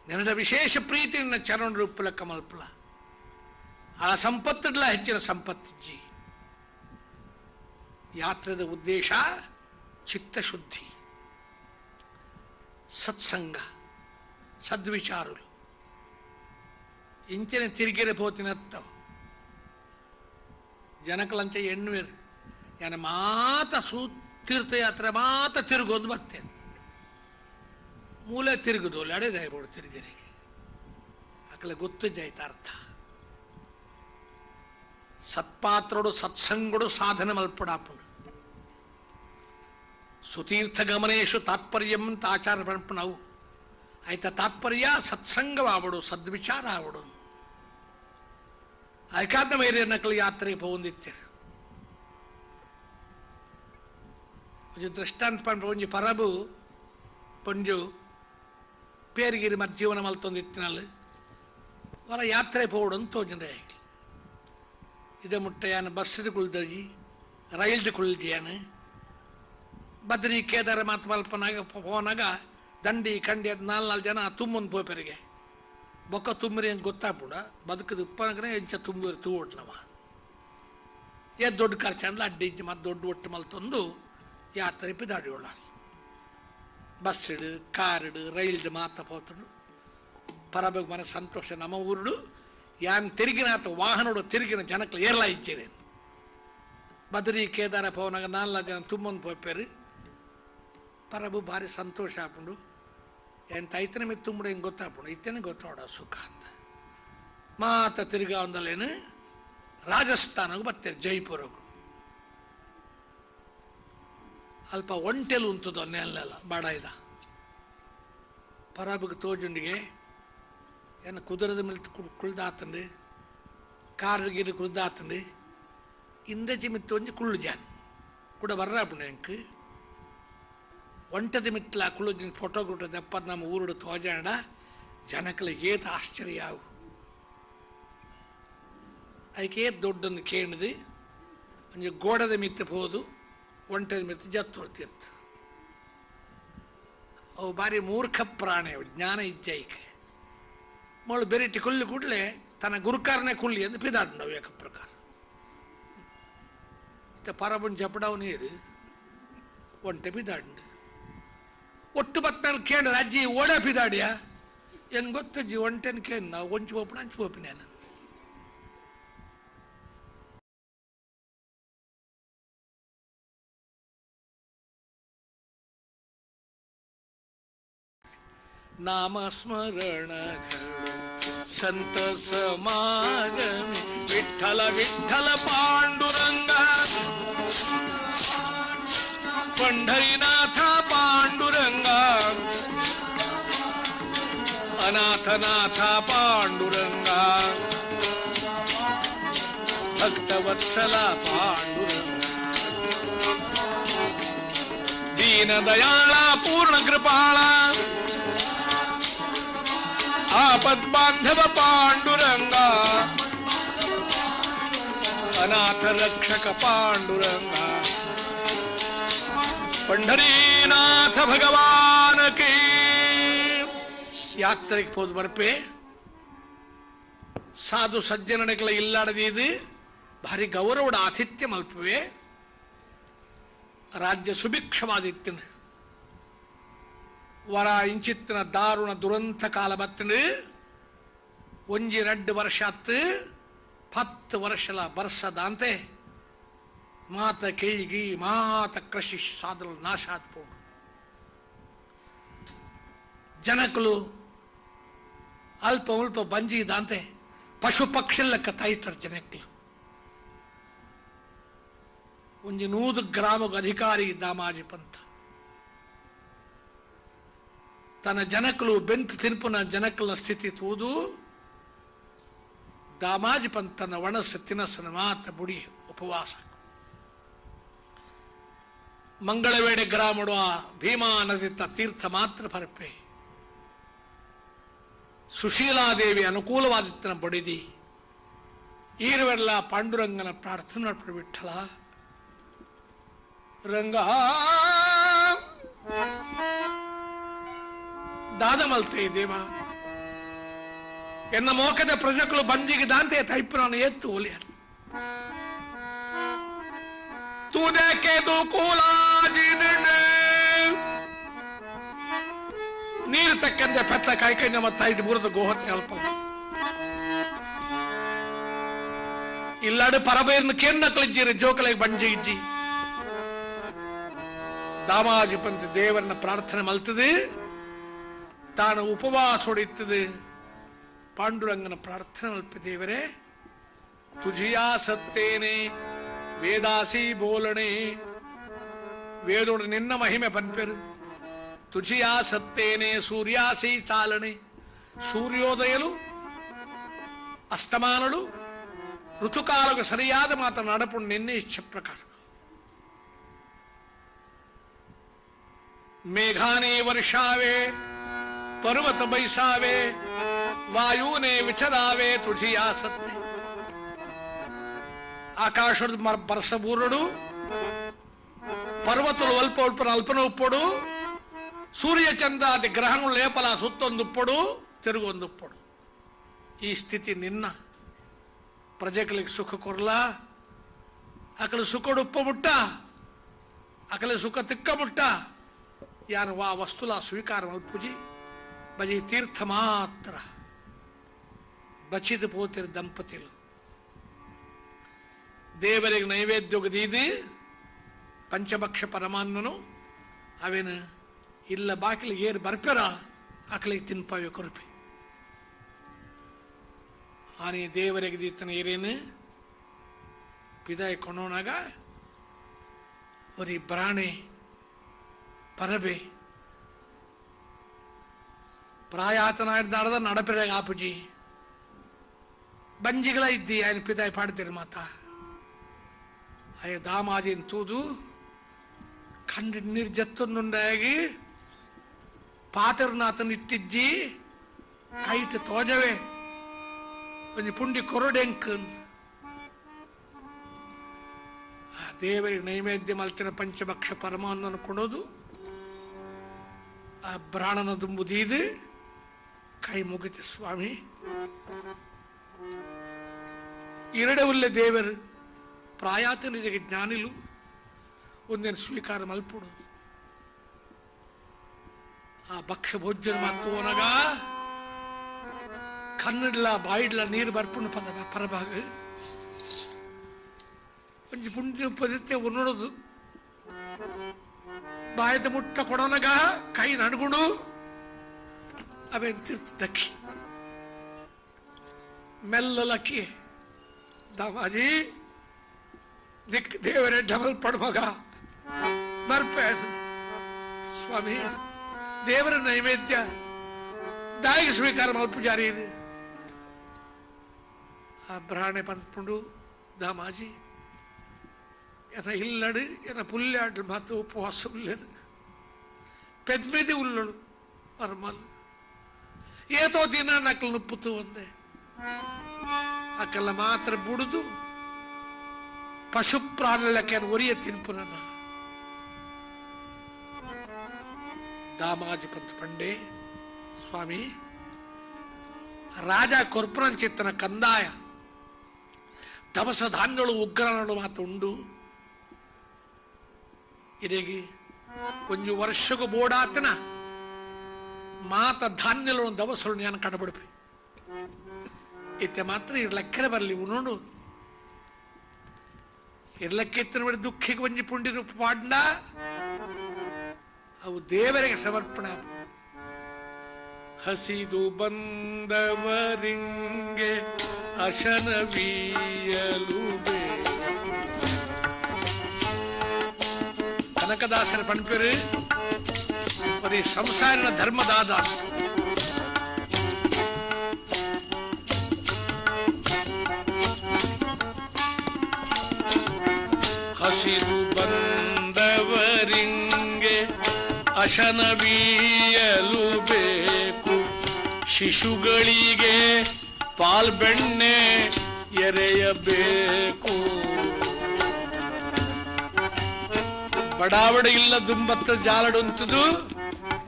ನಿನ್ನ ವಿಶೇಷ ಪ್ರೀತಿ ನಿನ್ನ ಚರಣ ರೂಪಲಕ್ಕ ಮಲ್ಪಲ. ಆ ಸಂಪತ್ತುಗಳ ಹೆಚ್ಚಿನ ಸಂಪತ್ತಿಜ್ಜಿ. ಯಾತ್ರೆದ ಉದ್ದೇಶ ಚಿತ್ತಶುದ್ಧಿ, ಸತ್ಸಂಗ, ಸದ್ವಿಚಾರುలు. ಇಂಚಿನ ತಿರುಗಿರೆ ಪೋತಿನತ್ತವು ಜನಕಲಂಚ ಎಣ್ಣುವೇರು ಯಾನ ಮಾತ ತೀರ್ಥಯಾತ್ರೆ ಮಾತ ತಿರುಗೋದು ಬರ್ತೇನೆ. ಮೂಲೆ ತಿರುಗುದು ಅಡೆದಾಯ್ಬೋಡು ತಿರುಗಿರಿಗೆ ಅಕಲೆ ಗೊತ್ತು ಜೈತಾರ್ಥ. ಸತ್ಪಾತ್ರೋಡು ಸತ್ಸಂಗುಡು ಸಾಧನ ಮಲ್ಪಡಾಪುಡು. ಸುತೀರ್ಥ ಗಮನೇಶು ತಾತ್ಪರ್ಯಂ ಆಚಾರ ಪಣಪಣವು ಆಯ್ತ ತಾತ್ಪರ್ಯ ಸತ್ಸಂಗವಾವಡು, ಸದ್ವಿಚಾರ ಆವಡು. ಆಯ್ಕಾದ ವೈರ್ಯ ನಕಲು ಯಾತ್ರೆಗೆ ಪೋಂದಿತ್ತೀರು. ದೃಷ್ಟಾಂತ ಪಂಡ ಒಂಜಿ ಪರಬು ಪೊಂಜು ಪೇರಿಗಿರಿ ಮತ್ತು ಜೀವನ ಮಲ್ತೊಂದಿತ್ತಿನಲ್ಲಿ ಅವರ ಯಾತ್ರೆ ಪೋಡು ಅಂತ ತೋಜಂಡೆ. ಇದೇ ಮುಟ್ಟೆಯಾನ ಬಸ್ಸಿದು ಕುಳ್ದಜಿ, ರೈಲ್ದು ಕುಳ್ಜಿಯಾನು ಬದ್ರಿ ಕೇದಾರ ಮಾತು ಮಲ್ಪನಾಗ ಪೋನಾಗ ದಂಡಿ ಕಂಡಿ ಅದು 4 ಜನ ತುಂಬೊಂದು ಪೋಪೆರಿಗೆ ಬೊಕ್ಕ ತುಂಬಿರಿ ಅಂತ ಗೊತ್ತಾಗ್ಬಿಡ ಬದುಕದು ಉಪ್ಪನಗನೆ ಎಂಚ ತುಂಬಿರಿ ತೂಡ್ಲವ ಏ ದೊಡ್ಡ ಖರ್ಚಂಡ್ಲ ಅಡ್ಡಿ ಇಜ್ಜಿ ಮತ್ತು ದೊಡ್ಡ ಒಟ್ಟು ಮಲ್ತೊಂದು ಯಾತ್ರೆ ಪಿದಾಡಿಯೋಳ. ಬಸ್ಸಿಡು ಕಾರಿಡು ರೈಲ್ಡು ಮಾತ ಪೋತಡು ಪರಬಗ್ ಮನ ಸಂತೋಷ. ನಮ್ಮ ಊರುಡು ಯಾನ್ ತಿರುಗಿನಾತ ವಾಹನಡು ತಿರುಗಿನ ಜನಕ್ಲು ಏರ್ಲ ಇಜ್ಜಿರೇನು. ಬದ್ರಿ ಕೇದಾರ ಪವನಾಗ 4 ಜನ ತುಂಬೊಂದು ಪೋಪೇರು ಪರಬು ಭಾರಿ ಸಂತೋಷ ಆಪುಂಡು. ಎಂತ ಐತನ ಮಿತ್ತು ತುಂಬುಡು ಹೆಂಗೆ ಗೊತ್ತಾಪುಂಡು ಇತ್ತೇನೆ ಗೊತ್ತಾಡ ಸುಖ ಅಂತ ಮಾತ ತಿರುಗ ಒಂದಲ್ಲೇನು ರಾಜಸ್ಥಾನಗೂ ಬರ್ತೇನೆ ಜೈಪುರಗೂ ಅಲ್ಪ ಒಂಟೆಲು ಉಂಟದು ನೆಲ್ಲೆಲ್ಲ ಬಡಾಯ್ದ ಪರಬಗೆ ತೋಜುಂಡಿಗೆ ಏನು ಕುದುರದ ಮೇಲೆ ಕುಳ್ದಾತಂಡು ಕಾರಿಗೆ ಕುಳ್ದಾತಂಡು ಇಂದಚಿ ಮಿತ್ತು ಒಂಜಿ ಕುಳ್ಳು ಜಾನ್ ಕೂಡ ಬರ್ರಾಪುಂಡು ಎಂಕ್ ಒಂಟದ ಮಿಟ್ಲ ಕುಳ್ಳು ಫೋಟೋ ಕೊಟ್ಟು ದಪ್ಪದ ನಮ್ಮ ಊರುಡು ತೋಜಾಡ ಜನಕಲ ಏತ ಆಶ್ಚರ್ಯ ಆವು ಅದಕ್ಕೆ ದೊಡ್ಡೊಂದು ಕೇಳಿದು ಒಂಜಿ ಗೋಡದ ಮಿತ್ತು ಪೋದು ಒಂಟದ ಮಿತ್ತು ಜತ್ತೊಳ್ತಿರ್ತ. ಅವು ಬಾರಿ ಮೂರ್ಖ ಪ್ರಾಣಿ, ಅವು ಜ್ಞಾನ ಇಜ್ಜೈಕೆ ಮೊಳು ಬೆರಿಟಿ ಕೊಲ್ಲಿ ಕೂಡಲೇ ತನ್ನ ಗುರುಕಾರನೇ ಕುಳ್ಳಿ ಎಂದು ಪಿದಾಡ್ನವು ಏಕ ಪ್ರಕಾರ. ಇತ್ತ ಪರಬನ್ ಜಪಡವು ನೀರು ಒಂಟೆ ಪಿದಾಡ್ಂಡು ಒಟ್ಟು ಬತ್ತಲ್ಲಿ ಕೇಂದ್ರ ಅಜ್ಜಿ ಓಡ ಪಿದಾಡಿಯ ಹೆಂಗೆ ಗೊತ್ತಜ್ಜಿ ಒಂಟೆನ ಕೇಳಿ ನಾವು ಒಂಚು ಹೋಪಣ ಅಂಚು ಹೋಪಿನ ನಾನು. ನಾಮಸ್ಮರಣಗಳು ಸಂತ ಸಮಾಗಮಿ ವಿಠಲ ವಿಠಲ ಪಾಂಡುರಂಗ ಪಂಢರಿನಾಥ ಪಾಂಡುರಂಗ ಅನಾಥನಾಥ ಪಾಂಡುರಂಗ ಭಕ್ತವತ್ಸಲ ಪಾಂಡುರಂಗ ದೀನದಯಾಳ ಪೂರ್ಣ ಕೃಪಾಳ ಆಪದ್ಬಾಂಧವ ಪಾಂಡುರಂಗ ಅನಾಥ ರಕ್ಷಕ ಪಾಂಡುರಂಗ ಪಂಢರೀನಾಥ ಭಗವಾನಕಿ. ಯಾತ್ರೆಗೆ ಹೋದ್ ಬರ್ಪೆ ಸಾಧು ಸಜ್ಜನಗಳ ಇಲ್ಲಾಡದಿದು ಭಾರಿ ಗೌರವದ ಆತಿಥ್ಯ ಮಲ್ಪುವೆ. ರಾಜ್ಯ ಸುಭಿಕ್ಷವಾದಿತ್ತಿನ ವರ ಇಂಚಿತ್ತಿನ ದಾರುಣ ದುರಂತ ಕಾಲ ಬತ್ತನು. ಒಂಜಿ 2 ವರ್ಷ ಅತ್ತು 10 ವರ್ಷಲ ಬರ್ಸದಂತೆ ಮಾತ ಕೈಗಿ ಮಾತ ಕೃಷಿ ಸಾಧಲು ನಾಶ ಆತ್ಪೋಡು. ಜನಕಲು ಅಲ್ಪ ಉಲ್ಪ ಬಂಜಿದಂತೆ ಪಶು ಪಕ್ಷಿ ಲೆಕ್ಕ ತಾಯ್ತಾರೆ ಜನಕ್ಕಳು. ಒಂಜಿ 100 ಗ್ರಾಮಗ ಅಧಿಕಾರಿ ದಾಮಾಜಿ ಪಂಥ ತನ್ನ ಜನಕಲು ಬೆಂತು ತಿನ್ಪುನ ಜನಕಲ ಸ್ಥಿತಿ ತೂದು ದಾಮಾಜಿ ಪಂಥನ ಒಣಸ ತಿನಸನ ಮಾತ ಬುಡಿ ಉಪವಾಸ. ಮಂಗಳವೇಡೆ ಗ್ರಾಮಡು ಭೀಮಾ ನದಿ ತೀರ್ಥ ಮಾತ್ರ ಪರಪೆ ಸುಶೀಲಾದೇವಿ ಅನುಕೂಲವಾದಿತ್ತನ ಬಡಿದಿ ಈರುವೆಲ್ಲ ಪಾಂಡುರಂಗನ ಪ್ರಾರ್ಥನೆ ಮಾಡ್ಬಿಟ್ಟು ಬಿಟ್ಟಲ ರಂಗ ದಾದ ಮಲ್ತೆ ದೇವ ಎನ್ನ ಮೋಕದ ಪ್ರಜೆಗಳು ಬಂಜಿಗೆ ದಾಂತೆ ತೈಪು ನಾನು ಎತ್ತು ಒಲಿಯ ತೂದಕ್ಕೆ ನೀರು ತಕ್ಕಂತೆ ಪೆತ್ತ ಕಾಯ್ಕೈ ನಮ್ಮ ತಾಯ್ದು ಬುರದ ಗೋಹತ್ಯೆ ಅಲ್ಪ ಇಲ್ಲಾಡು ಪರಬೇರ್ನ ಕೇನ್ನಕ್ಲಿಜ್ಜಿರಿ ಜೋಕಲಿಗೆ ಬಂಜಿ ಇಜ್ಜಿ ದಾಮಾಜಿ ಪಂಥ ದೇವರನ್ನ ಪ್ರಾರ್ಥನೆ ಮಲ್ತದೆ ತಾನು ಉಪವಾಸ ಹೊಡಿತದೆ. ಪಾಂಡುರಂಗನ ಪ್ರಾರ್ಥನೆ ಮಲ್ಪ ದೇವರೇ ತುಜಿಯಾ ಸತ್ತೇನೆ ವೇದಾಸಿ ಬೋಲಣೆ ವೇದೋಡು ನಿನ್ನ ಮಹಿಮೆ ಪನ್ಪೆರು ತುಜಿಯಾ ಸತ್ತೇನೆ ಸೂರ್ಯಾಸಿ ಚಾಲನೆ ಸೂರ್ಯೋದಯಲು ಅಸ್ತಮಾನಲು ಋತುಕಾಲಕ್ಕೆ ಸರಿಯಾದ ಮಾತ ನಡಪುಂಡು ನಿನ್ನೆ ಇಚ್ಛೆ ಪ್ರಕಾರ ಮೇಘಾನೇ ವರ್ಷಾವೆ ಪರ್ವತ ಬೈಸಾವೆ ವಾಯುನೇ ವಿಚರಾವೆ ತುಜಿಯಾ ಸತ್ತೆ ಆಕಾಶದ ಬರಸಬೂರಡು ಪರ್ವತಗಳು ಅಲ್ಪ ಅಲ್ಪ ಅಲ್ಪನ ಉಪ್ಪಡು ಸೂರ್ಯ ಚಂದ್ರಾದಿ ಗ್ರಹಗಳು ಲೇಪಲ ಸುತ್ತೊಂದುಪ್ಪಡು ತಿರುಗೊಂದುಪ್ಪಡು. ಈ ಸ್ಥಿತಿ ನಿನ್ನ ಪ್ರಜೆಗಳಿಗೆ ಸುಖ ಕೊರಲ ಅಕಲು ಸುಖಡು ಉಪ್ಪ ಮುಟ್ಟ ಅಕಲೆ ಸುಖ ತಿಕ್ಕ ಮುಟ್ಟ ಯಾರು ವಾ ವಸ್ತುಲ ಸ್ವೀಕಾರ ಮಲ್ಪುಜಿ ಬಜಿ ತೀರ್ಥ ಮಾತ್ರ ಬಚಿದ ಪೋತಿರ ದಂಪತಿಗಳು ದೇವರಿಗೆ ನೈವೇದ್ಯೊಗದೀದು ಪಂಚಭಕ್ಷ ಪರಮಾನ್ನನು ಅವೇನು ಇಲ್ಲ ಬಾಕಿಲಿಗೆ ಏರು ಬರ್ಪೆರ ಆಕಲಿಗೆ ತಿನ್ಪವೆ ಕೊರಪೆ ಆನೆ ದೇವರಿಗೆ ದೀತನ ಏರೇನು ಪಿದಾಯ ಕೊಂಡೋನಾಗ ಒರಿ ಪ್ರಾಣಿ ಪರಬೆ ಪ್ರಾಯಾತನಾಡ್ದಾಡದ ನಡಪೆರಾಗ ಆಪುಜಿ ಬಂಜಿಗಳ ಇದ್ದಿ ఆయన ಪಿದಾಯ ಪಾಡ್ತೀರಿ ಮಾತ ಅಯ್ಯ ದಾಮಾಜಿನ ತೂದು ಕಂಡು ನೀರು ಜತ್ತೊಂದುಂಡಾಗಿ ಪಾತರ್ನಾಥನ ಇಟ್ಟಿಜ್ಜಿ ಕೈಟ್ ತೋಜವೆ ಒಂದು ಪುಂಡಿ ಕೊರಡೆಂಕ್ ದೇವರಿಗೆ ನೈವೇದ್ಯ ಮಲ್ತಿನ ಪಂಚಭಕ್ಷ ಪರಮಾನ್ನನ್ನು ಕೊಡೋದು, ಆ ಬ್ರಾಣನ ದುಂಬುದೀದು ಕೈ ಮುಗಿತು ಸ್ವಾಮಿ. ಎರಡವಲ್ಲೇ ದೇವರು ಪ್ರಾಯಾತನಿಗೆ ಜ್ಞಾನಿಲು ಒಂದೇನು ಸ್ವೀಕಾರ ಮಲ್ಪಡು. ಆ ಭಕ್ಷ್ಯ ಭೋಜನ ಮತ್ತು ಒನಗ ಕನ್ನಡಲ ಬಾಯಿಡ್ಲ ನೀರು ಬರ್ಪುಂಡು ಪದ ಪರಭಾಗ ಒಂಜಿ ಪುಂಡಿನ ಪದತ್ತೆ ಉನ್ನೋದು ಬಾಯದ ಮುಟ್ಟ ಕೊಡೋನಗ ಕೈ ನಡ್ಗುಡು ಅವೇನು ತಿರ್ತದಕ್ಕಿ ಮೆಲ್ಲಲಕ್ಕಿ ದಾಮಾಜಿ ದಿಕ್ ದೇವರೇ ಡಬಲ್ ಪಡ್ಮಗ ಬರ್ಪೆ ಸ್ವಾಮಿ ದೇವರ ನೈವೇದ್ಯ ದಾಯಿಗೆ ಸ್ವೀಕಾರ ಮಲ್ ಪೂಜಾರಿ ಇದೆ. ಆ ಬ್ರಾಣೆ ಬಂದ್ಕೊಂಡು ದಾಮಾಜಿ ಎನ ಇಲ್ಲಡು ಎನ ಪುಲ್ಯಾಡು ಮತ್ತು ಉಪವಾಸ ಉಳ್ಳದು ಪೆದ್ಮೆದಿ ಉಳ್ಳಳು ಪರಮಲ್ ಏತೋ ದಿನ ನಕಲು ನುಪ್ಪುತ್ತು ಒಂದೆ ಅಕ್ಕಲ್ಲ ಮಾತ್ರ ಬುಡುದು ಪಶು ಪ್ರಾಣಲಕ್ಕೆ ಒರಿಯ ತಿನ್ಪು ನನ್ನ ದಾಮಾಜಿ ಪಂತ ಪಂಡೆ ಸ್ವಾಮಿ ರಾಜ ಕೊರ್ಪುರಂಚಿತ್ತನ ಕಂದಾಯ ದವಸ ಧಾನ್ಯಗಳು ಉಗ್ರಗಳು ಮಾತು ಉಂಡು ಇದೇಗಿ ಒಂಜು ವರ್ಷಗೂ ಬೋಡಾತನ ಮಾತ ಧಾನ್ಯಗಳು ದವಸಗಳು ನಾನು ಕಡಬಿಡ್ಬಿ ಇತ್ತೆ ಮಾತ್ರ ಇರ್ಲಕ್ಕರೆ ಬರಲಿ ಉಣ್ಣು ಇರ್ಲಕ್ಕೆತ್ತನ ಬಿಡಿ ದುಃಖಿಗೆ ಒಂಜಿ ಪುಂಡಿ ರೂಪ ಪಾಡ್ಲ ಅವು ದೇವರಿಗೆ ಸಮರ್ಪಣೆ. ಹಸಿದು ಬಂದವರಿಂಗೆ ಅಶನವೀಯಲು ಕನಕದಾಸರ ಪಣಪೇರು ಬರೀ ಸಂಸಾರಿನ ಧರ್ಮದಾದ. ಹಸಿದು ಬಂದವರಿಂಗೆ ಅಶನವೀಯಲು ಬೇಕು, ಶಿಶುಗಳಿಗೆ ಪಾಲ್ಬೆಣ್ಣೆ ಎರೆಯಬೇಕು. ಬಡಾವಡ ಇಲ್ಲ ದುಂಬತ್ತ ಜಾಲಡುಂತದು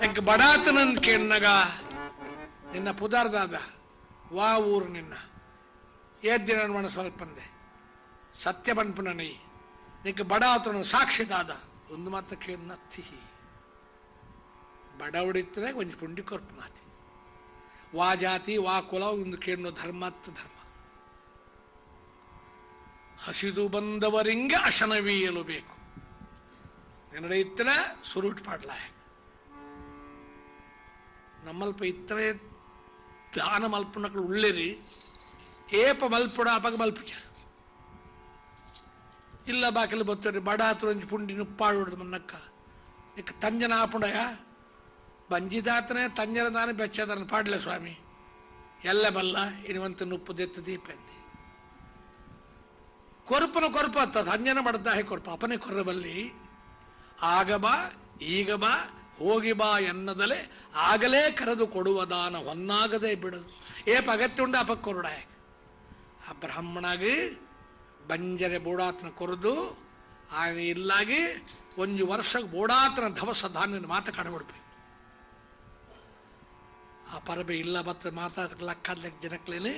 ಎಂಕ ಬಡಾತನಂದ್ ಕೇಳ್ನಗ ನಿನ್ನ ಪುದಾರ್ದಾದ ವಾ ಊರು ನಿನ್ನ ಏದ್ದಿನ ಮಣ ಸ್ವಲ್ಪಂದೆ ಸತ್ಯ ಬಣ್ಪುನ ನೈ ನಿಕ್ಕ ಬಡಾತನ ಸಾಕ್ಷಿದಾದ ಒಂದು ಮಾತ್ರ ಕೇಳ್ನತ್ತಿ ಬಡವಡಿತ್ತನೆ ಒಂಜಿ ಪುಂಡಿ ಕೊರ್ಪು ಮಾತಿ ವಾ ಜಾತಿ ವಾ ಕುಲ ಒಂದು ಕೇಳೋ ಧರ್ಮತ್ ಧರ್ಮ. ಹಸಿದು ಬಂದವರಿಂಗೆ ಅಶನವೀಯಲು ಬೇಕು ನಿನ್ನಡೆ ಇತ್ತನ ಸುರುಟ್ ಪಾಡ್ಲ ನಮ್ಮಲ್ಪ ಇತ್ತನೆ ದಾನ ಮಲ್ಪನಗಳು ಉಳ್ಳಿರಿ ಏಪ ಮಲ್ಪುಡ ಅಪಗ ಮಲ್ಪಿಚಾರ ಇಲ್ಲ ಬಾಕಿಲು ಬತ್ತರಿ ಬಡ ಹತ್ರ ಒಂಜಿ ಪುಂಡಿ ನುಪ್ಪಾಡು ಮನ್ನಕ್ಕ ನಿಕ್ಕ ತಂಜನ ಆಪುಂಡಯ ಬಂಜಿದಾತನೇ ತಂಜನ ದಾನ ಬೆಚ್ಚದನ ಪಾಡ್ಲೆ ಸ್ವಾಮಿ ಎಲ್ಲ ಬಲ್ಲ ಇರುವಂತ ನುಪ್ಪು ದೆತ್ತು ದೀಪ ಎಂದಿ ಕೊರಪನ ಕೊರಪ ಅತ್ತ ತಂಜನ ಬಡ್ದಾಹೆ ಕೊರಪ ಅಪನೆ ಕೊರ್ರಬಲ್ಲಿ ಆಗ ಬಾ ಈಗ ಬಾ ಹೋಗಿ ಬಾ ಎನ್ನದಲೆ ಆಗಲೇ ಕರೆದು ಕೊಡುವ ದಾನ ಹೊನ್ನಾಗದೆ ಬಿಡದು ಏಪ ಅಗತ್ಯ ಉಂಡ ಅಪಕ್ಕ ಕೊರಡಾಯ ಆ ಬ್ರಾಹ್ಮಣಾಗಿ ಬಂಜರೆ ಬೋಡಾತನ ಕೊರದು ಆಗ ಇಲ್ಲಾಗಿ ಒಂಜು ವರ್ಷಕ್ಕೆ ಬೋಡಾತನ ದವಸ ಧಾನ್ಯನ ಮಾತ ಕಡಬಿಡ್ಬೇಕು. ಆ ಪರಬೆ ಇಲ್ಲ ಬತ್ತ ಮಾತಾಡ್ಲಕ್ಕಾದ್ಲೆಕ್ ಜನಕ್ಲೇನೆ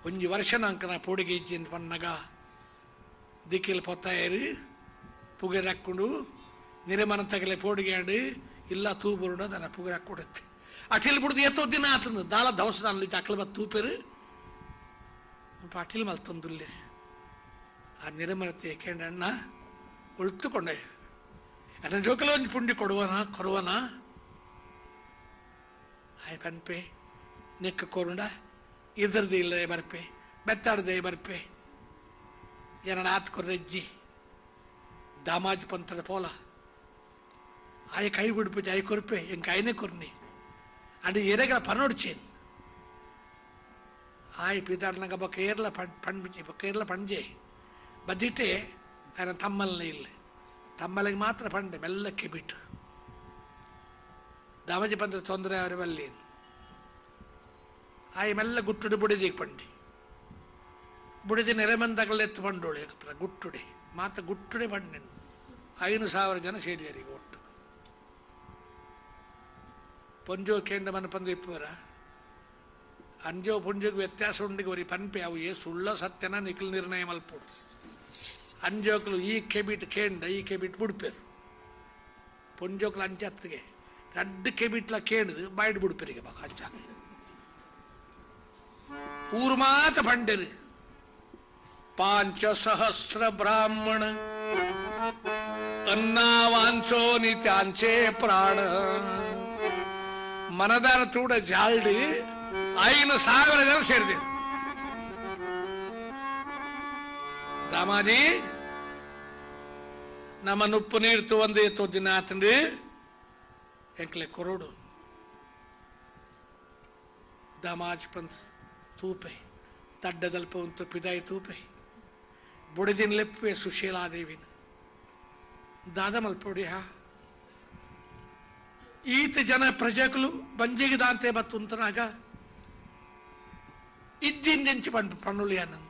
ಒಂಜು ವರ್ಷ ನಂಕನ ಪೋಡಿಗೆ ಇಜ್ಜಿ ಅಂತ ಪನ್ನಗ ದಿಕ್ಕಿಲ್ ಪೊತ್ತಾಯರಿ ಪುಗೆ ಹಾಕ್ಕೊಂಡು ನಿರ್ಮಾಣ ತಗಲೆ ಪೋಡಿಗೆ ಆಡಿ ಇಲ್ಲ ತೂಬುರುಣ ದನ ಪುಗೆ ಹಾಕೊಡುತ್ತೆ ಅಟಿಲ್ ಬಿಡುದು ಎತ್ತೋ ದಿನ ಆತಂದು ದಾಲ ದವಸ ದಾನ ಅಕ್ಲ ಬತ್ ತೂಪೇರು ಅಟಿಲ್ ಮಲ್ತಂದುಲ್ಲಿ ಆ ನಿರ್ಮಲತೆ ಕೇಂಡಣ್ಣ ಉಳ್ತುಕೊಂಡೆ ಅನ್ನ ಜೋಕಲ ಒಂದು ಪುಂಡಿ ಕೊಡುವನ ಕೊರುವನ ಆಯ್ ಪನ್ಪೆ ನೆಕ್ಕ ಕೊರುಂಡ ಇದ್ರದ್ದು ಇಲ್ಲ ಬರ್ಪೆ ಬೆತ್ತಾಡ್ದೆ ಬರ್ಪೆ ಏನಡ ಆತ್ ಕೊರ್ರಜ್ಜಿ ದಾಮಾಜ್ ಪಂತದ ಪೋಲ ಆಯ್ ಕೈ ಬಿಡ್ಪೆ ಆಯ್ ಕೊರ್ಪೆ ಎಂಕ ಆಯ್ನೆ ಕೊರ್ನಿ ಅಂಡ್ ಎರೆಗಳ ಪನೋಡ್ಚೇನ್ ಆಯ್ ಪಿದಾಡ್ನಗ ಬೊಕ್ಕ ಏರ್ಲ ಪಣ್ಬಿಚ್ಚಿ ಬೊಕ್ಕ ಏರ್ಲ ಪಣ್ಜೆ ಬದಿಟ್ಟೆ ఆయన ತಮ್ಮಲ್ನೇ ಇಲ್ಲ ತಮ್ಮಲಿಗೆ ಮಾತ್ರ ಪಂಡೆ ಮೆಲ್ಲಕ್ಕೆ ಬಿಟ್ಟು ದಾಮಜಿ ಬಂದ ತೊಂದರೆ ಅವರ ಬಲ್ಲಿ ಆಯ್ ಮೆಲ್ಲ ಗುಟ್ಟುಡಿ ಬುಡಿದಿಗೆ ಪಂಡಿ ಬುಡಿದಿ ನೆರೆಮಂದಗಳೆತ್ತು ಪಂಡೋಳಿ ಗುಟ್ಟುಡಿ ಮಾತ ಗುಟ್ಟುಡೆ ಬಣ್ಣೆನು 5,000 ಜನ ಸೇರಿಯರಿಗೆ ಒಟ್ಟು ಪೊಂಜೋ ಕೇಂದ್ರ ಮನ ಪಂದು ಇಪ್ಪರ ಅಂಜೋ ಪುಂಜೋಗೆ ವ್ಯತ್ಯಾಸ ಉಂಡಿಗೆ ಅವರಿಗೆ ಪನ್ಪೆ ಅವು ಸುಳ್ಳ ಸತ್ಯನ ನಿಖಲ್ ನಿರ್ಣಯ ಮಲ್ಪೋಡು ಅಂಜೋಕ್ಲು ಈ ಕೆಬಿಟ್ ಕೇಂದ್ರ ಈ ಕೆಬಿಟ್ ಬಿಡ್ಪೇರು ಪೊಂಜೋಕ್ಲು ಅಂಚತ್ತಿಗೆ 2 ಕೆಬಿಟ್ಲ ಕೇಂದ್ರದು ಬಾಯ್ಡ್ ಬಿಡ್ಪೇರಿಗೆ ಬಾಗ ಅಂಚ ಊರು ಮಾತ ಪಂಡರು 5,000 ಬ್ರಾಹ್ಮಣ अन्नावांचो नी त्यांचे प्राण मनदार तूड जाल्डी 5,000 जन ಸೇರಿದೆ ದಾಮಾಜಿ ನಮ್ಮ ನುಪ್ಪು ನೀರ್ತು ಒಂದೇ ದಿನ ಆತಂಡಿ ಎಂಕ್ಲೆ ಕೊರೋಡು ದಾಮಾಜ್ ಪಂತ್ ತೂಪೆ ತಡ್ಡದಲ್ಪ ಒಂದು ಪಿದಾಯಿ ತೂಪೆ ಬುಡದಿನ ಲೆಪ್ಪೆ ಸುಶೀಲಾದೇವಿನ दादा मल्पोड़ी हा ಈತ ಜನ ಪ್ರಜೆಗಳು ಬಂಜಿಗೆ ದಾಂತೆ ಬತ್ತುಂತನಾಗ ಇದ್ದಿಂದೆಂಚು ಬಂಡ ಪಣ್ಣುಳಿ ಅನ್ನಂದು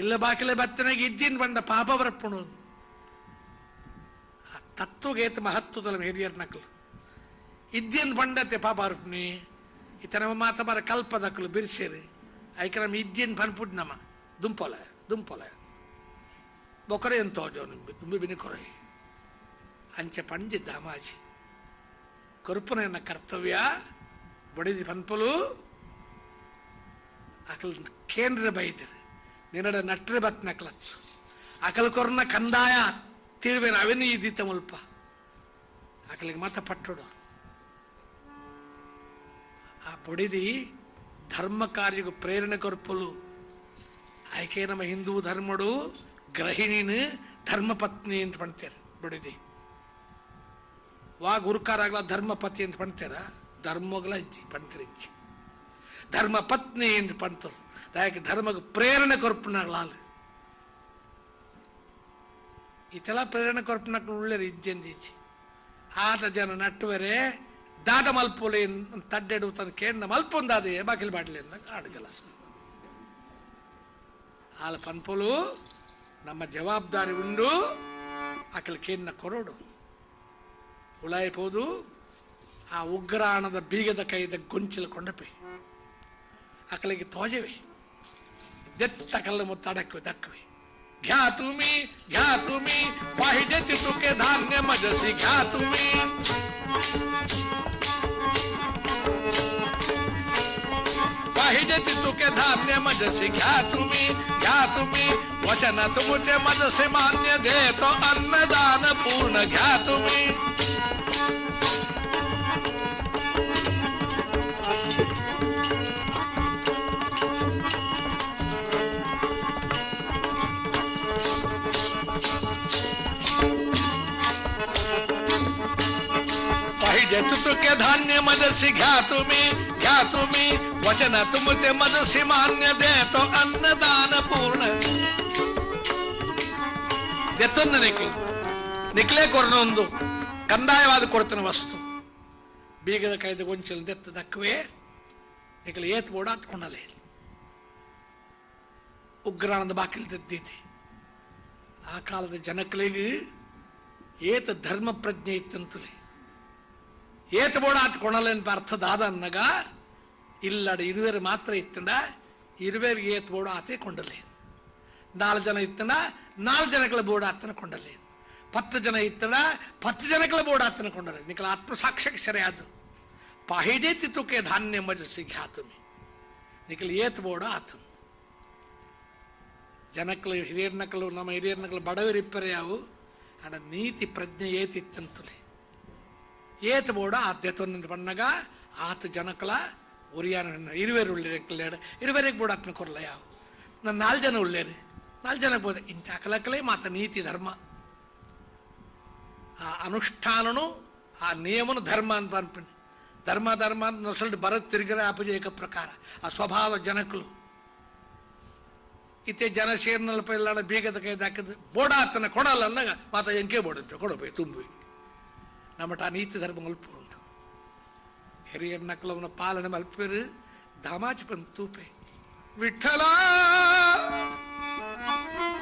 ಇಲ್ಲ ಬಾಕಿಲೆ ಬತ್ತನಾಗ ಇದ್ದಿನ ಬಂಡ ಪಾಪ ಬರಪ್ಪಣು ತತ್ವಗೇತ ಮಹತ್ವದಲ್ಲ ಹಿರಿಯರ್ ನಕಲು ಇದ್ದಿನ ಬಂಡತೆ ಪಾಪ ಅರ್ಪಣಿ ಇತನ ಮಾತ ಬರ ಕಲ್ಪದಕ್ಕಲು ಬಿರ್ಸೇರಿ ಐಕ ನಮ್ಮ ಇದ್ದಿನ ಪನ್ಪುಡ್ ನಮ್ಮ ದುಂಪೊಲ ಬೊಕರೆ ಎಂತೋ ದುಂಬಿ ಬಿನಿ ಕೊರೆ ಅಂಚೆ ಪಂಜಿ ದಾಮಾಜಿ ಕರುಪನ ಕರ್ತವ್ಯ ಬಡಿದಿ ಪನ್ಪಲು ಅಕಲ್ ಕೇಂದ್ರ ಬೈದಿರು ನಿನ್ನಡ ನಟ್ರೆ ಬತ್ ನಕ್ಲಚ್ಚು ಅಕಲ್ ಕೊರ್ನ ಕಂದಾಯ ತಿರುವೇನ ಅವೇನು ಇದ್ದಿತ್ತ ಮುಲ್ಪ ಅಕಲಿಗೆ ಮಾತ ಪಟ್ಟೋಡು ಆ ಬಡಿದಿ ಧರ್ಮ ಕಾರ್ಯಗೂ ಪ್ರೇರಣೆ ಕೊರ್ಪಲು ಆಯ್ಕೆ ನಮ್ಮ ಹಿಂದೂ ಧರ್ಮಡು ಗ್ರಹಿಣಿನ ಧರ್ಮಪತ್ನಿ ಅಂತ ಪಣ್ತೇರ ಬಡಿದಿ ವಾ ಗುರುಕಾರಾಗ್ಲ ಧರ್ಮಪತಿ ಅಂತ ಪಣ್ತೇರ ಧರ್ಮಗಳ ಇಜ್ಜಿ ಪಣ್ತಿರಿಜ್ಜಿ ಧರ್ಮಪತ್ನಿ ಅಂತ ಪಣ್ತರು ಯಾಕೆ ಧರ್ಮಕ್ಕೆ ಪ್ರೇರಣೆ ಕೊರ್ಪನಾಗ್ಲಾಲ್ ಇತೆಲ್ಲ ಪ್ರೇರಣೆ ಕೊರ್ಪನಾಗ್ಲು ಉಳ್ಳೇರು ಇಜ್ಜೆಂದಿಜ್ಜಿ ಆತ ಜನ ನಟ್ಟುವರೆ ದಾಟ ಮಲ್ಪೋಲೆ ತಡ್ಡೆಡು ತನ್ನ ಕೇಂದ್ರ ಮಲ್ಪೊಂದಾದೆ ಬಾಕಿಲ್ ಬಾಡ್ಲಿ ಅಂದಾಗ ಆಡುಗಲ್ಲ ಆಲ ಪನ್ಪೋಲು ನಮ್ಮ ಜವಾಬ್ದಾರಿ ಉಂಡು ಅಕಲ್ ಕೇನ್ನ ಕೊರೋಡು ಉಳಾಯಿಪೋದು ಆ ಉಗ್ರಾಣದ ಬೀಗದ ಕೈದ ಗೊಂಚಲು ಕೊಂಡಪೆ ಅಕಲಿಗೆ ತೋಜವೆ ದೆತ್ತ ಕಲ್ಲು ಮುತ್ತಡಕ್ಕೆ ದಕ್ಕವೆ घ्या तुम्ही पाहिजे तितुके धान्य मजसी घ्या तुम्ही पाहिजे तितुके धान्य मजसी घ्या तुम्ही वचन तुमचे मजसे मान्य देतो अन्नदान पूर्ण घ्या तुम्ही तुके धान्य मदसी घ्या तुम्ही वचन तुमचे मदसी मान्य देतो अन्नदान पूर्ण देतोंದು ನಿಕ್ಲೆ ಕೊರನೊಂದು ಕಂದಾಯವಾದ ಕೊಡ್ತಾನೆ ವಸ್ತು ಬೀಗದ ಕೈದ ಗೊಂಚಲು ದೆತ್ತ ದಕ್ಕವೆ ನಿಕ್ಲೆ ಏತ್ ಬೋಡ ಹತ್ಕೊಂಡಲೆ ಉಗ್ರಾಣದ ಬಾಕಿಲ್ ದದ್ದಿದೆ ಆ ಕಾಲದ ಜನಕಲಿಗೆ ಏತ ಧರ್ಮ ಪ್ರಜ್ಞೆ ಇತ್ತಂತಲೇ ಏತ ಬೋಡ ಹತ್ಕೊಳಲ್ಲ ಅಂತ ಅರ್ಥದಾದ ಅನ್ನಗ ಇಲ್ಲಡ ಇರುವೆರು ಮಾತ್ರ ಇತ್ತಂಡ ಇರುವೆರಿಗೆ ಏತ್ ಬೋಡ ಆತೆ ಕೊಂಡಲೆ 4 ಜನ ಇತ್ತಂಡ 4 ಜನಗಳ ಬೋಡ ಆತನ ಕೊಂಡಲೆ 10 ಜನ ಇತ್ತಂಡ 10 ಜನಗಳ ಬೋಡ ಆತನ ಕೊಂಡಲೆ ನಿಕಲ ಆತ್ಮಸಾಕ್ಷಿಗೆ ಸರಿಯಾದ ಪಾಹಿಡೆ ತಿತುಕೆ ಧಾನ್ಯ ಮಜಸಿ ಘ್ಯಾತುಮಿ ನಿಕಲ ಏತ್ ಬೋಡ ಆತ ಜನಕಲು ಹಿರಿಯರ್ನಕಲು ನಮ್ಮ ಹಿರಿಯರ್ನಕಲು ಬಡವರಿಪ್ಪರೆ ಯಾವು ಅಡ ನೀತಿ ಪ್ರಜ್ಞೆ ಏತಿತ್ತಂತಲೇ ಏತ್ ಬೋಡ ಆದ್ಯತೊಂದು ಬಣ್ಣಗ ಆತ ಜನಕಲ ಉರಿಯಾನ ಇರುವೆರು ಉಳ್ಳಿರ ಇರುವೆರಿಗೆ ಬೋಡ ಆತನ ಕೊರಲ ಯಾವ ನಾನು 4 ಜನ ಉಳ್ಳೇರಿ 4 ಜನ ಬೋದ ಇಂಥ ಕಲಕಲೇ ಮಾತ ನೀತಿ ಧರ್ಮ ಆ ಅನುಷ್ಠಾನನು ಆ ನಿಯಮನು ಧರ್ಮ ಅಂತ ಅನ್ಪಣಿ ಧರ್ಮ ಅಂತ ನೊಸಲ್ಡ್ ಬರತ್ ತಿರುಗರ ಅಪಜ ಏಕ ಪ್ರಕಾರ ಆ ಸ್ವಭಾವ ಜನಕಲು ಇತ್ತೆ ಜನ ಸೇರ್ನಲ್ಪ ಎಲ್ಲ ಬೀಗದ ಕೈ ಹಾಕಿದ್ ಬೋಡ ಆತನ ಕೊಡಲ್ಲ ಅನ್ನಗ ಮಾತ ಎಂಕೆ ಬೋಡ ಕೊಡಬೇಕು ತುಂಬಿ ನಮ್ಮಟ ನೀತಿ ಧರ್ಮ ಮಲ್ಪು ಉಂಟು ಹಿರಿಯರ ನಕಲವನ ಪಾಲನೆ ಮಲ್ಪರು ದಾಮಾಚಿ ಬಂದು ತೂಪೆ ವಿಠಲ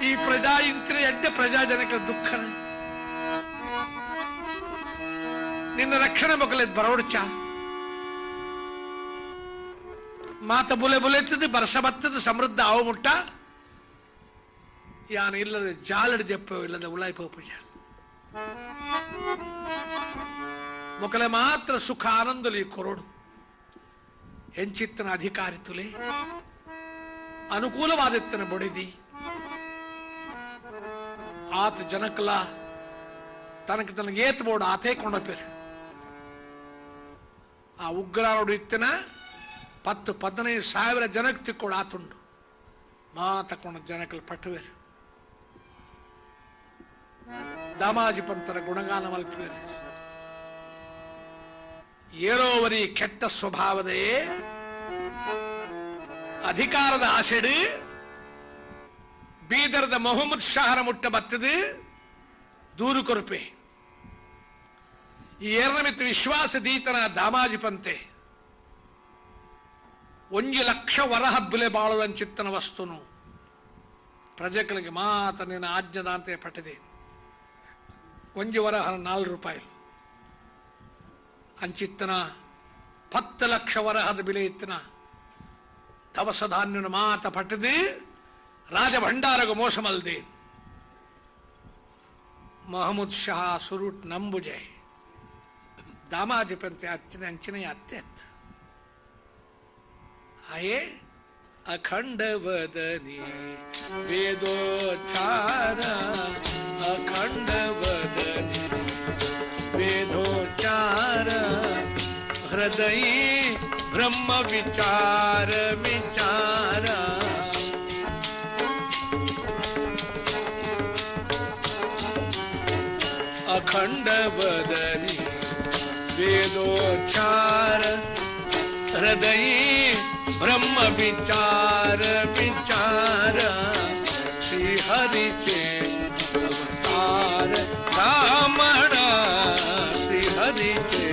ಈ ಪ್ರಜಾ ಇಂತಿನ ಎಡ್ಡೆ ಪ್ರಜಾಜನಕ ದುಃಖನ ನಿನ್ನ ರಕ್ಷಣೆ ಮೊಗಲೆದ್ ಬರೋಡ್ಚ ಮಾತ ಬುಲೆ ಬುಲೆತ್ತದು ಬರ್ಷ ಬತ್ತದು ಸಮೃದ್ಧ ಆವು ಮುಟ್ಟ ಯಾನು ಇಲ್ಲದ ಜಾಲಡ್ ಜಪ್ಪ ಇಲ್ಲದ ಉಲಾಯ್ ಪೂಜ ಮೊಕಲೆ ಮಾತ್ರ ಸುಖ ಆನಂದಲಿ ಕೊರೋಡು ಹೆಂಚಿತ್ತನ ಅಧಿಕಾರಿ ತುಲೆ ಅನುಕೂಲವಾದಿತ್ತನ ಬೊಡಿದಿ ಆತ ಜನಕಲ ತನಗೆ ಏತ್ ಬೋರ್ಡ್ ಆತೇ ಕೊಂಡಪೇರು ಆ ಉಗ್ರಾರೋಡು ಇತ್ತಿನ 10-15 ಜನಕ್ಕೆ ತಿಕ್ಕೋಡು ಆತುಂಡು ಮಾತಕೊಂಡ ಜನಕಲ್ ಪಟ್ಟುವೇರು ದಾಮಾಜಿ ಪಂತರ ಗುಣಗಾನ ಮಲ್ಪುವೇರು ಏರೋವರಿ ಕೆಟ್ಟ ಸ್ವಭಾವದೇ ಅಧಿಕಾರದ ಆಸೆಡು ಬೀದರ್ದ ಮೊಹಮ್ಮದ್ ಶಾಹರ ಮುಟ್ಟ ಬತ್ತದು ದೂರು ಕೊರಪೆ ಈ ಏರ್ನಮಿತ್ ವಿಶ್ವಾಸ ದೀತನ ದಾಮಾಜಿ ಪಂತೆ 1 ಲಕ್ಷ ವರಹ ಬೆಲೆ ಬಾಳುವಂಚಿತ್ತನ ವಸ್ತುನು ಪ್ರಜೆಗಳಿಗೆ ಮಾತ್ರ ನಿನ್ನ ಆಜ್ಞದಾಂತೆ ಪಟ್ಟಿದೆ 1 ವರಹ 4 ರೂಪಾಯಿ ಅಂಚಿತ್ತನ 10 ಲಕ್ಷ ವರಹದ ಬೆಲೆ ಇತ್ತನ ದವಸ ಧಾನ್ಯನ ಮಾತ ಪಟ್ಟದೆ ರಾಜ ಭಂಡಾರಗ ಮೋಸ ಮಲ್ದೆ ಮೊಹಮ್ಮದ್ ಶಾ ಸುರುಟ್ ನಂಬುಜೆ ದಾಮಾಜಿ ಪಂತೆ ಅತ್ತಿನ ಅಂಚಿನ ಅತ್ತೆ ಆಯೇ ಅಖಂಡ ವದನಿ ವೇದೋಚ್ಚಾರ ಅಖಂಡ ವದನಿ ವೇದೋಚ್ಚಾರ ಹೃದಯ ಬ್ರಹ್ಮ ವಿಚಾರ ವಿಚಾರ ಅಖಂಡ ವದನಿ ವೇದೋಚ್ಚಾರ ಹೃದಯ ಬ್ರಹ್ಮ ವಿಚಾರ ವಿಚಾರ ಶ್ರೀ ಹರಿ ಕೆ ಅವತಾರ ರಾಮಣ ಶ್ರೀ ಹರಿ ಕೆ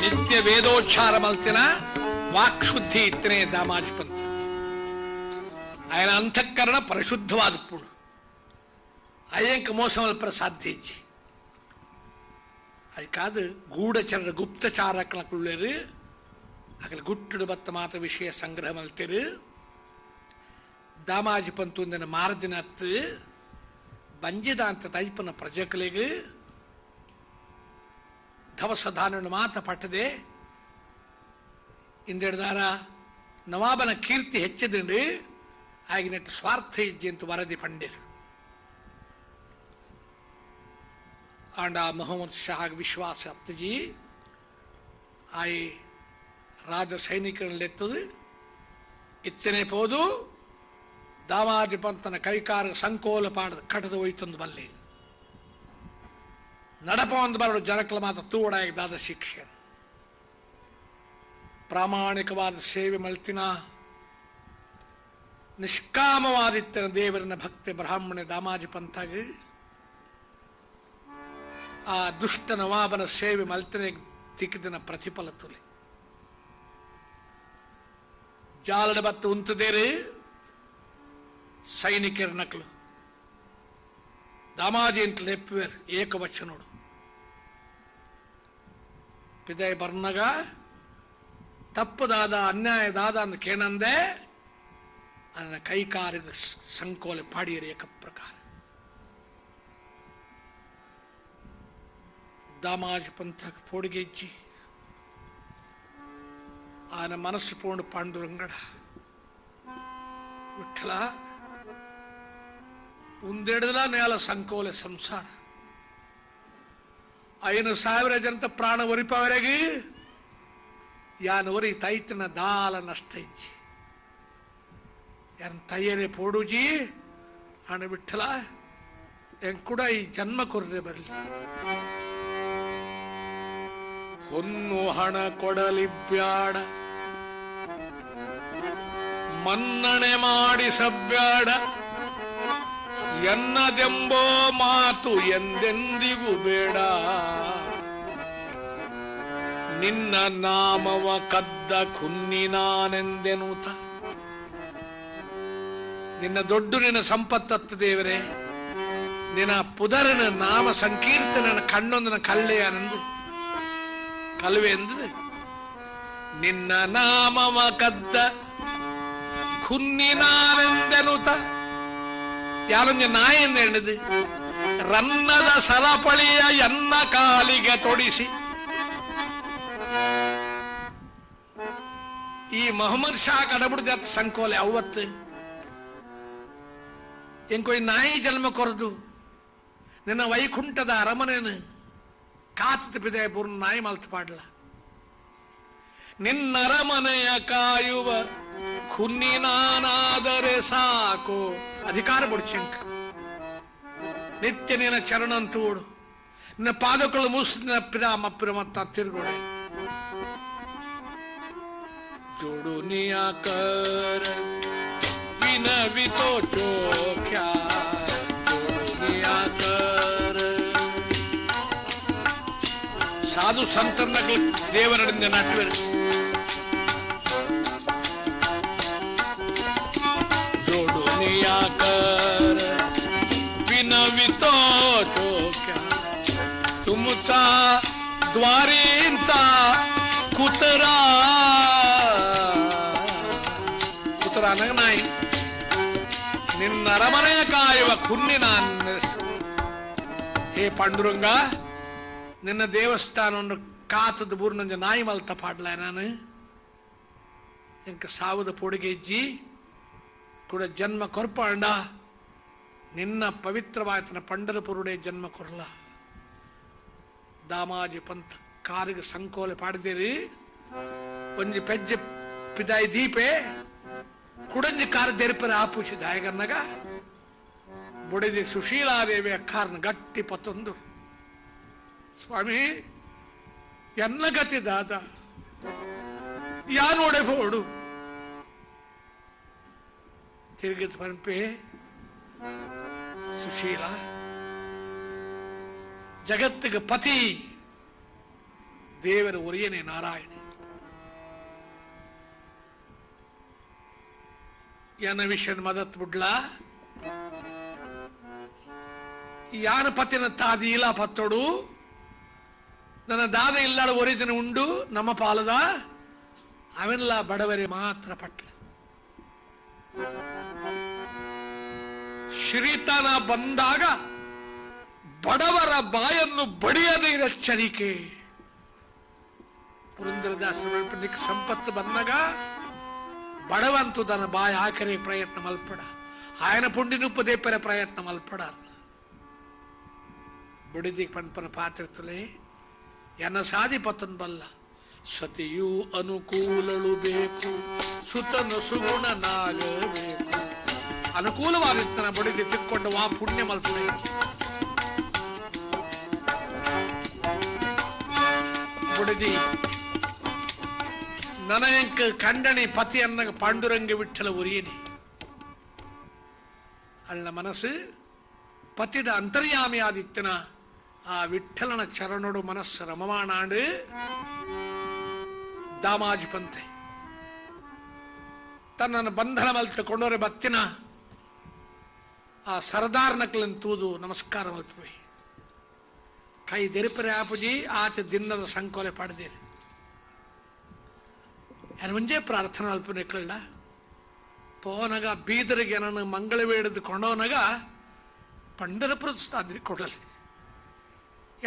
ನಿತ್ಯ ವೇದೋಚ್ಚಾರ ಮಲ್ತಿನ ವಾಕ್ಶುದ್ಧಿ ಇತ್ತನೇ ದಾಮಾಜಿ ಪಂತ ఆయన ಅಂತಃಕರಣ ಪರಿಶುದ್ಧವಾದ ಪುಣು ಅಯ್ಯಂಕ ಮೋಸ ಮಲ್ಪರ ಸಾಧ್ಯ ಇಚ್ಚಿ ಅದಕ್ಕಾದ ಗೂಢಚರ ಗುಪ್ತಚಾರಕ್ಕುಳ್ಳೇರು ಅಗಲ ಗುಟ್ಟುಡು ಬತ್ತ ಮಾತ್ರ ವಿಷಯ ಸಂಗ್ರಹ ಮಲ್ತೇರು ದಾಮಾಜಿ ಪಂತು ಒಂದಿನ ಮಾರದಿನ ಹತ್ತು ಬಂಜಿದ ಅಂತ ತೈಪನ ಪ್ರಜೆಗಳಿಗೆ ದವಸ ಧಾನ್ಯನ ಮಾತ ಪಟ್ಟದೆ ಇಂದೆಡ್ದಾರ ನವಾಬನ ಕೀರ್ತಿ ಹೆಚ್ಚಿದಂಡು ಆಗಿನಟ್ಟು ಸ್ವಾರ್ಥ ಇಜ್ಜಿ ಅಂತ ವರದಿ ಪಂಡೇರು ಆಂಡ ಮೊಹಮ್ಮದ್ ಶಾಹ್ ವಿಶ್ವಾಸ ಅತ್ತಜಿ ಆಯಿ ರಾಜ ಸೈನಿಕರನ್ನೆತ್ತದು ಇತ್ತನೇ ಪೋದು ದಾಮಾಜಿ ಪಂತನ ಕೈಕಾರ ಸಂಕೋಲ ಪಾಡದ ಕಟದ ಹೋಯ್ತಂದು ಬಲ್ಲೆ ನಡಪ ಒಂದು ಬರಡು ಜನಕಲ ಮಾತ್ರ ತೂಡಾಗಿದ್ದಾದ ಶಿಕ್ಷೆ ಪ್ರಾಮಾಣಿಕವಾದ ಸೇವೆ ಮಲ್ತಿನ ನಿಷ್ಕಾಮವಾದಿತ್ತನ ದೇವರನ್ನ ಭಕ್ತಿ ಬ್ರಾಹ್ಮಣ ದಾಮಾಜಿ ಪಂಥಾಗ ಆ ದುಷ್ಟ ನವಾಬನ ಸೇವೆ ಮಲ್ತಿನ ತಿಕ್ಕಿದಿನ ಪ್ರತಿಫಲ ತುಲಿ ಜಾಲಡ ಬತ್ತು ಉಂತದೇರು ಸೈನಿಕರ ನಕಲು ದಾಮಾಜಿ ಅಂತ ಲೆಪ್ಪುವೇರು ಏಕವಚನೋಡು ಪಿದೈ ಬರ್ನಗ ತಪ್ಪದಾದ ಅನ್ಯಾಯದಾದ ಅಂದ ಕೇನಂದೆ ನನ್ನ ಕೈಕಾರ್ಯದ ಸಂಕೋಲೆ ಪಾಡಿಯರು ಏಕ ಪ್ರಕಾರ ದಾಮಾಜಿ ಪಂಥ ಪೋಡಿಗೆ ಇಜ್ಜಿ ಆನ ಮನಸ್ಸು ಪೋಂಡು ಪಾಂಡುರಂಗಡ ವಿಠಲ ಒಂದೆಡಲ ನೇಲ ಸಂಕೋಲೆ ಸಂಸಾರ 5,000 ಜನತ ಪ್ರಾಣ ಒರಿಪವರೆಗೆ ಯಾನು ಒರಿ ತೈತನ ದಾಲ ನಷ್ಟ ಇಜ್ಜಿ ಯಾನ್ ತಯ್ಯರೆ ಪೋಡುಜಿ ಹಣ ಬಿಟ್ಟಲ ಹೆಂಗ್ ಕೂಡ ಈ ಜನ್ಮ ಕೊರದೆ ಬರಲಿ ಹೊನ್ನು ಹಣ ಕೊಡಲಿಬ್ಯಾಡ, ಮನ್ನಣೆ ಮಾಡಿಸಬ್ಯಾಡ, ಎನ್ನದೆಂಬೋ ಮಾತು ಎಂದೆಂದಿಗೂ ಬೇಡ. ನಿನ್ನ ನಾಮವ ಕದ್ದ ಖುನ್ನಿ ನಾನೆಂದೆನುತ. ನಿನ್ನ ದೊಡ್ಡ ನಿನ್ನ ಸಂಪತ್ತತ್ತು ದೇವರೇ, ನಿನ್ನ ಪುದರನ ನಾಮ ಸಂಕೀರ್ತನ ಕಣ್ಣೊಂದನ ಕಳ್ಳೆಯಾನಂದು ಕಲ್ವೆ ಎಂದದು. ನಿನ್ನ ನಾಮವ ಕದ್ದ ಖುನ್ನಿ ನಾನೆಂದೆನುತ. ಯಾರೊಂದು ನಾಯೆಂದು ಎಣ್ಣದು ರನ್ನದ ಸರಪಳಿಯ ಎನ್ನ ಕಾಲಿಗೆ ತೊಡಿಸಿ. ಈ ಮೊಹಮ್ಮದ್ ಶಾ ಕಡಬಿಡ್ದ ಸಂಕೋಲೆ ಅವತ್ತು ಎಂಕೊಯ್ ನಾಯಿ ಜನ್ಮ ಕೊರದು ನಿನ್ನ ವೈಕುಂಠದ ಅರಮನೆಯನ್ನು ಕಾತದ ಬಿದೆ ಪೂರ್ಣ ನಾಯಿ ಮಲ್ತು ಪಾಡ್ಲ. ನಿನ್ನರಮನೆಯ ಕಾಯುವ ಖುನ್ನಿ ನಾನಾದರೆ ಸಾಕು. ಅಧಿಕಾರ ಬುಡ್ಚಂಕ ನಿತ್ಯ ನಿನ್ನ ಚರಣ ಅಂತೂಡು, ನಿನ್ನ ಪಾದಗಳು ಮುಸಿದ ಪಿರ ಮತ್ತ ತಿರುಗೋಡೆ. जोड़निया कर विनवितो चोख्या, जोड़निया कर. साधु संतर्नगल देवरडिंद नटवेर जोड़निया कर विनवितो चोख्या. तुमचा द्वारींचा कुतरा ನಾಯಿ ನಿನ್ನ ಅರಮನೆಯ ಕಾಯುವ ಖುನ್ನಿ ನಾನು. ಹೇ ಪಾಂಡುರಂಗ, ನಿನ್ನ ದೇವಸ್ಥಾನವನ್ನು ಕಾತದ ಬೂರ್ನಂಜ ನಾಯಿ ಮಲ್ತ ಪಾಡ್ಲ ನಾನು. ಎಂಕ ಸಾವದ ಪೊಡಿಗೆ ಇಜ್ಜಿ ಕೂಡ ಜನ್ಮ ಕೊರ್ಪಾಂಡ. ನಿನ್ನ ಪವಿತ್ರವಾಯ್ತನ ಪಂಡರಪುರುಡೆ ಜನ್ಮ ಕೊರ್ಲ. ದಾಮಾಜಿ ಪಂಥ ಕಾರಿಗೆ ಸಂಕೋಲೆ ಪಾಡಿದಿರಿ ಒಂಜಿ ಪೆಜ್ಜೆ ಪಿದಾಯಿ ದೀಪೆ ಕುಡಂಜಿ ಕಾರ ದೆರಪರ ಆಪುಷಿ ದಾಯಗನ್ನಗ ಬುಡಿದಿ ಸುಶೀಲಾದೇವಿಯ ಕಾರ್ನ ಗಟ್ಟಿ ಪತ್ತೊಂದು. ಸ್ವಾಮಿ ಎನ್ನ ಗತಿ ದಾದ ಯಾ ನೋಡಬಹುದು. ತಿರುಗಿದ ಪಂಪೆ ಸುಶೀಲ ಜಗತ್ತಿಗೆ ಪತಿ ದೇವರ ಒರಿಯನೇ ನಾರಾಯಣ. ಯಾನ ವಿಷಯ ಮದತ್ ಬಿಡ್ಲ ಯಾನ ಪತಿನ ತಾದಿ ಇಲ್ಲ ಪತ್ತೋಡು ನನ್ನ ದಾದ ಇಲ್ಲಾಡ ಒರಿದಿನ ಉಂಡು ನಮ್ಮ ಪಾಲದ ಅವೆಲ್ಲ ಬಡವರೇ ಮಾತ್ರ ಪಟ್ಟ. ಶ್ರೀತನ ಬಂದಾಗ ಬಡವರ ಬಾಯನ್ನು ಬಡಿಯದೇ ಎಚ್ಚರಿಕೆ. ಪುರಂದರದಾಸರ ಸಂಪತ್ತು ಬಂದಾಗ ಬಡವಂತು ತನ್ನ ಬಾಯ ಆಖರೆ ಪ್ರಯತ್ನ ಮಲ್ಪಡ, ఆయన పుండినుప్పదేపర ప్రయత్నం అల్పడాలి. ಬುಡಿದಿ ಪಂಪನ ಪಾತ್ರತುಲೆ ಎನ್ನ ಸಾಧಿಪತನ್ ಬಲ್ಲ. ಸತಿಯು ಅನುಕೂಲಳು ಬೇಕು, ಸುತನು ಸುಗುಣನಾಗಬೇಕು. ಅನುಕೂಲವಾಗಿರ್ತನ ಬುಡಿದಿ ತಿಕ್ಕೊಂಡು ವಾ ಪುಣ್ಯ ಮಲ್ಪಡೆ. ಬುಡಿದಿ ನನಯಂಕ ಕಂಡಣಿ ಪತಿಯನ್ನ ಪಾಂಡುರಂಗ ವಿಠಲ ಉರಿಯನಿ. ಅಲ್ಲ ಮನಸ್ಸು ಪತಿಡ ಅಂತರ್ಯಾಮಿ ಆದಿತ್ಯನ ಆ ವಿಠಲನ ಚರಣೋಡು ಮನಸ್ಸು ರಮಮಾಣಾಂಡು ದಾಮಾಜಿ ಪಂತೆ ತನ್ನನ್ನು ಬಂಧನ ಮಲ್ತುಕೊಂಡೋರೆ ಬತ್ತಿನ ಆ ಸರ್ದಾರ್ ನಕಲನ್ನು ತೂದು ನಮಸ್ಕಾರ ಮಲ್ಪುವೆ. ಕೈ ದೆರಿಪರೆ ಆಪುಜಿ ಆತ ದಿನದ ಸಂಕೋಲೆ ಪಡೆದಿರಿ. ಏನು ಮುಂಜೆ ಪ್ರಾರ್ಥನೆ ಅಲ್ಪನೆ ಕಳ್ಳ ಪೋನಗ ಬೀದರಿಗೆ ನನ್ನ ಮಂಗಳ ಬೇಡದು ಕೊಂಡವನಾಗ ಪಂಡರಪುರ ಸಾಧ್ರಿ ಕೊಡಲಿ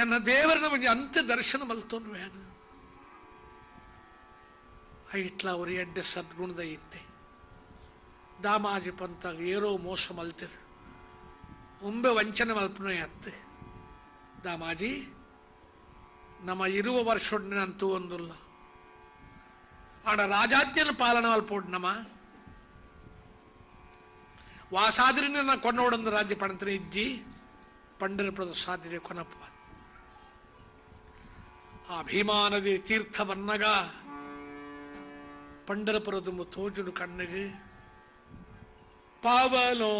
ಎನ್ನ ದೇವರನ್ನ ಮುಂಜೆ ಅಂತ್ಯ ದರ್ಶನ ಮಲ್ತೋನ್ವೆ. ಅದು ಇಟ್ಲ ಅವ್ರ ಎಡ್ಡೆ ಸದ್ಗುಣದ ಇತ್ತೆ ದಾಮಾಜಿ ಪಂತಾಗ ಏರೋ ಮೋಸ ಮಲ್ತಿರು ಒಂಬೆ ವಂಚನೆ ಮಲ್ಪನೆ ಅತ್ತೆ. ದಾಮಾಜಿ ನಮ್ಮ ಇರುವ ವರ್ಷೊಡ್ನಂತೂ ಒಂದಿಲ್ಲ ಆಡ ರಾಜಾಜ್ಞನ ಪಾಲನ ಅಲ್ಪೋಡ್ನಮ್ಮ ವಾಸಾದ್ರಿನ ಕೊನ್ನೋಡೊಂದು ರಾಜ್ಯ ಪಣಂತನ ಇಜ್ಜಿ ಪಂಡರಪುರದ ಸಾಧ್ಯ ಕೊನಪ್ಪ ಆ ಭೀಮಾ ನದಿ ತೀರ್ಥ ಬನ್ನಗ ಪಂಡರಪುರದುಂಬ ತೋಜುಡು ಕಣ್ಣಿಗೆ ಪಾವನೋ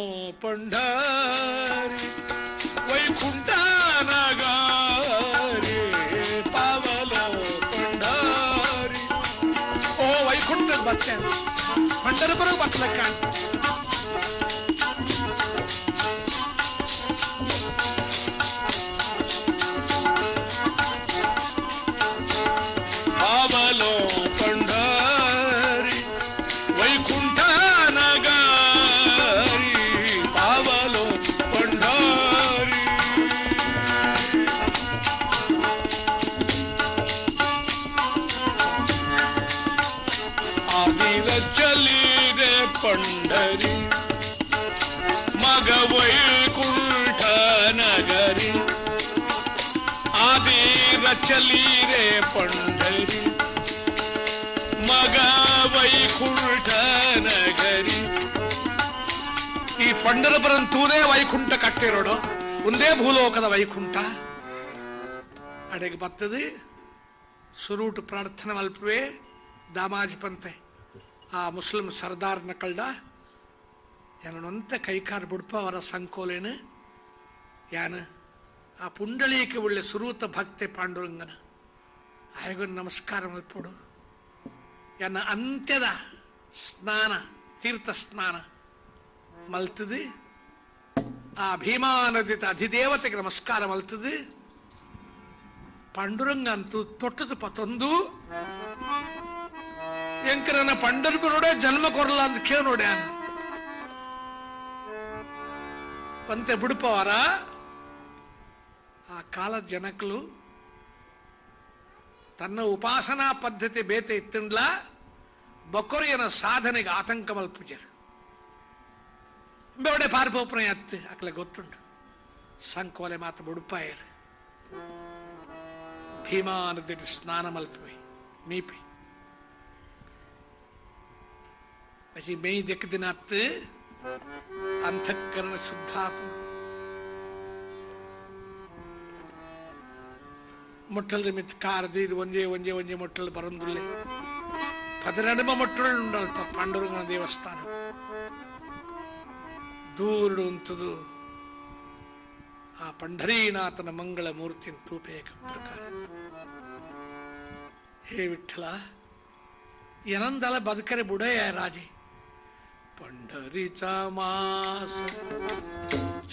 ಪಂಡರಿ ವೈಕುಂಠ ನಗಾರಿ ಪಾವನೋ ಪಂಡರಿ ಓ ವೈಕುಂಠದ ಬತ್ತೆ ಪಂಡರಪುರ ಬತ್ತಲಕ್ಕ ಪಾವನೋ ಪಂಡರಿ ವೈಕುಂಠ ನಗಾರಿ ಪಾವನೋ ಪಂಡರಿ ಆದಿರ ಚಲಿರೆ ಪಂಡರಿ ಮಗ ವೈಕುಂಠ ನಗರಿ ಆದಿರ ಚಲಿರೆ ಪಂಡರಿ ಮಗ ವೈಕುಂಠ ನಗರಿ ಈ ಪಂಡರಪುರಂತೂನೇ ವೈಕುಂಠ ಕಟ್ಟಿರೋಡು ಒಂದೇ ಭೂಲೋಕದ ವೈಕುಂಠ ಅಡೆಗೆ ಬರ್ತದೆ ಸುರೂಟು ಪ್ರಾರ್ಥನೆ ಮಲ್ಪವೇ ದಾಮಾಜಿ ಪಂತೆ ಆ ಮುಸ್ಲಿಂ ಸರ್ದಾರ್ನ ಕಳ್ದ ಏನೊಂತೆ ಕೈಕಾರು ಬಿಡ್ಪ ಅವರ ಸಂಕೋಲೇನು ಯಾನ ಆ ಪುಂಡಳೀಕೆ ಒಳ್ಳೆ ಸುರೂತ ಭಕ್ತೆ ಪಾಂಡುರಂಗನ ಆಯಗೊಂದು ನಮಸ್ಕಾರ ಮಲ್ಪೋಡು ಎನ್ನ ಅಂತ್ಯದ ಸ್ನಾನ ತೀರ್ಥ ಸ್ನಾನ ಮಲ್ತದೆ ಆ ಭೀಮಾ ನದಿ ಅಧಿದೇವತೆಗೆ ನಮಸ್ಕಾರ ಮಲ್ತದೆ ಪಾಂಡುರಂಗ ಅಂತೂ ತೊಟ್ಟದು ಪತ್ತೊಂದು ಎಂಕರನ್ನ ಪಂಡರ್ಗೂ ನೋಡೆ ಜನ್ಮ ಕೊರಲ್ಲ ಅಂತ ಕೇಳಿ ನೋಡ್ಯ ಪಂತೆ ಬಿಡುಪವರ ಆ ಕಾಲದ ಜನಕಲು ತನ್ನ ಉಪಾಸನಾ ಪದ್ಧತಿ ಬೇತೆ ಇತ್ತಂಡ್ಲ ಬೊಕೊರಿಯನ ಸಾಧನೆಗೆ ಆತಂಕ ಮಲ್ಪುಜರು ಬೆವಡೆ ಪಾರ್ಪೋಪನ ಎತ್ತು ಅಕ್ಲೆ ಗೊತ್ತುಂಟು ಸಂಕೋಲೆ ಮಾತು ಬುಡುಪಾಯರು ಭೀಮಾ ನದಿ ಸ್ನಾನ ಮಲ್ಪುವೆ ಮೀಪಿ પછી મેં દેખ દિનાત અંતઃકરણ શુદ્ધાપુ ಮೊಟ್ಟಲ್ ಮಿತ್ ಕಾರ್ದು ಇದು ಒಂಜೇ ಒಂಜೇ ಒಂಜೇ ಮೊಟ್ಟಲ್ ಬರಂದುಲ್ಲೆ ಪದನಡುಮ ಮೊಟ್ಟಲ್ ಉಂಡಲ್ಪ ಪಾಂಡುರಂಗನ ದೇವಸ್ಥಾನ ದೂರುಡು ಉಂತದು ಆ ಪಂಢರೀನಾಥನ ಮಂಗಳ ಮೂರ್ತಿಯನ್ನು ತೂಪೇಕ ಪ್ರಕಾರ ಹೇ ವಿಠಲ ಏನಂದಲ್ಲ ಬದುಕರೆ ಬುಡಯ ರಾಜಿ पंढरीचा मास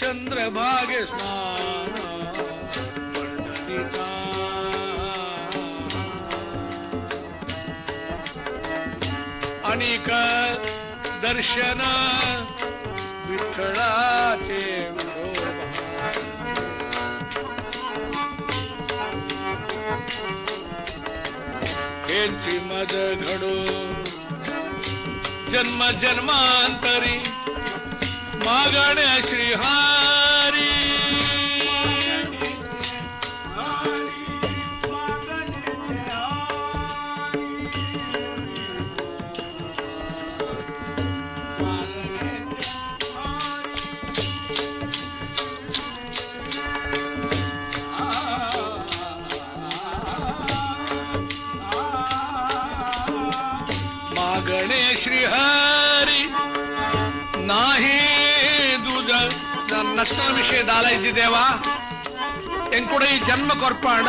चंद्रभागे स्नान पंढरीचा अनेक दर्शन विठ्ठलाचे यांची मज घडो जन्म जन्मांतरी मागण्या श्रीहारी मागणे श्रीहरी नाही दूध नष्ट विषय दाला इद्दिदेवा ಎಂಕುಡ ಈ ಜನ್ಮ ಕೊರ್ಪಾಡ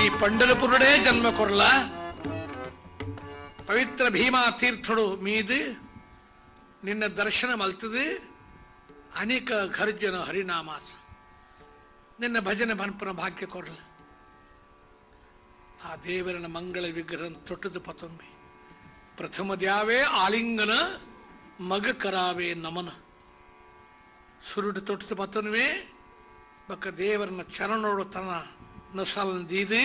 ಈ ಪಂಡರಪುರಡೆ ಜನ್ಮ ಕೊರ್ಲ ಪವಿತ್ರ ಭೀಮಾ ತೀರ್ಥಡು ಮೀದು ನಿನ್ನ ದರ್ಶನ ಮಲ್ತದು ಅನೇಕ ಘರ್ಜನ ಹರಿನಾಮಾಸ ನಿನ್ನ ಭಜನೆ ಬನ್ಪನ ಭಾಗ್ಯ ಕೊರ್ಲ ಆ ದೇವರನ ಮಂಗಳ ವಿಗ್ರಹ ತೊಟ್ಟದು ಪತೊಂಬಿ ಪ್ರಥಮದ್ಯಾವೇ ಆಲಿಂಗನ ಮಗ ಕರಾವೇ ನಮನ ಸುರುಡು ತೊಟ್ಟದು ಪತೊನ್ವೇ ಬಕ್ಕ ದೇವರನ್ನ ಚರಣೋಡು ತನ್ನ ನಸಲ್ ದೀದಿ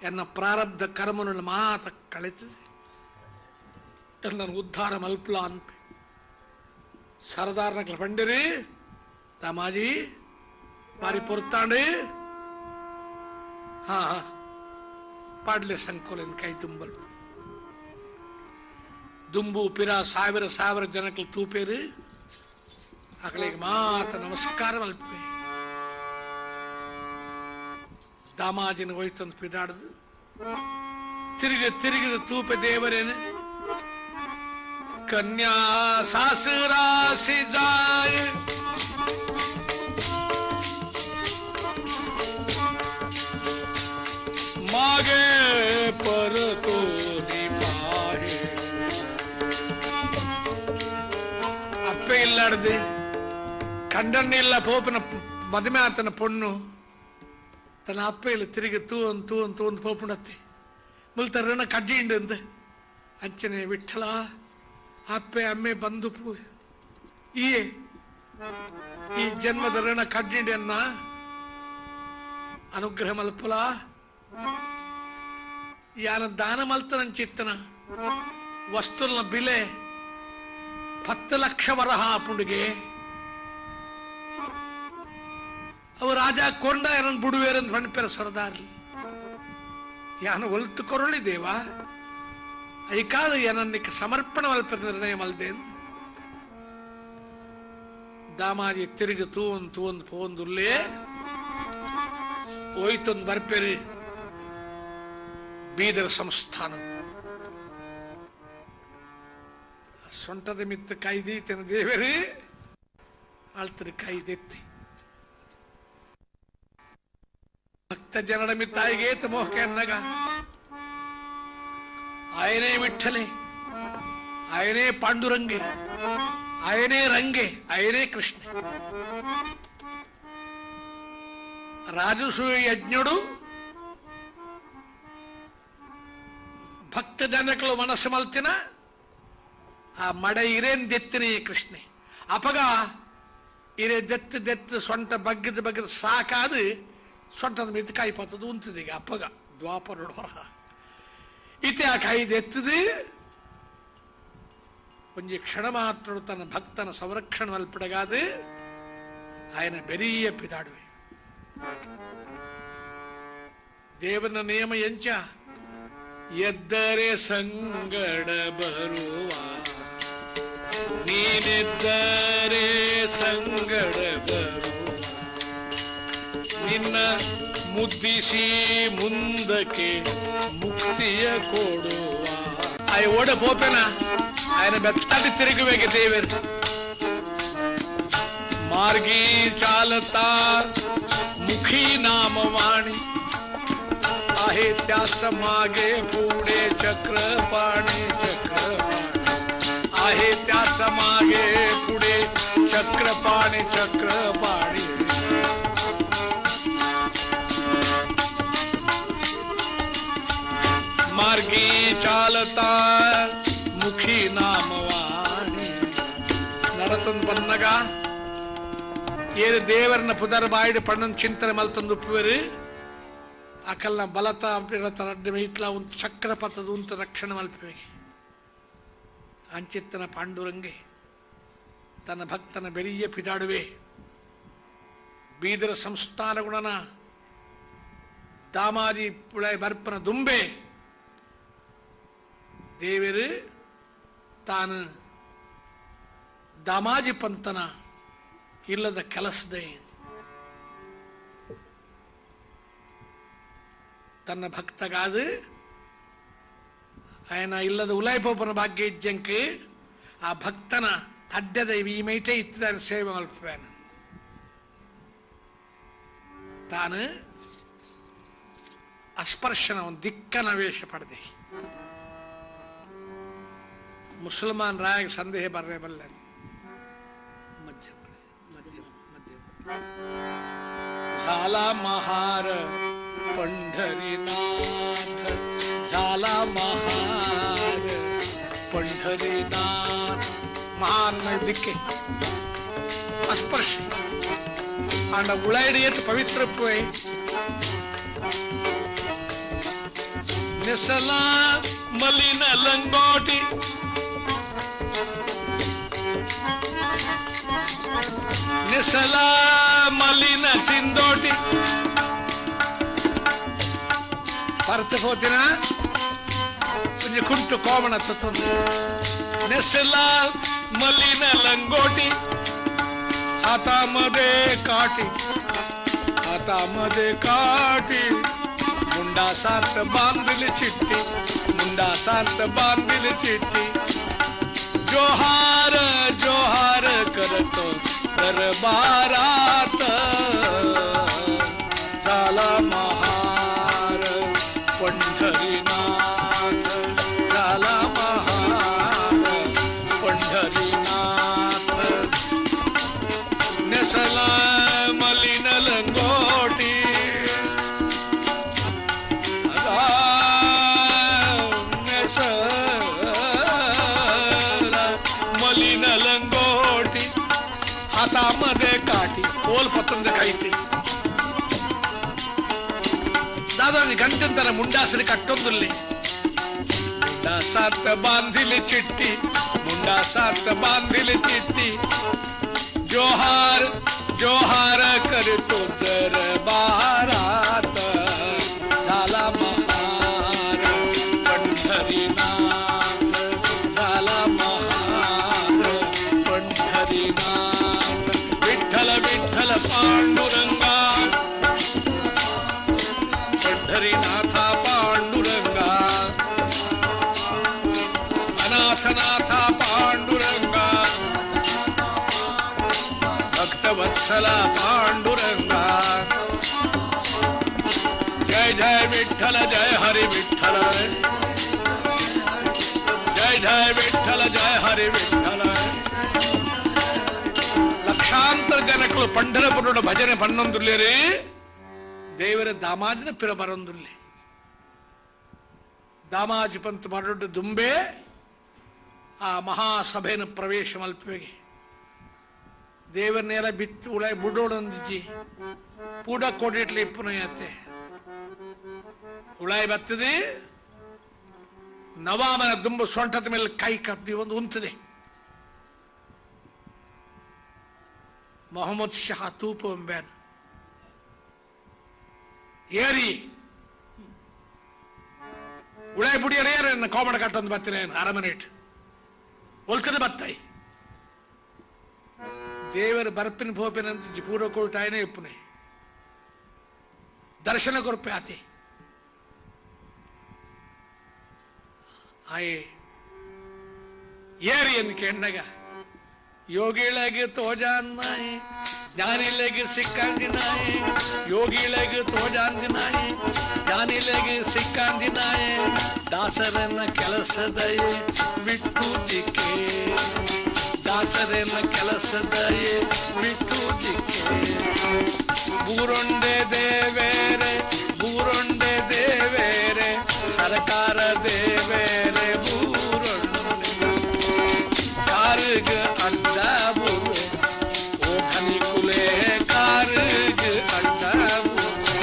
ಎನ್ನ ಪ್ರಾರಬ್ಧ ಕರ್ಮನ ಮಾತ ಕಳಿತದೆ ನನ್ನ ಉದ್ಧಾರ ಮಲ್ಪಲ ಅನ್ಪಿ ಸರದಾರ್ನ ಪಂಡಿರಿ ತಮಾಜಿ ಬಾರಿ ಪೊರ್ತಾಂಡು ಹಾ ಹಾ ಪಾಡ್ಲೆ ಸಂಕೋಲಿನ ಕೈ ತುಂಬಲ್ ದುಂಬು ಪಿರ ಸಾವಿರ ಸಾವಿರ ಜನಕ್ಕೆ ತೂಪೇರಿ ಅಕಳಿಗೆ ಮಾತ ನಮಸ್ಕಾರ ಮಲ್ಪೆ ದಾಮಾಜಿನ ಹೋಯ್ತಂದು ಪಿದಾಡ್ದು ತಿರುಗಿದ ತೂಪೆ ದೇವರೇನು ಕನ್ಯಾ ಸಾಸುರಾಸಿ ಜಾಯ ಮಾಗೆ ಪರತೋ ನಿಪಾಹೆ ಅಪ್ಪೆ ಇಲ್ಲಾಡ್ದು ಕಂಡನ್ನಿಲ್ಲ ಪೋಪನ ಮದುವೆ ಆತನ ಪೊಣ್ಣು ತನ್ನ ಅಪ್ಪೆಯಲ್ಲಿ ತಿರುಗಿ ತೂ ಒಂದು ಪೋಪುಣತ್ತೆ ಮುಲ್ತರನ ಕಡ್ಡಿಂಡು ಅಂದ ಅಂಚನೆ ವಿಠಲ ಅಪ್ಪೆ ಅಮ್ಮೆ ಬಂದು ಈ ಜನ್ಮದ ಋಣ ಕಡ್ಡಿಂಡನ್ನ ಅನುಗ್ರಹ ಮಲ್ಪಲ ಯಾನ ದಾನ ಮಲ್ತನಂಚಿತ್ತನ ವಸ್ತುಲ್ನ ಬಿಲೆ 10 ಲಕ್ಷ ವರಹ ಪುಂಡಿಗೆ ಅವು ರಾಜ ಕೊಂಡ ಏನನ್ನು ಬಿಡುವೇರಂತ ಬಣ್ಪೇರ ಸರದಾರ್ಲಿ ಯಾನ ಒಲ್ತು ಕೊರಳಿ ದೇವ ಐಕಾದ ಏನನ್ನಿಕ್ಕೆ ಸಮರ್ಪಣ ಮಲ್ಪ ನಿರ್ಣಯ ಮಲ್ದೆ ದಾಮಾಜಿ ತಿರುಗಿ ತೂಂದು ಪೋಂದುಲ್ಲೇ ಹೋಯ್ತೊಂದು ಬರ್ಪೇರಿ ಬೀದರ ಸಂಸ್ಥಾನ ಸೊಂಟದ ಮಿತ್ತ ಕಾಯ್ದೀತನ ದೇವರೇ ಆಳ್ತದ ಕಾಯ್ದೆತ್ತಿ ಭಕ್ತ ಜನರ ಮಿತ್ತಾಯಿಗೇತ ಮೋಹಕ್ಕೆ ಅನ್ನಗ ಆಯನೇ ವಿಠಲೆ ಆಯನೇ ಪಾಂಡುರಂಗೆ ಆಯನೇ ರಂಗೆ ಆಯನೇ ಕೃಷ್ಣ ರಾಜಸೂಯ ಯಜ್ಞುಡು ಭಕ್ತ ಜನಗಳು ಮನಸ್ಸು ಮಲ್ತಿನ ಆ ಮಡ ಇರೇನ್ ದೆತ್ತಿನೇ ಕೃಷ್ಣೆ ಅಪಗ ಇರೇ ದೆತ್ತು ಸೊಂಟ ಬಗ್ಗದ ಸಾಕಾದ ಸೊಂಟದ ಮಿತ್ತು ಕಾಯಿ ಪತ್ತದು ಉಂಟದ ಈಗ ಅಪ್ಪಗ ದ್ವಾಪರ ಹೊರ ಇತಿ ಆ ಕಾಯಿ ದೆತ್ತದು ಒಂಜಿ ಕ್ಷಣ ಮಾತ್ರ ತನ್ನ ಭಕ್ತನ ಸಂರಕ್ಷಣ ಮಲ್ಪಡಗಾದ ಆಯನ ಬೆರಿಯ ಪಿದಾಡುವೆ ದೇವನ ನಿಯಮ ಎಂಚ ಎದ್ದರೆ ಸಂಗಡ ಬರುವ ನೀನೆದ್ದರೆ ಸಂಗಡ ಬರುವ ನಿನ್ನ ಮುದ್ದಿಸಿ ಮುಂದಕ್ಕೆ ಮುಕ್ತಿಯ ಕೊಡುವ ಆಯ ಓಡ ಪೋಪೆನ ಆಯನ ಬೆತ್ತಾಡಿ ತಿರುಗುವೆಗೆ ದೇವರು ಮಾರ್ಗಿ ಚಾಲತಾ ಮುಖಿ ನಾಮವಾಣಿ आहे त्यास मागे पुढे चक्रपाणी आहे त्यास मागे पुढे चक्रपाणी मार्गी चालता मुखी नामवाणी ನರತಂದು ಬಂದಾಗ ಏರು ದೇವರನ್ನ ಪುದರ್ ಬಾಯಿಡು ಪಣ್ಣನ ಚಿಂತನೆ ಮಲ್ತಂದು ಉಪ್ಪುವೆರು ಅಕಲ್ನ ಬಲತ ಇಟ್ಲ ಒಂದು ಚಕ್ರ ಪಥದ ಉಂತ ರಕ್ಷಣೆ ಮಲ್ಪೆ ಅಂಚಿತ್ತನ ಪಾಂಡುರಂಗೆ ತನ್ನ ಭಕ್ತನ ಬೆರಿಯ ಪಿದಾಡುವೆ ಬೀದರ ಸಂಸ್ಥಾನ ಗುಣನ ದಾಮಾಜಿ ಪುಳೆ ಬರ್ಪನ ದುಂಬೆ ದೇವರು ತಾನು ದಾಮಾಜಿ ಪಂತನ ಇಲ್ಲದ ಕೆಲಸದೇ ತನ್ನ ಭಕ್ತಗಾದ ఆయన ಇಲ್ಲದ ಉಲಾಯ್ಪೋಪನ ಭಾಗ್ಯ ಇಜ್ಜಂಕೆ ಆ ಭಕ್ತನ ತಡ್ಡದ ಈ ಮೈಟೆ ಇತ್ತಿದ ಸೇವೆ ಮಲ್ಪೇನ ತಾನು ಅಸ್ಪರ್ಶನ ಒಂದು ದಿಕ್ಕನ ವೇಷ ಪಡೆದೆ ಮುಸಲ್ಮಾನ್ ರಾಯ ಸಂದೇಹ ಬರ್ರೆ ಬಲ್ಲ ಮಧ್ಯ झाला महार पंढरीनाथ झाला महार पंढरीनाथ महान दिक्के अस्पर्श आंड उळायडियत पवित्र पोय निसला मलिन लंगोटी निसला मलिन चिंदोटी परतपोतिना कुंज कुंटु कोमण ततुंदु निसला मलिन लंगोटी हातामध्ये काठी हात हातामध्ये काठी, मुंडा सात बांधली चिठ्ठी, मुंडा सात बांधली चिठ्ठी. जोहार जोहार करतो दरबारात, झाला महार पंढरीनाथ, झाला महार पंढरीनाथ. नेसला मलिन लंगोटी, मलिन लंगोटी, हातामध्ये काठी, ओल पतंग काहीतरी. दादानी ಗಂಟೆಂತರ ಮುಂಡಾಸರಿ ಕಟ್ಟೊಂದಿಲ್ಲ. ಮುಂಡಾ ಸಾತ್ ಬಾಂಧಿಲಿ ಚಿಟ್ಟಿ, ಮುಂಡಾ ಸಾತ್ ಬಾಂಧಿಲಿ ಚಿಟ್ಟಿ. जोहार जोहार करतो दरबारात, झाला महार पंढरीनाथ, झाला महार पंढरीनाथ. विठ्ठल विठ्ठल पांडुरंगा, पंढरीनाथा पांडुरंगा, अनाथनाथा पांडुरंगा, भक्तवत्सला पांडुरंगा. जय जय विठ्ठल जय हरि विठ्ठल, जय जय विठ्ठल जय हरि विठ्ठल. ಲಕ್ಷಾಂತರ ಜನಗಳು ಪಂಢರಪುರ ಭಜನೆ ಪನ್ನೊಂದುಲ್ಲೇರಿ, ದೇವರ ದಾಮಾಜಿನ ಪಿರ ಬರೊಂದುಲ್ಲೆ. ದಾಮಾಜಿ ಪಂತ್ ಮರಡು ದುಂಬೆ ಆ ಮಹಾಸಭೆಯನ್ನು ಪ್ರವೇಶ ಮಲ್ಪೆಗೆ ದೇವರನ್ನೆಲ್ಲ ಬಿತ್ತು ಉಳಾಯಿ ಬುಡೋಡೊಂದಿಜ್ಜಿ ಪೂಡ ಕೋಡಿಟ್ಲಿ ಇಪ್ಪುನಯತ್ತೆ ಉಳಾಯಿ ಬತ್ತದೆ. ನವಾಮನ ದುಂಬು ಸೊಂಟದ ಮೇಲೆ ಕೈ ಕಪ್ದಿ ಒಂದು ಉಂತದೆ. ಮೊಹಮ್ಮದ್ ಶಾ ತೂಪು ಎಂಬೇನ್ ಏರಿ ಉಳಾಯಿ ಬುಡಿಯರು ಏರ ಕೋಮಡ ಕಟ್ಟೊಂದು ಬರ್ತೀನಿ ಅರಮನೆ ಒಲ್ಕದ ಬತ್ತಾಯಿ. ದೇವರ ಬರ್ಪಿನ ಭೋಪಿನಂತ ಪೂರ ಕೋಟಾಯನೇ ಇಪ್ಪುನೆ ದರ್ಶನ ಕೊರಪೆ ಆತಿ. ಆಯೆ ಏರಿ ಎಂದು ಕೇಂಡಗ ಯೋಗಿಳಗೆ ತೋಜಾನ್ನಾಯಿ, ಜ್ಞಾನಿಲೆಗೆ ಸಿಕ್ಕಂದಿನಾಯಿ, ಯೋಗಿಳೆಗೆ ತೋಜಾಂದಿನಾಯಿ, ಜ್ಞಾನಿಲೆಗೆ ಸಿಕ್ಕಂದಿನಾಯಿ. ದಾಸರನ್ನ ಕೆಲಸದಯೇ ಬಿಟ್ಟು ದಿಕ್ಕೆ, ದಾಸರನ್ನ ಕೆಲಸದಯೇ ಬಿಟ್ಟು ದಿಕ್ಕೆ. ಬೂರೊಂಡೆ ದೇವೇರೆ ಬೂರೊಂಡೆ ದೇವೇರೆ, ಸರ್ಕಾರ ದೇವೇರೆ ಬೂರೊಂಡೆ. ಕಾರ್ಗ ಅಡ್ಡ ಬುವೆ ಓ ಧನಿ ಕುಲೆ, ಕಾರ್ಗ ಅಡ್ಡ ಬುವೆ.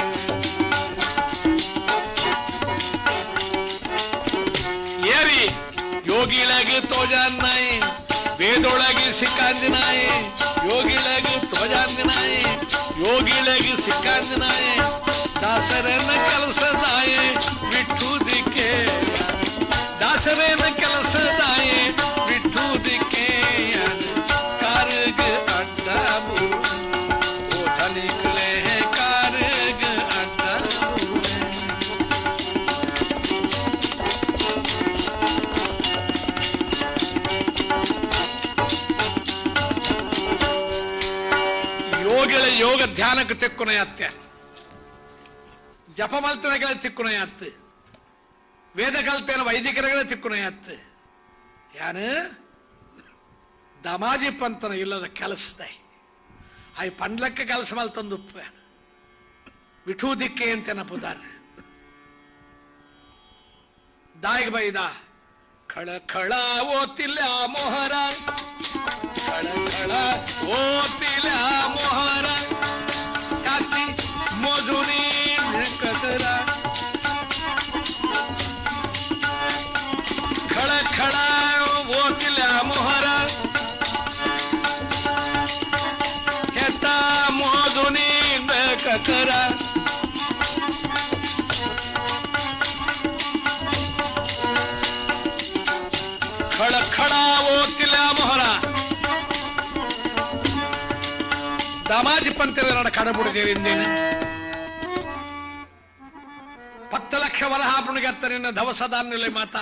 ಏರಿ ಯೋಗಿಳಗೆ ತೋಜಾನ್ನಾಯಿ, ವೇದೊಳಗೆ ಸಿಕ್ಕಂದಿನಾಯಿ, ಯೋಗಿಳಗೆ ತೋಜಾಂದಿನಾಯಿ, ಯೋಗಿಳಗೆ ಸಿಕ್ಕಂದಿನಾಯಿ. ದಾಸರನ್ನ ಕೆಲಸದಾಯಿ ಬಿಟ್ಟು ದಿಕ್ಕೆ, ದಾಸರನ್ನ ಕೆಲಸದಾಯಿ ಬಿಟ್ಟು ದಿಕ್ಕೆ. ಕಾರ್ಗ ಅಡ್ಡ ಬುವೆ ಓ ಧನಿಕಲೆ, ಕಾರ್ಗ ಅಡ್ಡ ಬುವೆ. ಯೋಗಿಳ ಯೋಗ ಧ್ಯಾನಕ್ಕೆ ತೆಕ್ಕುನಯತ್ಯ, ಜಪ ಮಲ್ತನಗಳ ತಿಕ್ಕುನಯತ್ತು, ವೇದ ಕಲ್ತೇನ ವೈದಿಕರಗಳ ತಿಕ್ಕುನಯತ್ತು. ಯಾನು ದಮಾಜಿ ಪಂತನ ಇಲ್ಲದ ಕೆಲಸದ ಅವು ಪಂಡ್ಲಕ್ಕೆ ಕೆಲಸ ಮಲ್ತಂದುಪ್ಪ ವಿಠೂ ದಿಕ್ಕೆ ಅಂತೇನ ಪುದಾರ ದಾಯಿಗೆ ಬೈದ. ಖಳ ಖಳ ಓತಿಲ್ಲ ಮೊಹರ, ಖಳ ಖಳ ಓತಿಲ್ಲ ಮೊಹರ, ಯಾತಿ ಮಧುರಿ ಕತರ. ಖಳ ಖಳ ಓತಿಲ್ಲ ಮೊಹರ, ಹೆತ್ತ ಮಧುನಿ ಕತರ. ಖಳ ಖಳ ಓತಿಲ್ಲ ಮೊಹರ. ದಮಾಜಿ ಪಂಥದ ಕಡಬುಡಿದೇರಿಂದೇನೆ ಲಕ್ಷ ವರಹಾಪುಣಿಗೆ ಅತ್ತನಿನ ದವಸದಾನ್ಯಲೆ ಮಾತ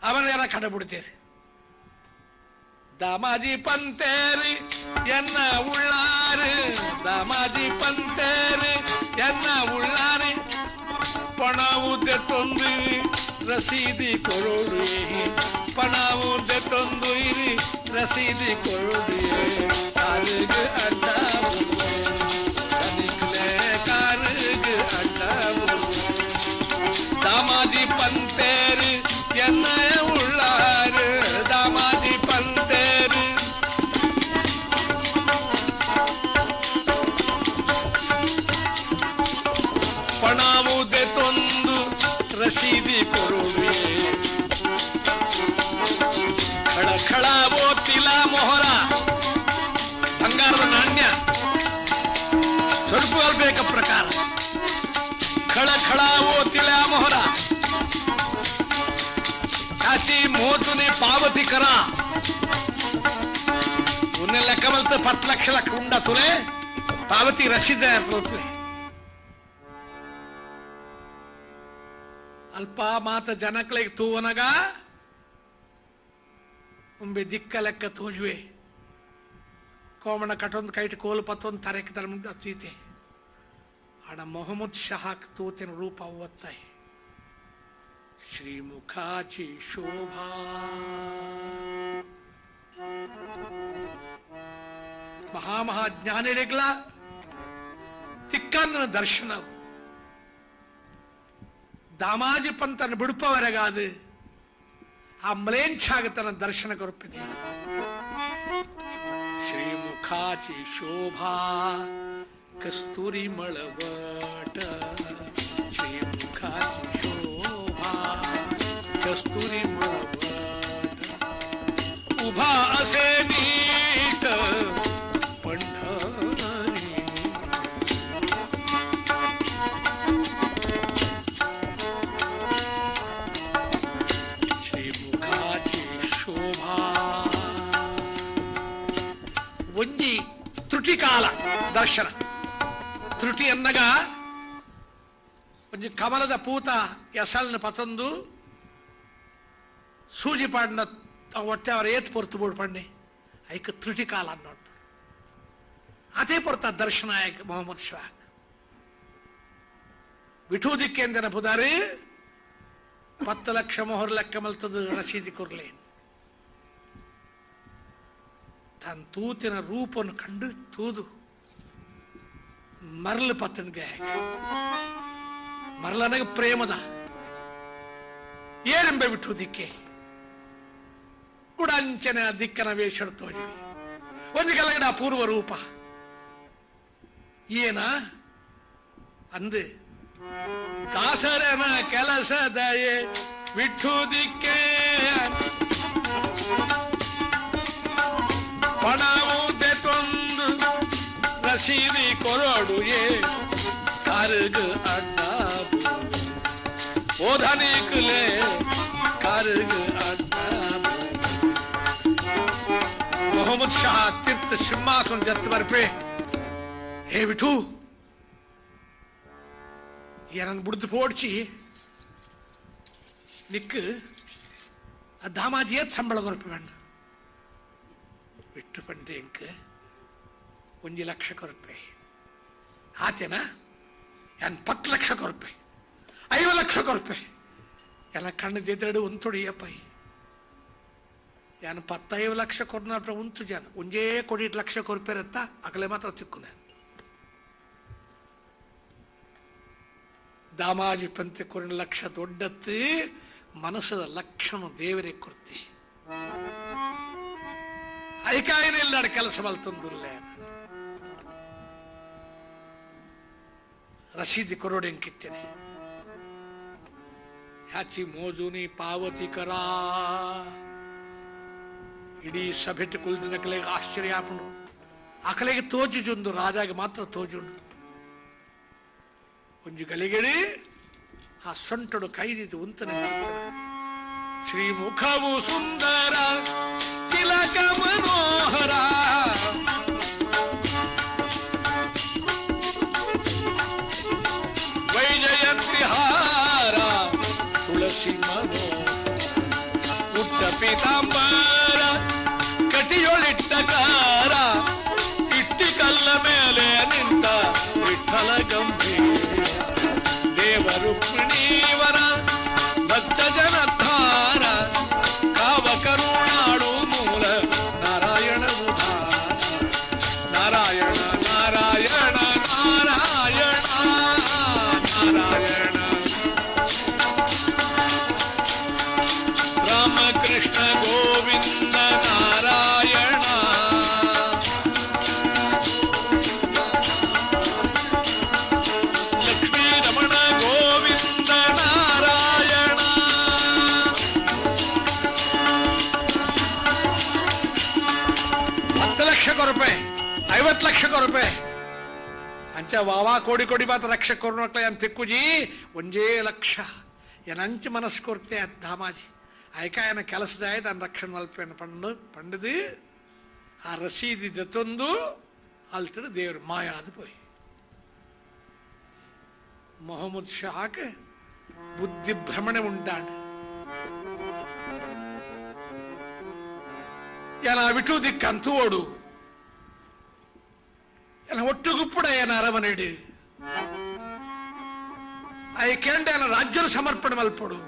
ಅವನ ಕಡಬಿಡ್ತೀರಿ. ದಾಮಾಜಿ ಪಂತೇರಿ ಎನ್ನ ಉಳ್ಳಾರು, ದಾಮಾಜಿ ಪಂತೇರಿ ಎನ್ನ ಉಳ್ಳಾರಿ, ಪಣವುದೆ ತೊಂದು ರಸೀದಿ ಕೊರೋಡು, ಪಣವುದೆ ತೊಂದು ರಸೀದಿ ಕೊರೋಡು, ಕಾರುಗ ಅಡ್ಡ ಕಾರುಗ ಅಡ್ಡ. ದಾಮಾಜಿ ಪಂತೇರಿ ಎನ್ನ ಉಳ್ಳಾರು, ದಾಮಾಜಿ ಪಂತೇರಿ ಪಣವುದೆ ತೊಂದು ರಸೀದಿ ಕೊರೋಡು, ಖಳ ಖಳ ಓತಿಲ ಮೊಹರ, ಬಂಗಾರದ ನಾಣ್ಯ ಸ್ವಲ್ಪ ಬೇಕ ಪ್ರಕಾರ, ಖಳ ಖಳ ಓತಿಲ ಮೊಹರ, ಚಾಚಿ ಮೋತುನಿ ಪಾವತಿ ಕರ, ಉನ್ನೆ ಲೆಕ್ಕ ಮಲ್ತ 10 ಲಕ್ಷ ಲಕ್ಕ ಉಂಡ ತುಲೆ ಪಾವತಿ ರಸೀದ ತಲುಪಲೆ. ಅಲ್ಪ ಮಾತ ಜನಗಳಿಗೆ ತೂವನಗ ಉಂಬೆ ದಿಕ್ಕ ಲೆಕ್ಕ ತೋಜುವೆ, ಕೋಮಣ ಕಟ್ಟೊಂದು ಕೈಟ್ ಕೋಲು ಪತ್ತೊಂದು ತರೆಕ್ಕೆ ತರ ಮುಂದೆ ಅತ್ತೀತೆ ಆಡ ಮೊಹಮ್ಮದ್ ಶಹಾಕ್ ತೂತಿನ ರೂಪ ಅವತ್ತಾಯಿ. ಶ್ರೀಮುಖಾಚಿ ಶೋಭಾ ಮಹಾಮಹಾಜ್ಞಾನಿಗಳ ತಿಕ್ಕಂದನ ದರ್ಶನವು ದಾಮಾಜಿ ಪಂತನ ಬಿಡುಪವರೆಗಾದು ಆ ಮಲೇಂಛಾಗತನ ದರ್ಶನ ಕೊರಪಿದೆ. ಶ್ರೀಮುಖಾಚಿ ಶೋಭಾ ಕಸ್ತೂರಿ ಮಳವಟ, ಶ್ರೀಮುಖಾಚಿ ಶೋಭಾ ಕಸ್ತೂರಿ ಮಳವಟ, ಉಭಾ ಅಸೆ ನೀಟ ಪಂಢರಿ, ಶ್ರೀಮುಖಾಚಿ ಶೋಭಾ. ಒಂಜಿ ತ್ರುಟಿ ಕಾಲ ದರ್ಶನ, ತ್ರುಟಿ ಅನ್ನಗ ಒಂಜಿ ಕಮಲದ ಪೂತ ಎಸಲ್ನ ಪತೊಂದು ಸೂಜಿ ಪಾಡಿನ ಒಟ್ಟೆ ಅವರ ಏತ್ ಪೊರ್ತು ಬೋಡ್ ಪಣ್ಣೆ ಐಕ್ ತ್ರುಟಿ ಕಾಲ ಅನ್ನೋಟ್ಟು ಅದೇ ಪೊರ್ತ ದರ್ಶನ ಆಯ್ಕೆ ಮೊಹಮ್ಮದ್ ಶಾಹ್ ವಿಠೂದಿಕ್ಕೆಂದನ ಪುದಾರಿ 10 ಲಕ್ಷ ಮೊಹರ್ ಲೆಕ್ಕ ಮಲ್ತದ ರಸೀದಿ ಕೊರ್ಲೇನ್. ತನ್ನ ತೂತಿನ ರೂಪವನ್ನು ಕಂಡು ತೂದು ಮರಳು ಪತ್ತನ್ಗೆ ಮರಳನಗೆ ಪ್ರೇಮದ ಏನೆಂಬೆ ಬಿಟ್ಟು ದಿಕ್ಕೆ ಗುಡಂಚನ ದಿಕ್ಕನ ವೇಷರು ತೋಜಿ ಒಂದು ಕಲಗಡ ಅಪೂರ್ವ ರೂಪ ಏನ ಅಂದು ದಾಸರನ ಕೆಲಸದಯೇ ಬಿಟ್ಟು ದಿಕ್ಕೆ ಪಣವುದೆ ತೊಂದು ರಸೀದಿ ಕೊರೋಡು, ಕಾರುಗ ಅಡ್ಡ ಓಧನಿಕಲೆ ಕಾರುಗ ಅಡ್ಡ. ಮೊಹಮ್ಮದ್ ಶಾಹ ತೀರ್ಥ ಸಿಂಹಾಸನ ಜತ್ ಬರ್ಪೆ, ಹೇ ವಿಠು ಏನನ್ನು ಬಿಡ್ದು ಪೋಡ್ಚಿ ನಿಕ್ಕು ಆ ದಾಮಾಜಿ ಏತ್ ಸಂಬಳ ಕೊರಪೆ ಬಣ್ಣ ಬಿಟ್ಟು ಪಂಡೆ ಇಂಕ್ 1 ಲಕ್ಷ ಕೊರಪೆ ಆತೇನ ಏನ್ 10 ಲಕ್ಷ ಕೊರಪೆ 5 ಲಕ್ಷ ಕೊರಪೆ ಎಲ್ಲ ಕಣ್ಣದೆರಡು ಒಂದು ತೊಡಿಯಪ್ಪ ಏನ್ 15 ಲಕ್ಷ ಕೊರ್ನಾಪ್ರ ಉಂಟು ಜನ ಒಂಜೇ ಕೊಡಿ ಲಕ್ಷ ಕೊರಪೆರತ್ತ ಅಗಲೆ ಮಾತ್ರ ತಿಕ್ಕುನ ದಾಮಾಜಿ ಪಂತೆ ಕೊರಿನ ಲಕ್ಷ ದೊಡ್ಡತ್ತು ಮನಸ್ಸದ ಲಕ್ಷಣ ದೇವರೇ ಕೊರ್ತೆ ಐಕಾಯಿನಿಲ್ಲ ಕೆಲಸ ಮಲ್ತೊಂದುಲ್ಲ ರಸೀದಿ ಕೊರೋಡೆಂಕಿತ್ತೇನೆ ಹ್ಯಾಚಿ ಮೋಜುನಿ ಪಾವತಿ ಕರ ಇಡೀ ಸಭೆಟ್ಟು ಕುಳಿದಿನ ಕಲೆಗೆ ಆಶ್ಚರ್ಯ ಆಪುಂಡು ಆ ಕಲೆಗೆ ತೋಜುಜುಂದು ರಾಜಾಗೆ ಮಾತ್ರ ತೋಜುಂಡು ಒಂಜು ಗಳಿಗೆಡಿ ಆ ಸೊಂಟಡು ಕೈದಿದ್ದು ಉಂತನ ಶ್ರೀಮುಖವು ಸುಂದರ ತಿಲಕ ಮನೋಹರ ವೈಜಯ ಮನೋ ಉಟ್ಟ ಪೀತಾಂಬರ ಕಟಿಯೊಳಿಟ್ಟ ಕಾರ ಇಟ್ಟಿ ಕಲ್ಲ ಮೇಲೆ ನಿಂತ ವಿಠಲ ಗಂಭೀರ ದೇವ ರುಕ್ಮಿಣೀವರ ಭಕ್ತ ಜನಧಾರ ಕಾವ ಕರುಣಾಡು ಮೂಲ ನಾರಾಯಣ ನಾರಾಯಣ ನಾರಾಯಣ ನಾರಾಯಣ ನಾರಾಯಣ ರಾಮಕೃಷ್ಣ ಗೋವಿಂದ ನಾರಾಯಣ ಲಕ್ಷ್ಮೀ ರಮಣ ಗೋವಿಂದ ನಾರಾಯಣ 10 ಲಕ್ಷ ರೂಪಾಯಿ 50 ಲಕ್ಷ ರೂಪಾಯಿ ಅಂಚ ವಾವಾ ಕೋಡಿ ಕೋಡಿ ಮಾತ್ರ ಲಕ್ಷ ಕೊರ್ನೋಟ್ಲ ಅಂತ ತಿಕ್ಕುಜಿ ಒಂಜೇ ಲಕ್ಷ ಏನಂಚ ಮನಸ್ಸು ಕೊರ್ತೆ ದಾಮಾಜಿ ಐಕಾಯನ ಕೆಲಸದಾಯ ತನ್ನ ರಕ್ಷಣೆ ಮಲ್ಪೇನ ಪಂಡದು ಆ ರಸೀದಿ ದತ್ತೊಂದು ಅಲ್ತಡು ದೇವರು ಮಾಯಾದ ಪೋಯಿ ಮೊಹಮ್ಮದ್ ಶಾಕ್ ಬುದ್ಧಿ ಭ್ರಮಣ ಉಂಟಾಂಡು ಏನ ವಿಟು ದಿಕ್ಕಂತೂ ಓಡು ಏನ ಒಟ್ಟುಗುಪ್ಪುಡ ಏನ ಅರಮನೆಡು ಐಕೆಂಡ ಏನ ರಾಜ್ಯದ ಸಮರ್ಪಣೆ ಮಲ್ಪಡು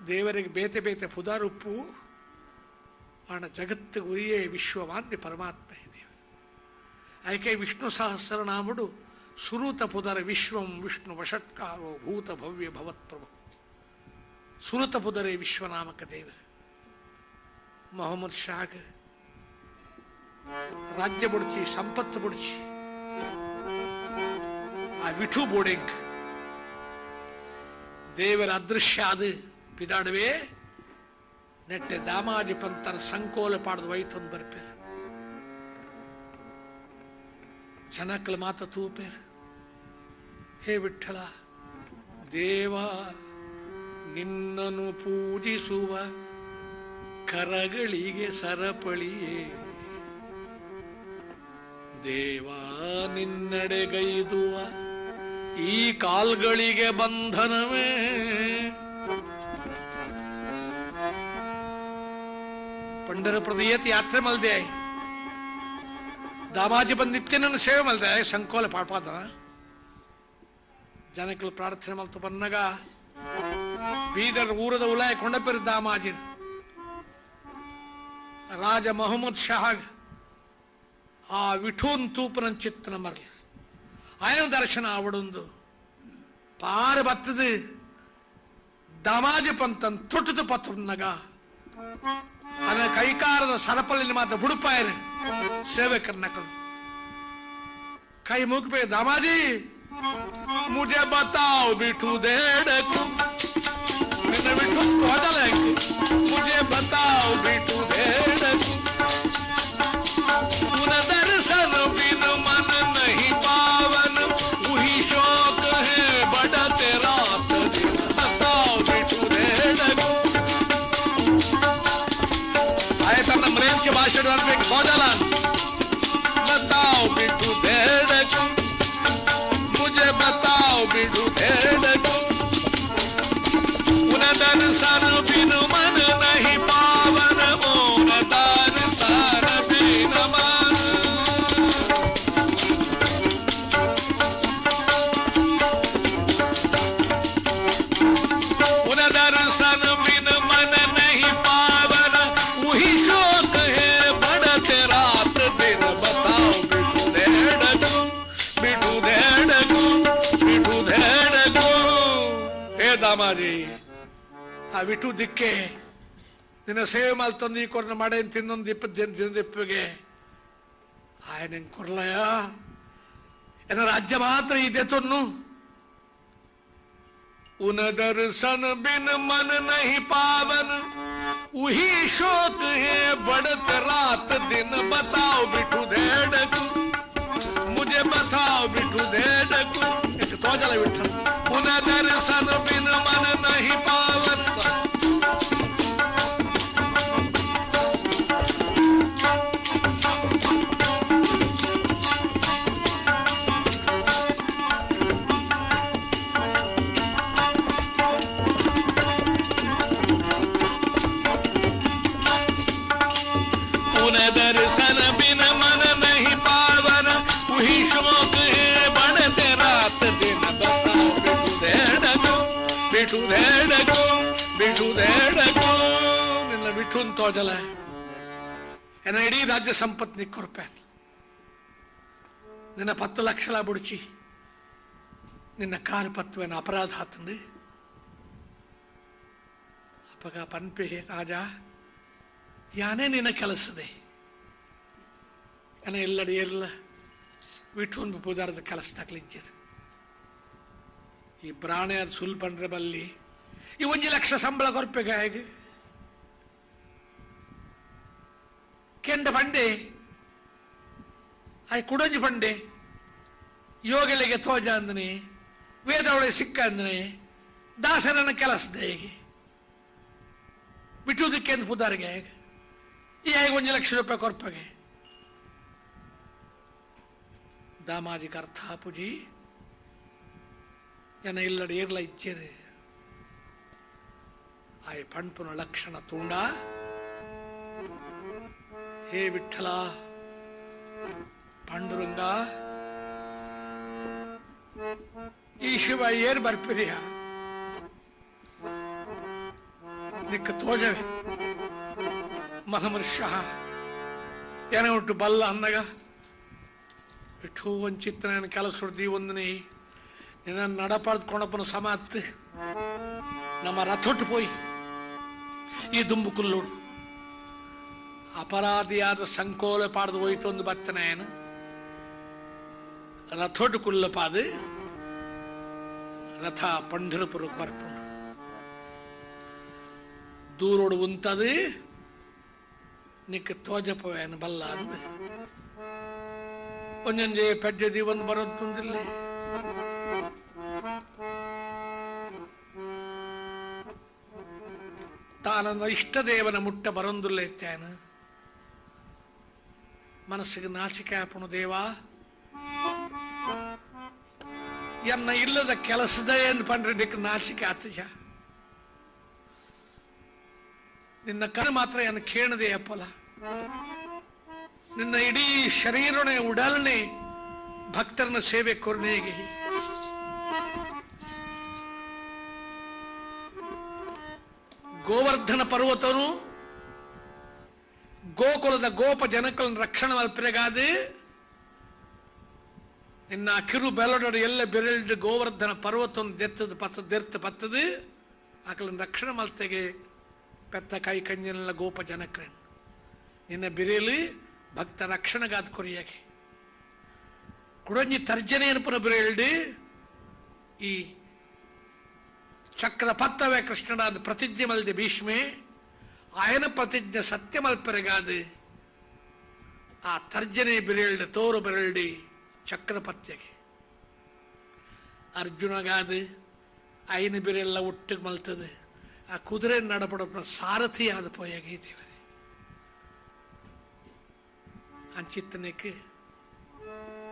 ದೇವರಿಗೆ ಬೇತೆ ಬೇತೆ ಪುದಾರುಪ್ಪು ಆಣ ಜಗತ್ತು ಉರಿಯೇ ವಿಶ್ವಮಾನ್ಯ ಪರಮಾತ್ಮ ದೇವರು ಐಕೆ ವಿಷ್ಣು ಸಹಸ್ರನಾಮುಡು ಸುರೂತ ಪುದರ ವಿಶ್ವಂ ವಿಷ್ಣು ವಷಟ್ಕಾರೋ ಭೂತ ಭವ್ಯ ಭವತ್ಪ್ರಭು ಸುರತ ಪುದರೆ ವಿಶ್ವನಾಮಕ ದೇವರು ಮೊಹಮ್ಮದ್ ಶಾಗ್ ರಾಜ್ಯ ಬುಡ್ಚಿ ಸಂಪತ್ತು ಬುಡ್ಚಿ ಆ ವಿಠು ಬೋಡೆಂಗ್ ದೇವರ ಅದೃಶ್ಯ ಅದು ಪಿದಾಡುವೆ ನೆಟ್ಟೆ ದಾಮಾಜಿ ಪಂತರ ಸಂಕೋಲ ಪಾಡ್ದು ವೈತೊಂದು ಬರ್ಪೇರು ಜನಕ್ಕಳ ಮಾತ ತೂಪೇರು ಹೇ ವಿಠಲ ದೇವ ನಿನ್ನನು ಪೂಜಿಸುವ ಕರಗಳಿಗೆ ಸರಪಳಿಯೇ ದೇವ ನಿನ್ನಡೆಗೈದುವ ಈ ಕಾಲ್ಗಳಿಗೆ ಬಂಧನವೇ पंढरपुरत यात्रे मलदे दामाजी बंद नित्य सेवे मलदे संकोल पाडपादನ ಜನಕಲು ಪ್ರಾರ್ಥನೆ ಮಲ್ತು ಬಂದಾಗ ಬೀದರ್ ಊರದ ಉಲಾಯ ಕೊಂಡಪೇರು ದಾಮಾಜಿ ರಾಜ ಮೊಹಮ್ಮದ್ ಶಾಗ್ ಆ ವಿಠೂನ್ ತೂಪನ ಚಿತ್ತನ ಮರಲಿ ಆಯನ ದರ್ಶನ ಅವಡೊಂದು ಪಾರ ಬತ್ತದು ದಾಮಾಜಿ ಪಂತನ್ ತೊಟ್ಟದು ಪತ್ತನಗ ಅನ ಕೈಕಾರದ ಸರಪಲ್ಲಿ ಮಾತ್ರ ಬುಡುಪಾಯರು ಸೇವಕರ ನಕಲು ಕೈ ಮುಗ್ಬೇ दामाजी मुझे बताओ बिठू देड़कू मैंने बिठू बदल मुझे बताओ बिठू देड़कू उन दर्शन बिन मन नहीं पावन वही शौक है बड़ा तेरा बताओ बिठू देड़कू आए तब मरेन के भाषण में बदलन बताओ बिठू देड़कू मुझे बताओ बिठू देड़कू उन दर्शन बिन मन नहीं पावन मोन दर्शन बिन मन उन दर्शन बिन मन नहीं पावन वही शोक है बढ़त रात दिन बताओ बिठू देड़कू बिठू देड़कू बिठू देड़कू हे दामाजी आ विठू दिक्के ನಿನ್ನ ಸೇವೆ ಮಲ್ತೊಂದು ಈ ಕೊರನ ಮಾಡೆ ತಿನ್ನೊಂದು 20 ದಿನದಿಪ್ಪಿಗೆ ಆಯನ ಕೊರ್ಲಯ ಏನ ರಾಜ್ಯ ಮಾತ್ರ ಇದೆ ತೊನ್ನು उन दर्शन बिन मन नहीं पावन वही शोक है बढ़त रात दिन बताओ बिठू देड़कू मुझे बताओ बिठू देड़कू एक तो चला विठल उन दर्शन बिन मन नहीं पावन ಬಿಠುದೇಡಕೋ ನಿನ್ನ ಬಿಠುನ್ ತೋಜಲ ಎನ್ನ ಇಡೀ ರಾಜ್ಯ ಸಂಪತ್ತು ನೀ ಕೊರ್ಪೇನ್ ನಿನ್ನ 10 ಲಕ್ಷಲ ಬುಡ್ಚಿ ನಿನ್ನ ಕಾರು ಪತ್ವೇನ ಅಪರಾಧ ಆತಂದು ಅಪ್ಪಗ ಪನ್ಪೆ ರಾಜ ಯಾನೇ ನಿನ್ನ ಕೆಲಸದೆ ಎನ್ನ ಎಲ್ಲಡಿ ಎಲ್ಲ ವಿಠುನ್ ಪೂಜಾರದ ಕೆಲಸ ತಕ್ಲಿಜ್ಜರು ಈ ಪ್ರಾಣಿ ಅದು ಸುಲ್ ಪಂಡ್ರೆ ಬಲ್ಲಿ ಈ 1 ಲಕ್ಷ ಸಂಬಳ ಕೊರ್ಪೆಗ ಹೇಗೆ ಕೆಂಡ ಬಂಡೆ ಆಯ್ ಕುಡಂಜಿ ಬಂಡೆ ಯೋಗಲಿಗೆ ತೋಜ ಅಂದನೆ ವೇದವಳೆ ಸಿಕ್ಕ ಅಂದನೆ ದಾಸರನ ಕೆಲಸದ ಹೇಗೆ ಬಿಟ್ಟುದಕ್ಕೆ ಅಂತ ಪುದಾರಿಗೆ ಹೇಗೆ ಈ ಹೇಗೆ 1 ಲಕ್ಷ ರೂಪಾಯಿ ಕೊರ್ಪಗೆ ದಾಮಾಜಿಗೆ ಅರ್ಥ ಪೂಜಿ ಎನ್ನ ಇಲ್ಲಡಿ ಇರ್ಲ ಇಚ್ಚೇರಿ ಆಯ್ ಪಂಪುನ ಲಕ್ಷಣ ತೂಂಡ ಹೇ ವಿಠಲ ಪಾಂಡುರಂಗ ಈ ಶಿವ ಏರ್ ಬರ್ಪಿರಿಯ ನಿಕ್ಕ ತೋಜವೆ ಮಹಮರ್ಷ ಏನ ಒಟ್ಟು ಬಲ್ಲ ಅನ್ನಗ ವಿಠು ವಂಚಿತ್ತ ನಾನು ಕೆಲಸ ಹೊಡ್ದಿ ಒಂದನೇ ನಿನ್ನ ನಡಪಾಡ್ಕೊಳಪ್ಪನ ಸಮಾತ್ ನಮ್ಮ ರಥೊಟ್ಟು ಪೋಯಿ ಈ ದುಂಬು ಕುಲ್ಲೋಡು ಅಪರಾಧಿಯಾದ ಸಂಕೋಲ ಪಾಡ್ದು ಹೋಯ್ತು ಒಂದು ಬತ್ತನೇನು ರಥೋಟು ಕುಲ್ಲಪಾದ ರಥ ಪಂಢರಪುರಕ್ಕೆ ಬರ್ಪುಂಡು ದೂರೋಡು ಉಂತದು ನಿಕ್ಕ ತೋಜಪವೇನು ಬಲ್ಲ ಅಂದ ಒಂಜೊಂಜೆ ಪೆಜ್ಜದಿ ಒಂದು ಬರೋದು ತುಂದಿಲ್ಲ ತಾನಂದ ಇಷ್ಟ ದೇವನ ಮುಟ್ಟ ಬರೊಂದುಲ್ಲ ಎತ್ತೇನು ಮನಸ್ಸಿಗೆ ನಾಚಿಕೆ ಆಪಣು ದೇವ ಎನ್ನ ಇಲ್ಲದ ಕೆಲಸದ ಏನು ಪಂಡ್ರೆ ನಿಕ್ಕ ನಾಚಿಕೆ ಆತಜ ನಿನ್ನ ಕಣ್ಣು ಮಾತ್ರ ಏನು ಕೇಳದೆ ಅಪ್ಪಲ ನಿನ್ನ ಇಡೀ ಶರೀರನೇ ಉಡಲ್ನೆ ಭಕ್ತರನ್ನ ಸೇವೆ ಕೊರ್ನೆಗೆ ಗೋವರ್ಧನ ಪರ್ವತನು ಗೋಕುಲದ ಗೋಪ ಜನಕಲನ್ನು ರಕ್ಷಣೆ ಮಲ್ಪರೆಗಾದು ನಿನ್ನ ಕಿರು ಬೆಲೊಡ ಎಲ್ಲ ಬೆರಳ್ದು ಗೋವರ್ಧನ ಪರ್ವತವನ್ನು ದೆರ್ತ ಪತ್ತದು ಆಕಲನ್ನು ರಕ್ಷಣೆ ಮಲ್ತೆಗೆ ಪೆತ್ತ ಕೈ ಕಂಜಿನೆಲ್ಲ ಗೋಪ ಜನಕರನ್ನು ನಿನ್ನ ಬಿರೇಲಿ ಭಕ್ತ ರಕ್ಷಣೆಗಾದ ಕೊರಿಯಾಗೆ ಕುಡಂಜಿ ತರ್ಜನೆಯನ್ನು ಪುನಃ ಬಿರೇಳ್ದು ಈ ಚಕ್ರ ಪತ್ತವೇ ಕೃಷ್ಣನಾದ ಪ್ರತಿಜ್ಞೆ ಮಲ್ದೆ ಭೀಷ್ಮೆ ಆಯನ ಪ್ರತಿಜ್ಞೆ ಸತ್ಯ ಮಲ್ಪರೆಗಾದು ಆ ತರ್ಜನೆ ಬಿರೇಳ್ದು ತೋರು ಬಿರೇಳ್ಡಿ ಚಕ್ರಪತ್ಯಗೆ ಅರ್ಜುನಗಾದು ಐನ ಬಿರೆಲ್ಲ ಒಟ್ಟಿಗೆ ಮಲ್ತದೆ ಆ ಕುದುರೆ ನಡಪಡ ಸಾರಥಿ ಆದ ಪೋಯಾಗೆ ದೇವರೇ ಅಂಚಿತ್ತನಕ್ಕೆ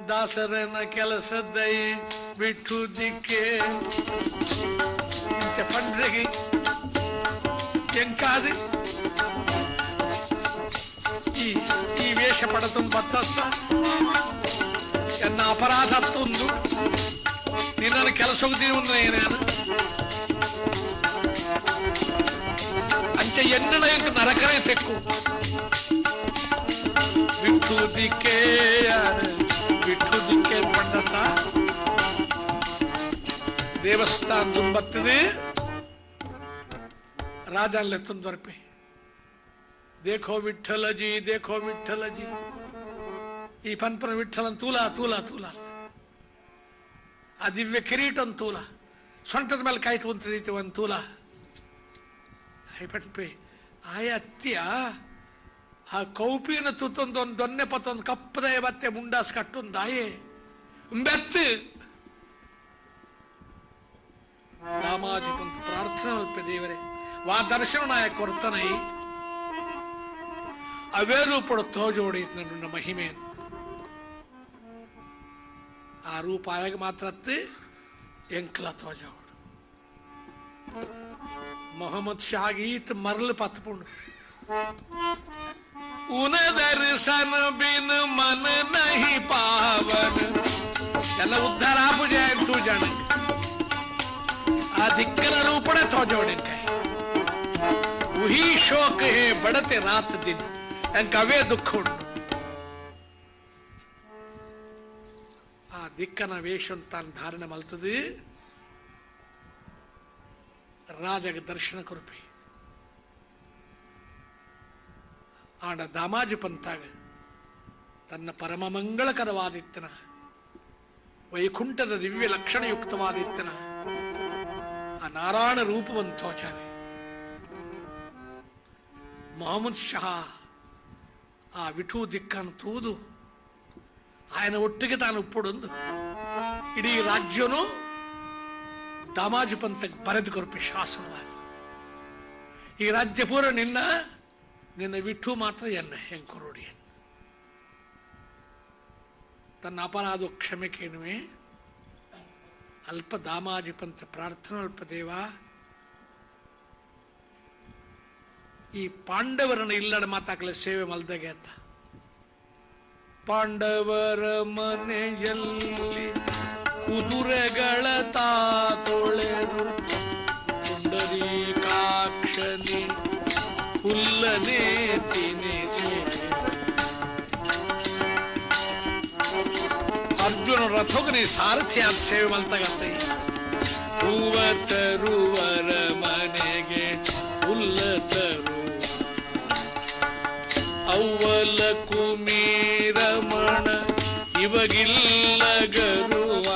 ದಾಸರನ ಕೆಲಸದೈ ಬಿಟ್ಟು ದಿಕ್ಕೆ ಇಂಚ ಪಂಡ್ರೆಗೆ ಎಂಕಾದು ಈ ವೇಷ ಪಡತೊಂದು ಬತ್ತಸ್ತ ಎನ್ನ ಅಪರಾಧ ತುಂದು ನಿನ್ನ ಕೆಲಸ ಹೋಗ್ತೀನಿ ಒಂದು ಏನೇನು ಅಂಚೆ ಎನ್ನಡ ನರಕನೇ ತೆಕ್ಕು ಬಿಟ್ಟು ದಿಕ್ಕೆ ಪಂಡತ ದೇವಸ್ಥಾನ ತುಂಬತ್ತದೆ ರಾಜನ್ಲೆತ್ತೊಂದು ಬರ್ಪೆ ದೇಖೋ ವಿಠಲಜಿ ದೇಖೋ ವಿಠಲಜಿ ಈ ಪನ್ಪನ ವಿಠಲನ್ ತೂಲ ತೂಲ ತೂಲ ಆ ದಿವ್ಯ ಕಿರೀಟನ್ ತೂಲ ಸೊಂಟದ ಮೇಲೆ ಕಾಯ್ತು ಉಂಟದೈತಿ ಒಂದು ತೂಲ ಪನ್ಪೆ ಆಯ ಅತ್ಯ ಆ ಕೌಪಿನ ತುತ್ತೊಂದು ಒಂದು ದೊನ್ನೆ ಪತ್ತೊಂದು ಕಪ್ಪದಯ ಬತ್ತೆ ಮುಂಡಾಸ್ ಕಟ್ಟೊಂದು ಆಯೆ ಬೆತ್ತು ರಾಮಾಜಿ ಕುಂತ ಪ್ರಾರ್ಥನೆ ಮಲ್ಪೆ ದೇವರೇ ವಾ ದರ್ಶನ ನಾಯ ಕೊರ್ತನೈ ಅವೇ ರೂಪಡ ತೋಜೋಡೈತ್ ನನ್ನ ಮಹಿಮೆಯನ್ನು ಆ ರೂಪ ಆಯಾಗ ಮಾತ್ರ ಎಂಕ್ಲ ತೋಜೋಡು ಮೊಹಮ್ಮದ್ ಶಾಗೀತ್ ಮರಳು ಪತ್ಪುಂಡು उन दर्शन बिन मन नहीं पावन ಎಲ್ಲ ಉದ್ಧಾರ ಆಪುಜೆ ತೂ ಜನ ಆ ಆ ದಿಕ್ಕನ ರೂಪಣೆ ತೋಜೋಡಿಕಾಯಿ ಉಹಿ ಶೋಕ ಹೇ ಬಡತೆ ರಾತ್ ದಿನ ಎಂಕ ಅವೇ ದುಃಖ ಉಂಟು. ಆ ದಿಕ್ಕನ ವೇಷ ತಾನು ಧಾರಣೆ ಮಲ್ತದೆ ರಾಜಗ ದರ್ಶನ ಕೊರಪೆ ಆಡ ದಾಮಾಜಿ ಪಂತಾಗ ತನ್ನ ಪರಮ ಮಂಗಳಕರವಾದಿತ್ತನ ವೈಕುಂಠದ ದಿವ್ಯ ಲಕ್ಷಣಯುಕ್ತವಾದಿತ್ತನ ಆ ನಾರಾಯಣ ರೂಪವನ್ನು ತೋಚಾವೆ. ಮೊಹಮ್ಮದ್ ಶಹಾ ಆ ವಿಠು ದಿಕ್ಕನ್ನು ತೂದು ಆಯನ ಒಟ್ಟಿಗೆ ತಾನು ಉಪ್ಪೊಡೊಂದು ಇಡೀ ರಾಜ್ಯನು ದಾಮಾಜಿ ಪಂಥಕ್ಕೆ ಬರೆದು ಕೊರಪೆ ಶಾಸನವಾಗಿ. ಈ ರಾಜ್ಯ ಪೂರ ನಿನ್ನ ವಿಠು ಮಾತ್ರ ಎನ್ನ ಹೆಂಕೊರೋಡಿ ತನ್ನ ಅಪರಾಧ ಕ್ಷಮೆ ಕೇಳುವೆ. ಅಲ್ಪ ದಾಮಾಜಿ ಪಂಥ ಪ್ರಾರ್ಥನೆ ಅಲ್ಪ ದೇವ ಈ ಪಾಂಡವರನ್ನು ಇಲ್ಲಡ ಮಾತಾಕಲ ಸೇವೆ ಮಲ್ದಾಗೆ ಅಂತ. ಪಾಂಡವರ ಮನೆಯಲ್ಲಿ ಕುದುರೆಗಳ ತಾತೊಳೆದು ಪುಂಡರೀಕಾಕ್ಷನಿ ಹುಲ್ಲನೆ ತಿನಿಸಿ ಅರ್ಜುನ ರಥೋಗನೆ ಸಾರಥಿಯಾದ ಸೇವೆ ಮಲ್ತಾಗತ್ತೆ. ಹೂವ ತರುವರ ಮನೆಗೆ ಹುಲ್ಲ ತರು ಅವ್ವಲ ಕುಮೀರಮಣ ಇವಗಿಲ್ಲ ಗರುವ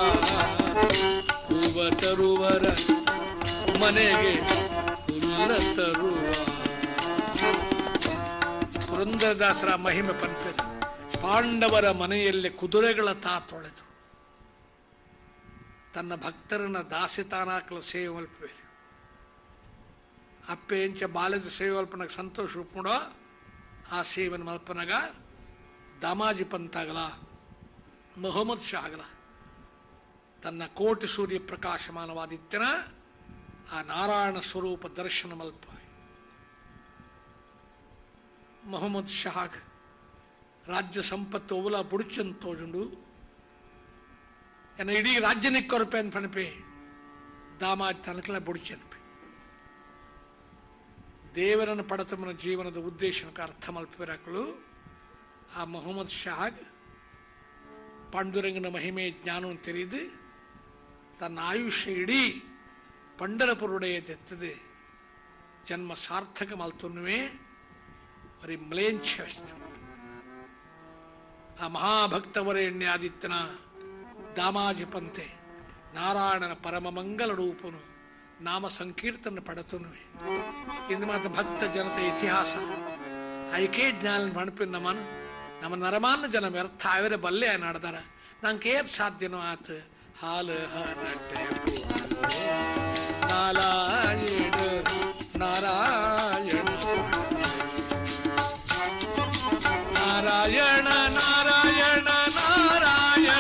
ಹೂವ ತರುವರ ಮನೆಗೆ ಹುಲ್ಲ ತರುವ. ಪುರಂದರದಾಸರ ಮಹಿಮೆ ಪಂಪರು ಪಾಂಡವರ ಮನೆಯಲ್ಲಿ ಕುದುರೆಗಳ ತಾತೊಳೆದು ತನ್ನ ಭಕ್ತರನ್ನ ದಾಸಿತಾನಾಕಲ ಸೇವೆ ಮಲ್ಪೆ ಅಪ್ಪೆ ಎಂಚ ಬಾಲ್ಯದ ಸೇವೆ ಮಲ್ಪನಾಗ ಸಂತೋಷ ಉಪ್ಪುಡೋ ಆ ಸೇವನ ಮಲ್ಪನಾಗ ದಾಮಾಜಿ ಪಂತಾಗಲ ಮೊಹಮ್ಮದ್ ಶಾ ಆಗಲ ತನ್ನ ಕೋಟಿ ಸೂರ್ಯ ಪ್ರಕಾಶಮಾನವಾದಿತ್ಯನ ಆ ನಾರಾಯಣ ಸ್ವರೂಪ ದರ್ಶನ ಮಲ್ಪ ಮೊಹಮ್ಮದ್ ಶಹಾಗ್ ರಾಜ್ಯ ಸಂಪತ್ತು ಒವಲ ಬುಡುಚನ್ ತೋಜುಂಡು ಎನ್ನ ಇಡೀ ರಾಜ್ಯ ನಿಕ್ಕೊರಪೆ ಅಂತ ಪಣಪೆ ದಾಮಾಜಿ ತನಕಲ ಬುಡುಚನ್ಪೆ ದೇವರನ್ನು ಪಡತಮನ ಜೀವನದ ಉದ್ದೇಶಕ್ಕೆ ಅರ್ಥ ಮಲ್ಪರಾಕಲು ಆ ಮೊಹಮ್ಮದ್ ಶಹಾಗ್ ಪಾಂಡುರಂಗನ ಮಹಿಮೆ ಜ್ಞಾನವನ್ನು ತೆರೆದು ತನ್ನ ಆಯುಷ್ಯ ಇಡೀ ಪಂಡರಪುರುಡೆಯ ತೆತ್ತದೆ ಜನ್ಮ ಸಾರ್ಥಕ ಮಲ್ತೊನ್ನುವೆ ಅವರಿ ಮ್ಲೇಂಛ ಆ ಮಹಾಭಕ್ತವರೇಣ್ಯಾದಿತ್ಯನ ದಾಮಾಜಿ ಪಂಥೆ ನಾರಾಯಣನ ಪರಮ ಮಂಗಲ ರೂಪನು ನಾಮ ಸಂಕೀರ್ತನ ಪಡತನುವೆ ಇಂದು ಮಾತ್ರ ಭಕ್ತ ಜನತೆ ಇತಿಹಾಸ ಐಕೆ ಜ್ಞಾನ ಮಣಪಿನ ನಮ್ಮ ನರಮಾನ ಜನ ವ್ಯರ್ಥ ಅವರೇ ಬಲ್ಲೆ ನಾಡ್ದಾರ ನಂಗೆ ಏದ್ ಸಾಧ್ಯನೋ ಆತ ಹಾಲು ಹರಟೆ ನಾರಾಯಣ ನಾರಾಯಣ ನಾರಾಯಣ ನಾರಾಯಣ ನಾರಾಯಣ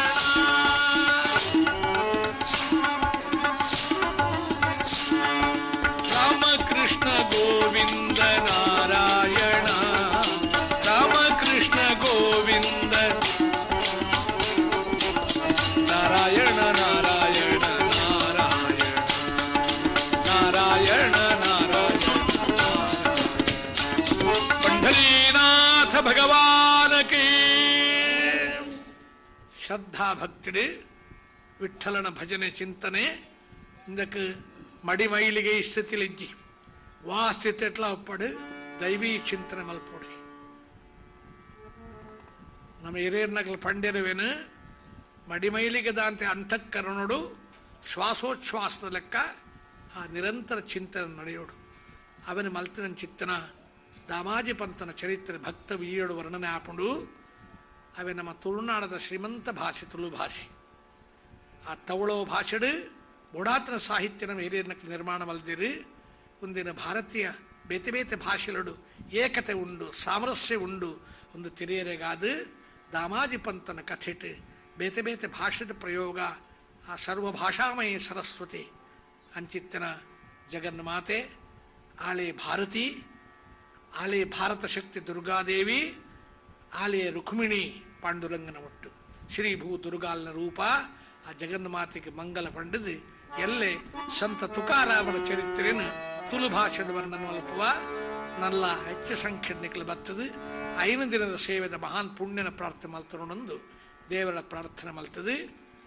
ರಾಮಕೃಷ್ಣ ಗೋವಿಂದ ನಾರಾಯಣ ರಾಮಕೃಷ್ಣ ಗೋವಿಂದ ನಾರಾಯಣ ನಾರಾಯಣ ನಾರಾಯಣ ನಾರಾಯಣ ಪಂಢರೀನಾಥ ಭಗವಾನಕ್ಕೆ ಶ್ರದ್ಧಾ ಭಕ್ತಿಡೆ ವಿಠಲನ ಭಜನೆ ಚಿಂತನೆ ಇಂದಕ್ಕೆ ಮಡಿಮೈಲಿಗೆ ಸ್ಥಿತಿಲಿಜ್ಜಿ ವಾಸ್ಥಿತಿಟ್ಲ ಒಪ್ಪಡು ದೈವೀ ಚಿಂತನೆ ಮಲ್ಪೊಡಿ ನಮ್ಮ ಹಿರಿಯರ್ನಗಲು ಪಂಡ್ಯರುವೇನು ಮಡಿಮೈಲಿಗೆ ದಾಂತೆ ಅಂತಃಕರಣೋಡು ಶ್ವಾಸೋಚ್ಛ್ವಾಸದ ಲೆಕ್ಕ ಆ ನಿರಂತರ ಚಿಂತನೆ ನಡೆಯೋಡು ಅವನ ಮಲ್ತಿನ ಚಿತ್ತನ ದಾಮಾಜಿ ಪಂಥನ ಚರಿತ್ರೆ ಭಕ್ತ ವಿಜಯೋಡು ವರ್ಣನೆ ಹಾಕೊಂಡು ಅವೇ ನಮ್ಮ ತುಳುನಾಡದ ಶ್ರೀಮಂತ ಭಾಷೆ ತುಳು ಭಾಷೆ ಆ ತವಳೋ ಭಾಷೆಡು ಬುಡಾತನ ಸಾಹಿತ್ಯ ನಮ್ಮ ಹಿರಿಯರ್ನಕ್ಕೆ ನಿರ್ಮಾಣ ಮಲ್ದಿರಿ ಒಂದಿನ ಭಾರತೀಯ ಬೇತೆ ಬೇತೆ ಭಾಷೆಲಡು ಏಕತೆ ಉಂಡು ಸಾಮರಸ್ಯ ಉಂಡು ಒಂದು ತಿರಿಯರೆಗಾದು ದಾಮಾಜಿ ಪಂಥನ ಕಥೆಟ್ ಬೇತೆ ಬೇತೆ ಭಾಷೆದ ಪ್ರಯೋಗ ಆ ಸರ್ವ ಭಾಷಾಮಯ ಸರಸ್ವತಿ ಅಂಚಿತ್ತನ ಜಗನ್ಮಾತೆ ಆಳೆ ಭಾರತಿ ಆಲೆ ಭಾರತ ಶಕ್ತಿ ದುರ್ಗಾದೇವಿ ಆಲೆ ರುಕ್ಮಿಣಿ ಪಾಂಡುರಂಗನ ಒಟ್ಟು ಶ್ರೀ ಭೂ ದುರ್ಗಾಲ್ನ ರೂಪ ಆ ಜಗನ್ಮಾತೆಗೆ ಮಂಗಲ ಪಂಡದು ಎಲ್ಲೇ ಸಂತ ತುಕಾರಾಮನ ಚರಿತ್ರೆಯನ್ನು ತುಳು ಭಾಷೆಯನ್ನು ವರ್ಣನೆ ಮಲ್ಪುವ ನಲ್ಲ ಹೆಚ್ಚು ಸಂಖ್ಯೆಗಳು ಬರ್ತದೆ. 5 ದಿನದ ಸೇವೆದ ಮಹಾನ್ ಪುಣ್ಯನ ಪ್ರಾರ್ಥನೆ ಮಲ್ತನೊಂದು ದೇವರ ಪ್ರಾರ್ಥನೆ ಮಲ್ತದೆ.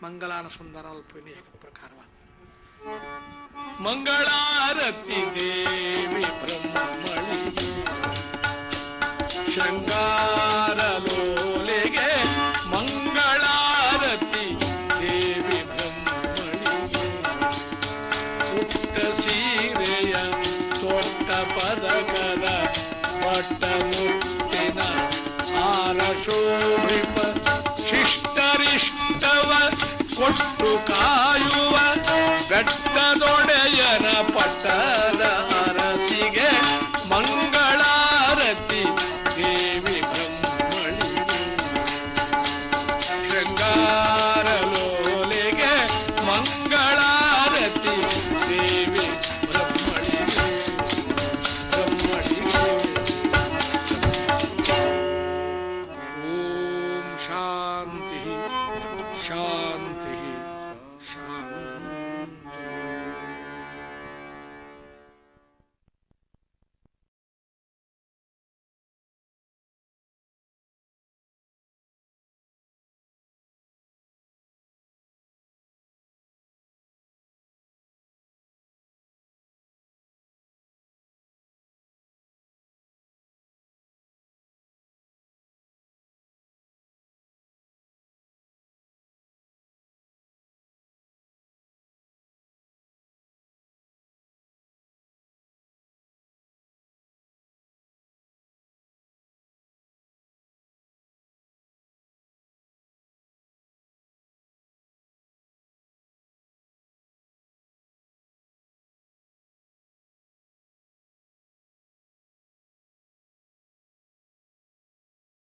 ಮಂಗಲಾನ ಸುಂದರ ಅಲ್ಪವಿನ ಏಕ ಪ್ರಕಾರವಾದ ಮಂಗಳಾರತಿ ದೇವಿ ಬ್ರಹ್ಮಳಿ ಶೃಂಗಾರಲೋಲೆಗೆ ಮಂಗಳಾರತಿ ದೇವಿ ಬ್ರಹ್ಮಳಿ ಪುಟ್ಟ ಸೀರೆಯ ತೊಟ್ಟ ಪದಕದ ಪಟ್ಟ ಮುಟ್ಟಿನ ಆರ ಶೋಭಿಪ ಶಿಷ್ಟರಿಷ್ಟವ ಕೊಟ್ಟು ಕಾಯುವ ಬೆಟ್ಟದೊಡೆಯನ ಪಟ್ಟದ